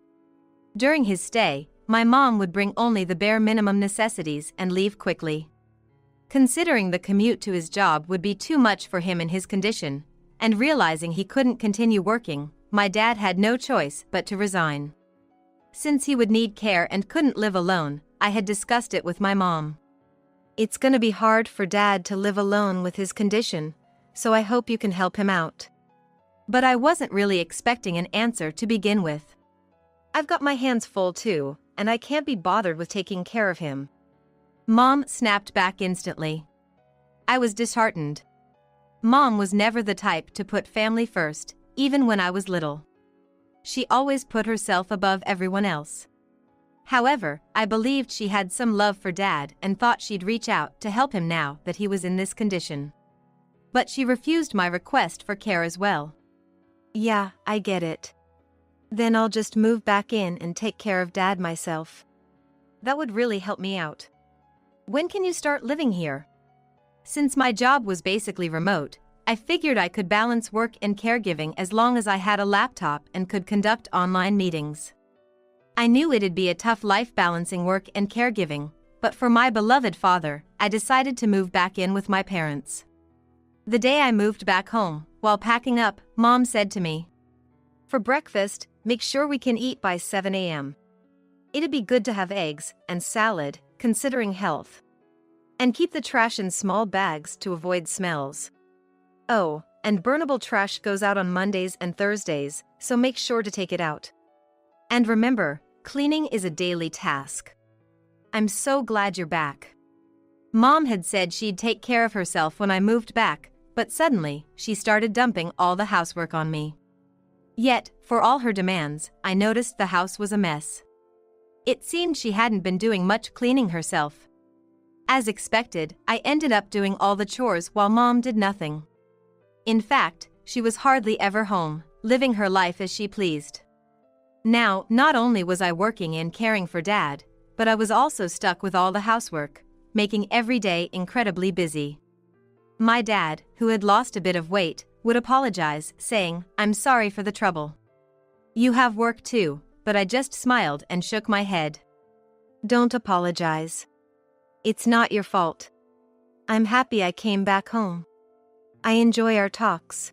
During his stay, my mom would bring only the bare minimum necessities and leave quickly. Considering the commute to his job would be too much for him in his condition, and realizing he couldn't continue working, my dad had no choice but to resign. Since he would need care and couldn't live alone, I had discussed it with my mom. "It's gonna be hard for Dad to live alone with his condition, so I hope you can help him out." But I wasn't really expecting an answer to begin with. "I've got my hands full too, and I can't be bothered with taking care of him." Mom snapped back instantly. I was disheartened. Mom was never the type to put family first, even when I was little. She always put herself above everyone else. However, I believed she had some love for Dad and thought she'd reach out to help him now that he was in this condition. But she refused my request for care as well. "Yeah, I get it. Then I'll just move back in and take care of Dad myself. That would really help me out. When can you start living here?" Since my job was basically remote, I figured I could balance work and caregiving as long as I had a laptop and could conduct online meetings. I knew it'd be a tough life balancing work and caregiving, but for my beloved father, I decided to move back in with my parents. The day I moved back home, while packing up, Mom said to me, "For breakfast, make sure we can eat by 7 a.m. It'd be good to have eggs and salad, considering health. And keep the trash in small bags to avoid smells. Oh, and burnable trash goes out on Mondays and Thursdays, so make sure to take it out. And remember, cleaning is a daily task." I'm so glad you're back. Mom had said she'd take care of herself when I moved back, but suddenly, she started dumping all the housework on me. Yet, for all her demands, I noticed the house was a mess. It seemed she hadn't been doing much cleaning herself. As expected, I ended up doing all the chores while Mom did nothing. In fact, she was hardly ever home, living her life as she pleased. Now, not only was I working and caring for Dad, but I was also stuck with all the housework, making every day incredibly busy. My dad, who had lost a bit of weight, would apologize, saying, "I'm sorry for the trouble. You have work too," but I just smiled and shook my head. "Don't apologize. It's not your fault. I'm happy I came back home. I enjoy our talks."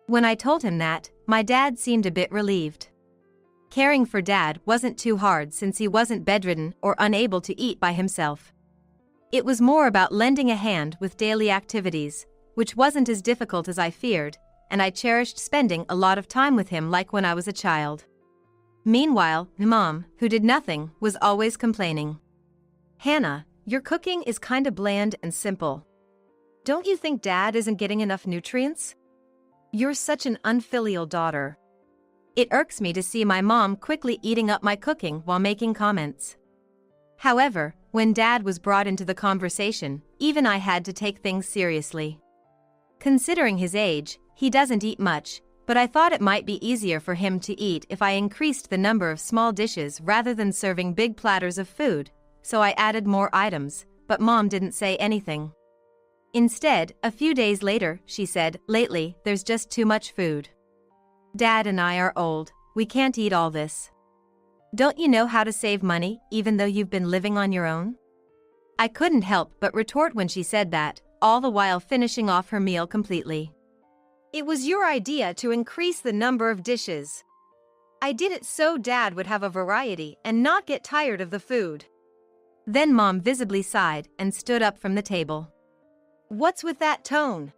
When I told him that, my dad seemed a bit relieved. Caring for Dad wasn't too hard since he wasn't bedridden or unable to eat by himself. It was more about lending a hand with daily activities, which wasn't as difficult as I feared, and I cherished spending a lot of time with him like when I was a child. Meanwhile, Mom, who did nothing, was always complaining. "Hannah, your cooking is kinda bland and simple. Don't you think Dad isn't getting enough nutrients? You're such an unfilial daughter." It irks me to see my mom quickly eating up my cooking while making comments. However, when Dad was brought into the conversation, even I had to take things seriously. Considering his age, he doesn't eat much, but I thought it might be easier for him to eat if I increased the number of small dishes rather than serving big platters of food, so I added more items, but Mom didn't say anything. Instead, a few days later, she said, "Lately, there's just too much food. Dad and I are old, we can't eat all this. Don't you know how to save money, even though you've been living on your own?" I couldn't help but retort when she said that, all the while finishing off her meal completely. "It was your idea to increase the number of dishes. I did it so Dad would have a variety and not get tired of the food." Then Mom visibly sighed and stood up from the table. "What's with that tone?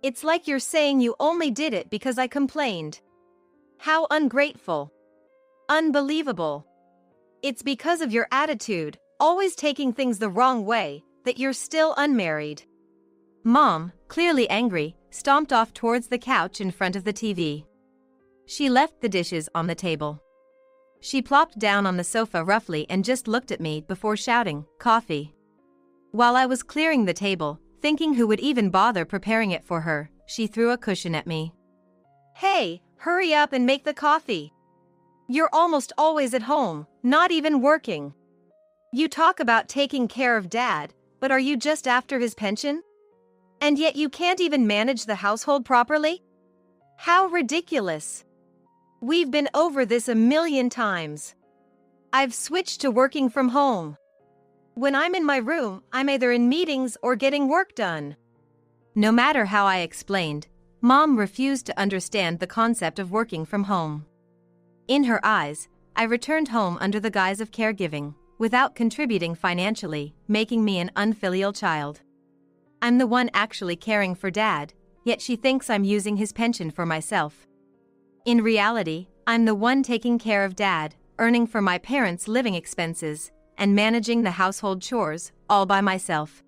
It's like you're saying you only did it because I complained. How ungrateful." unbelievable. It's because of your attitude, always taking things the wrong way, that you're still unmarried. Mom, clearly angry, stomped off towards the couch in front of the TV. She left the dishes on the table. She plopped down on the sofa roughly and just looked at me before shouting, "Coffee." While I was clearing the table, thinking who would even bother preparing it for her, she threw a cushion at me. Hey, hurry up and make the coffee. You're almost always at home, not even working. You talk about taking care of Dad, but are you just after his pension? And yet you can't even manage the household properly? How ridiculous. We've been over this a million times. I've switched to working from home. When I'm in my room, I'm either in meetings or getting work done. No matter how I explained, Mom refused to understand the concept of working from home. In her eyes, I returned home under the guise of caregiving, without contributing financially, making me an unfilial child. I'm the one actually caring for Dad, yet she thinks I'm using his pension for myself. In reality, I'm the one taking care of Dad, earning for my parents' living expenses, and managing the household chores, all by myself.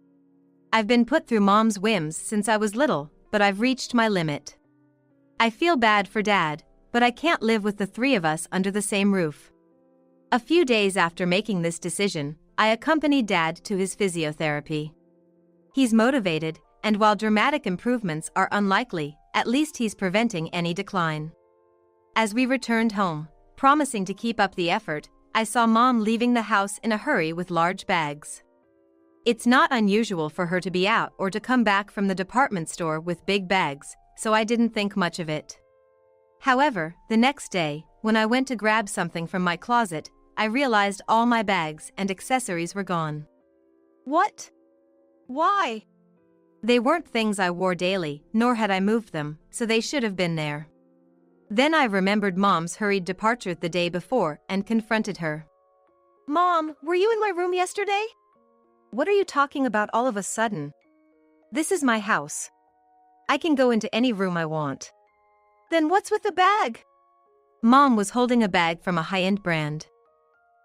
I've been put through Mom's whims since I was little, but I've reached my limit. I feel bad for Dad, but I can't live with the three of us under the same roof. A few days after making this decision, I accompanied Dad to his physiotherapy. He's motivated, and while dramatic improvements are unlikely, at least he's preventing any decline. As we returned home, promising to keep up the effort, I saw Mom leaving the house in a hurry with large bags. It's not unusual for her to be out or to come back from the department store with big bags, so I didn't think much of it. However, the next day, when I went to grab something from my closet, I realized all my bags and accessories were gone. What? Why? They weren't things I wore daily, nor had I moved them, so they should have been there. Then I remembered Mom's hurried departure the day before and confronted her. Mom, were you in my room yesterday? What are you talking about all of a sudden? This is my house. I can go into any room I want. Then what's with the bag? Mom was holding a bag from a high-end brand.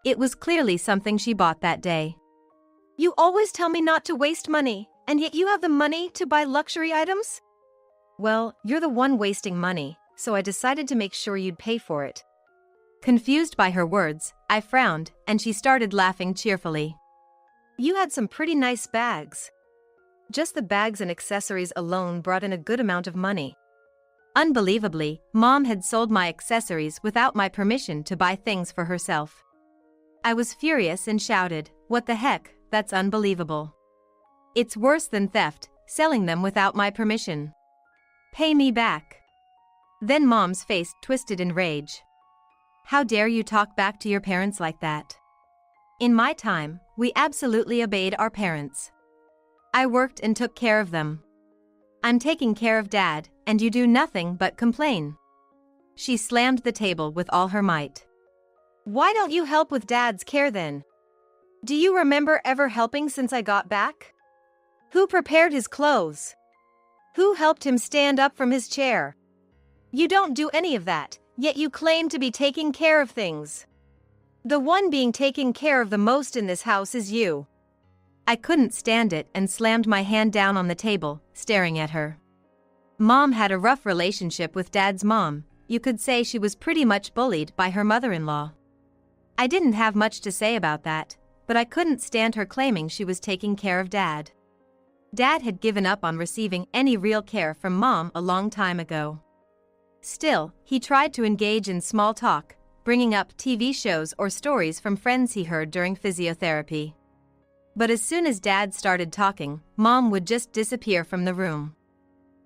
It was clearly something she bought that day. You always tell me not to waste money, and yet you have the money to buy luxury items? Well, you're the one wasting money, so I decided to make sure you'd pay for it. Confused by her words, I frowned, and she started laughing cheerfully. You had some pretty nice bags. Just the bags and accessories alone brought in a good amount of money. Unbelievably, Mom had sold my accessories without my permission to buy things for herself. I was furious and shouted, "What the heck, that's unbelievable. It's worse than theft, selling them without my permission. Pay me back." Then Mom's face twisted in rage. "How dare you talk back to your parents like that? In my time, we absolutely obeyed our parents. I worked and took care of them. I'm taking care of Dad, and you do nothing but complain." She slammed the table with all her might. Why don't you help with Dad's care then? Do you remember ever helping since I got back? Who prepared his clothes? Who helped him stand up from his chair? You don't do any of that, yet you claim to be taking care of things. The one being taken care of the most in this house is you. I couldn't stand it and slammed my hand down on the table, staring at her. Mom had a rough relationship with Dad's mom. You could say she was pretty much bullied by her mother-in-law. I didn't have much to say about that, but I couldn't stand her claiming she was taking care of Dad. Dad had given up on receiving any real care from Mom a long time ago. Still, he tried to engage in small talk, bringing up TV shows or stories from friends he heard during physiotherapy. But as soon as Dad started talking, Mom would just disappear from the room.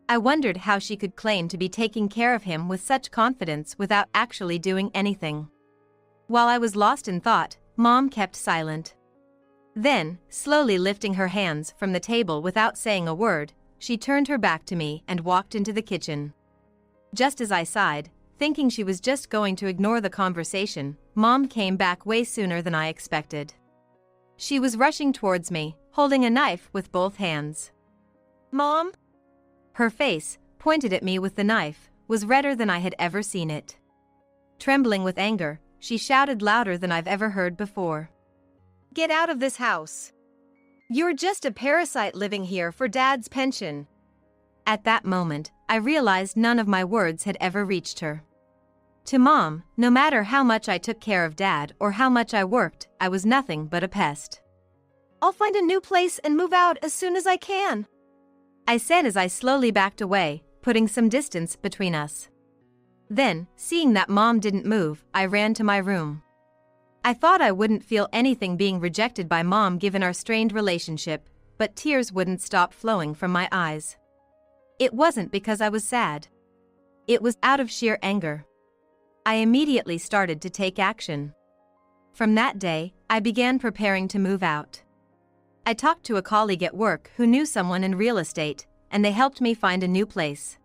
I wondered how she could claim to be taking care of him with such confidence without actually doing anything. While I was lost in thought, Mom kept silent. Then, slowly lifting her hands from the table without saying a word, she turned her back to me and walked into the kitchen. Just as I sighed, thinking she was just going to ignore the conversation, Mom came back way sooner than I expected. She was rushing towards me, holding a knife with both hands. Mom? Her face, pointed at me with the knife, was redder than I had ever seen it. Trembling with anger, she shouted louder than I've ever heard before. Get out of this house. You're just a parasite living here for Dad's pension. At that moment, I realized none of my words had ever reached her. To Mom, no matter how much I took care of Dad or how much I worked, I was nothing but a pest. I'll find a new place and move out as soon as I can, I said as I slowly backed away, putting some distance between us. Then, seeing that Mom didn't move, I ran to my room. I thought I wouldn't feel anything being rejected by Mom given our strained relationship, but tears wouldn't stop flowing from my eyes. It wasn't because I was sad. It was out of sheer anger. I immediately started to take action. From that day, I began preparing to move out. I talked to a colleague at work who knew someone in real estate, and they helped me find a new place.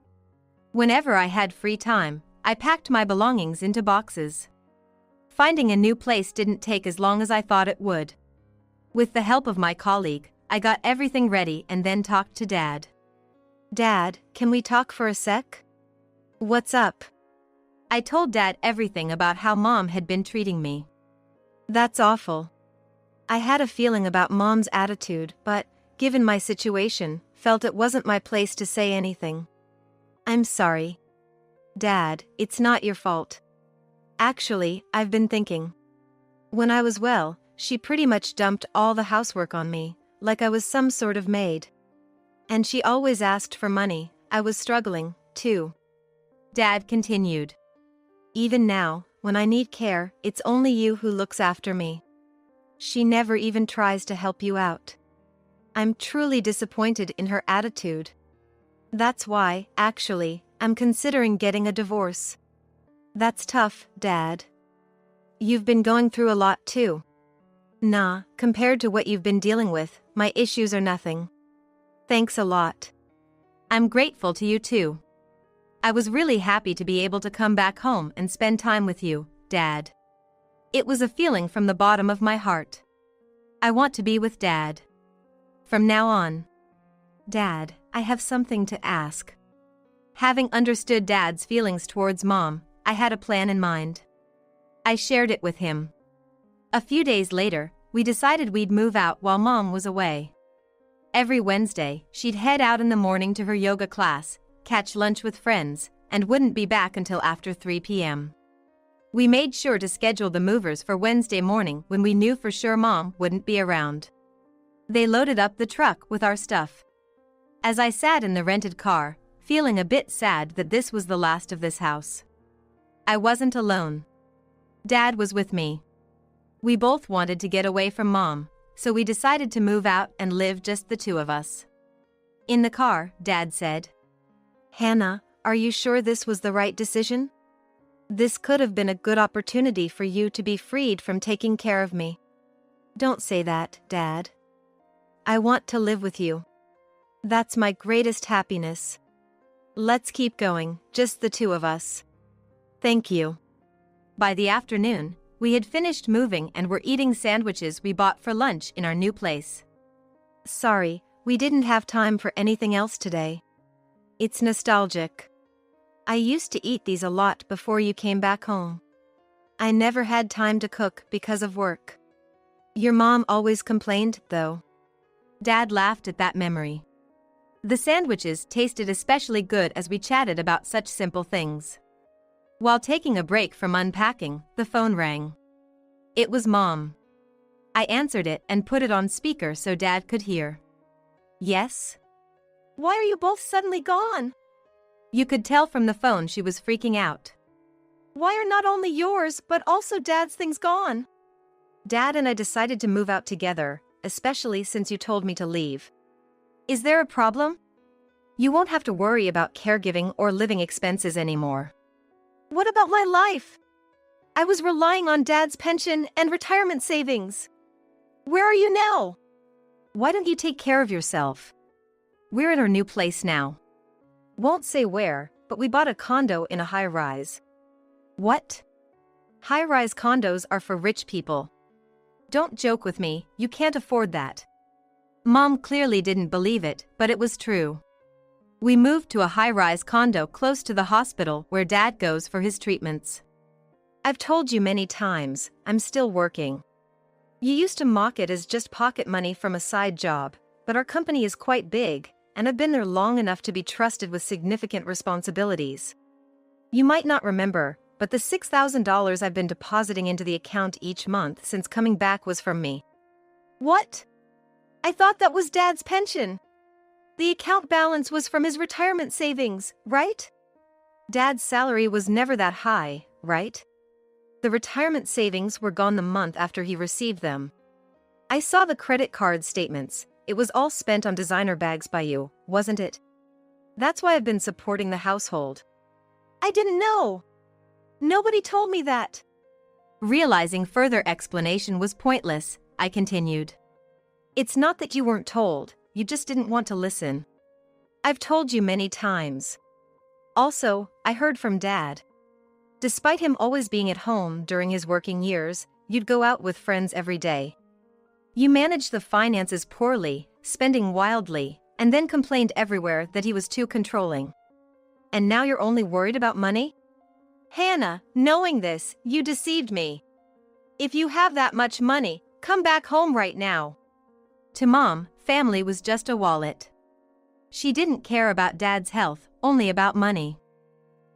Whenever I had free time, I packed my belongings into boxes. Finding a new place didn't take as long as I thought it would. With the help of my colleague, I got everything ready and then talked to Dad. Dad, can we talk for a sec? What's up? I told Dad everything about how Mom had been treating me. That's awful. I had a feeling about Mom's attitude, but, given my situation, felt it wasn't my place to say anything. I'm sorry. Dad, it's not your fault. Actually, I've been thinking. When I was well, she pretty much dumped all the housework on me, like I was some sort of maid. And she always asked for money. I was struggling, too. Dad continued. Even now, when I need care, it's only you who looks after me. She never even tries to help you out. I'm truly disappointed in her attitude. That's why, actually, I'm considering getting a divorce. That's tough, Dad. You've been going through a lot too. Nah, compared to what you've been dealing with, my issues are nothing. Thanks a lot. I'm grateful to you too. I was really happy to be able to come back home and spend time with you, Dad. It was a feeling from the bottom of my heart. I want to be with Dad. From now on. Dad, I have something to ask. Having understood Dad's feelings towards Mom, I had a plan in mind. I shared it with him. A few days later, we decided we'd move out while Mom was away. Every Wednesday, she'd head out in the morning to her yoga class, catch lunch with friends, and wouldn't be back until after 3 p.m. We made sure to schedule the movers for Wednesday morning when we knew for sure Mom wouldn't be around. They loaded up the truck with our stuff. As I sat in the rented car, feeling a bit sad that this was the last of this house. I wasn't alone. Dad was with me. We both wanted to get away from Mom, so we decided to move out and live just the two of us. In the car, Dad said, Hannah, are you sure this was the right decision? This could have been a good opportunity for you to be freed from taking care of me. Don't say that, Dad. I want to live with you. That's my greatest happiness. Let's keep going, just the two of us. Thank you. By the afternoon, we had finished moving and were eating sandwiches we bought for lunch in our new place. Sorry, we didn't have time for anything else today. It's nostalgic. I used to eat these a lot before you came back home. I never had time to cook because of work. Your mom always complained, though. Dad laughed at that memory. The sandwiches tasted especially good as we chatted about such simple things. While taking a break from unpacking, the phone rang. It was Mom. I answered it and put it on speaker so Dad could hear. Yes? Why are you both suddenly gone? You could tell from the phone she was freaking out. Why are not only yours, but also Dad's things gone? Dad and I decided to move out together, especially since you told me to leave. Is there a problem? You won't have to worry about caregiving or living expenses anymore. What about my life? I was relying on Dad's pension and retirement savings. Where are you now? Why don't you take care of yourself? We're at our new place now. Won't say where, but we bought a condo in a high-rise. What? High-rise condos are for rich people. Don't joke with me, you can't afford that. Mom clearly didn't believe it, but it was true. We moved to a high-rise condo close to the hospital where Dad goes for his treatments. I've told you many times, I'm still working. You used to mock it as just pocket money from a side job, but our company is quite big, and I've been there long enough to be trusted with significant responsibilities. You might not remember, but the $6,000 I've been depositing into the account each month since coming back was from me. What? I thought that was Dad's pension. The account balance was from his retirement savings, right? Dad's salary was never that high, right? The retirement savings were gone the month after he received them. I saw the credit card statements. It was all spent on designer bags by you, wasn't it? That's why I've been supporting the household. I didn't know. Nobody told me that. Realizing further explanation was pointless, I continued. It's not that you weren't told, you just didn't want to listen. I've told you many times. Also, I heard from Dad. Despite him always being at home during his working years, you'd go out with friends every day. You managed the finances poorly, spending wildly, and then complained everywhere that he was too controlling. And now you're only worried about money? Hannah, knowing this, you deceived me. If you have that much money, come back home right now. To Mom, family was just a wallet. She didn't care about Dad's health, only about money.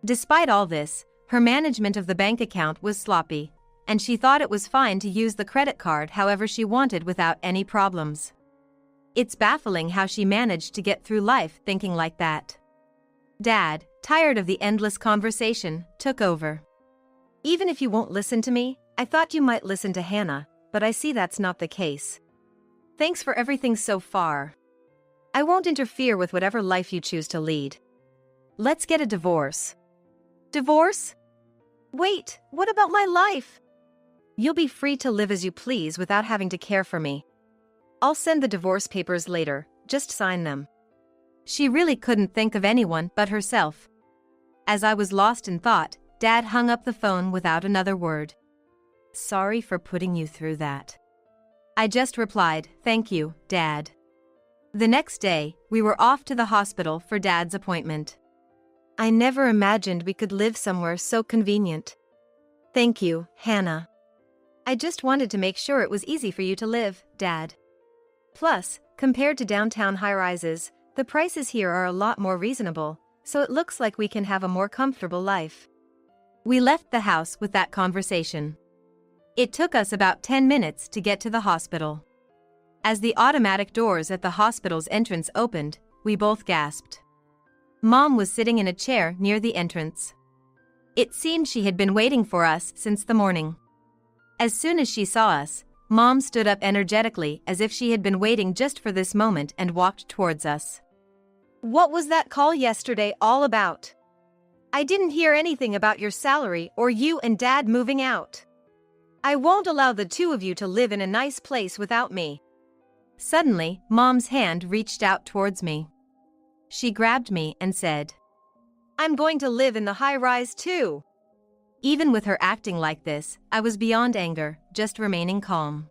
Despite all this, her management of the bank account was sloppy, and she thought it was fine to use the credit card however she wanted without any problems. It's baffling how she managed to get through life thinking like that. Dad, tired of the endless conversation, took over. Even if you won't listen to me, I thought you might listen to Hannah, but I see that's not the case. Thanks for everything so far. I won't interfere with whatever life you choose to lead. Let's get a divorce. Divorce? Wait, what about my life? You'll be free to live as you please without having to care for me. I'll send the divorce papers later, just sign them. She really couldn't think of anyone but herself. As I was lost in thought, Dad hung up the phone without another word. Sorry for putting you through that. I just replied, thank you, Dad. The next day, we were off to the hospital for Dad's appointment. I never imagined we could live somewhere so convenient. Thank you, Hannah. I just wanted to make sure it was easy for you to live, Dad. Plus, compared to downtown high-rises, the prices here are a lot more reasonable, so it looks like we can have a more comfortable life. We left the house with that conversation. It took us about 10 minutes to get to the hospital. As the automatic doors at the hospital's entrance opened, we both gasped. Mom was sitting in a chair near the entrance. It seemed she had been waiting for us since the morning. As soon as she saw us, Mom stood up energetically as if she had been waiting just for this moment and walked towards us. What was that call yesterday all about? I didn't hear anything about your salary or you and Dad moving out. I won't allow the two of you to live in a nice place without me. Suddenly, Mom's hand reached out towards me. She grabbed me and said, I'm going to live in the high-rise too. Even with her acting like this, I was beyond anger, just remaining calm.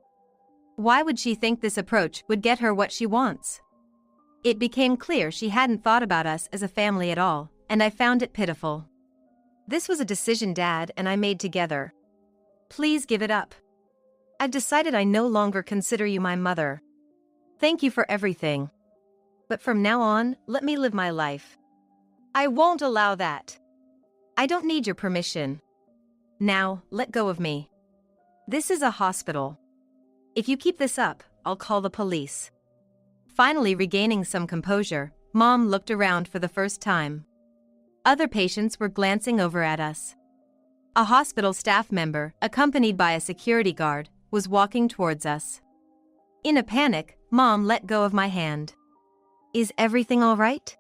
Why would she think this approach would get her what she wants? It became clear she hadn't thought about us as a family at all, and I found it pitiful. This was a decision Dad and I made together. Please give it up. I've decided I no longer consider you my mother. Thank you for everything. But from now on, let me live my life. I won't allow that. I don't need your permission. Now, let go of me. This is a hospital. If you keep this up, I'll call the police. Finally regaining some composure, Mom looked around for the first time. Other patients were glancing over at us. A hospital staff member, accompanied by a security guard, was walking towards us. In a panic, Mom let go of my hand. Is everything all right?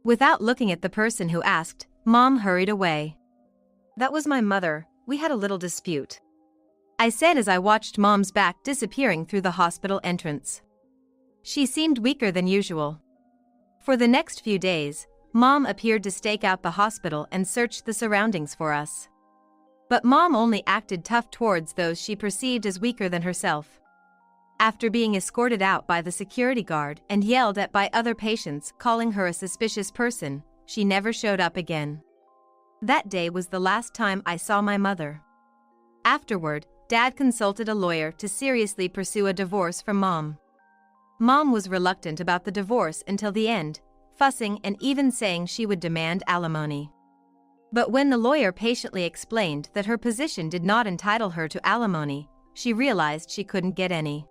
Without looking at the person who asked, Mom hurried away. That was my mother. We had a little dispute. I said as I watched Mom's back disappearing through the hospital entrance. She seemed weaker than usual. For the next few days, Mom appeared to stake out the hospital and search the surroundings for us. But Mom only acted tough towards those she perceived as weaker than herself. After being escorted out by the security guard and yelled at by other patients calling her a suspicious person, she never showed up again. That day was the last time I saw my mother. Afterward, Dad consulted a lawyer to seriously pursue a divorce from Mom. Mom was reluctant about the divorce until the end, fussing and even saying she would demand alimony. But when the lawyer patiently explained that her position did not entitle her to alimony, she realized she couldn't get any.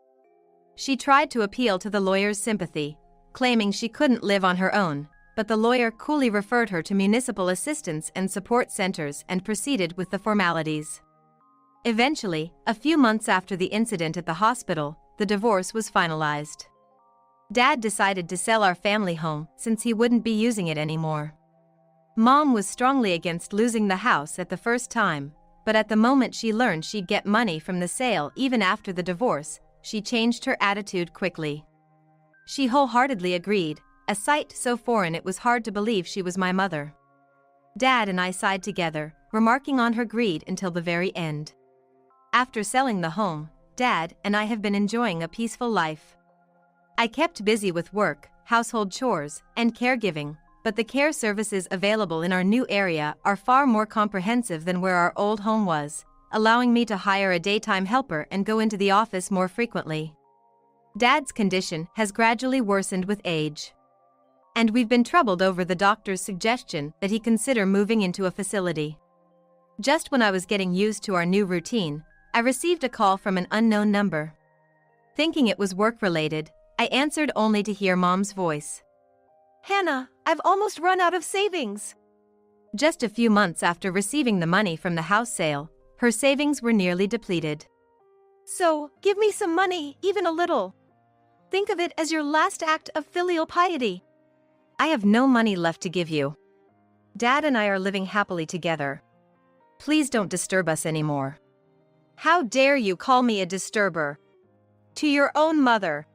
She tried to appeal to the lawyer's sympathy, claiming she couldn't live on her own, but the lawyer coolly referred her to municipal assistance and support centers and proceeded with the formalities. Eventually, a few months after the incident at the hospital, the divorce was finalized. Dad decided to sell our family home since he wouldn't be using it anymore. Mom was strongly against losing the house at the first time, but at the moment she learned she'd get money from the sale even after the divorce, she changed her attitude quickly. She wholeheartedly agreed, a sight so foreign it was hard to believe she was my mother. Dad and I sighed together, remarking on her greed until the very end. After selling the home, Dad and I have been enjoying a peaceful life. I kept busy with work, household chores, and caregiving, but the care services available in our new area are far more comprehensive than where our old home was, allowing me to hire a daytime helper and go into the office more frequently. Dad's condition has gradually worsened with age. And we've been troubled over the doctor's suggestion that he consider moving into a facility. Just when I was getting used to our new routine, I received a call from an unknown number. Thinking it was work-related, I answered only to hear Mom's voice. Hannah, I've almost run out of savings. Just a few months after receiving the money from the house sale, her savings were nearly depleted. So, give me some money, even a little. Think of it as your last act of filial piety. I have no money left to give you. Dad and I are living happily together. Please don't disturb us anymore. How dare you call me a disturber? To your own mother.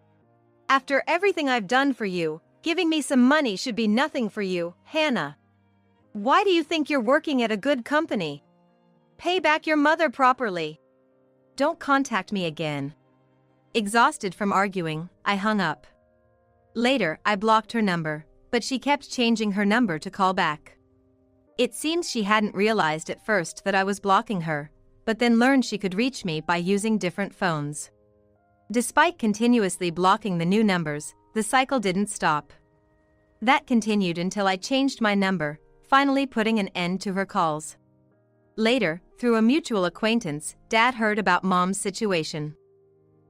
After everything I've done for you, giving me some money should be nothing for you, Hannah. Why do you think you're working at a good company? Pay back your mother properly. Don't contact me again. Exhausted from arguing, I hung up. Later, I blocked her number, but she kept changing her number to call back. It seems she hadn't realized at first that I was blocking her, but then learned she could reach me by using different phones. Despite continuously blocking the new numbers, the cycle didn't stop. That continued until I changed my number, finally putting an end to her calls. Later, through a mutual acquaintance, Dad heard about Mom's situation.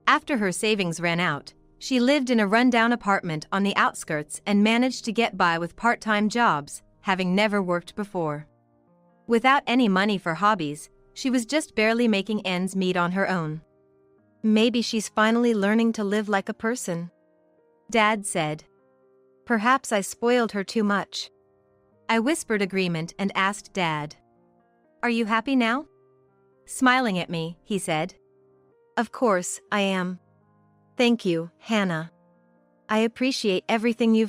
After her savings ran out, she lived in a rundown apartment on the outskirts and managed to get by with part-time jobs, having never worked before. Without any money for hobbies, she was just barely making ends meet on her own. Maybe she's finally learning to live like a person, Dad said. Perhaps I spoiled her too much. I whispered agreement and asked Dad, "Are you happy now?" Smiling at me, he said, "Of course, I am. Thank you, Hannah. I appreciate everything you've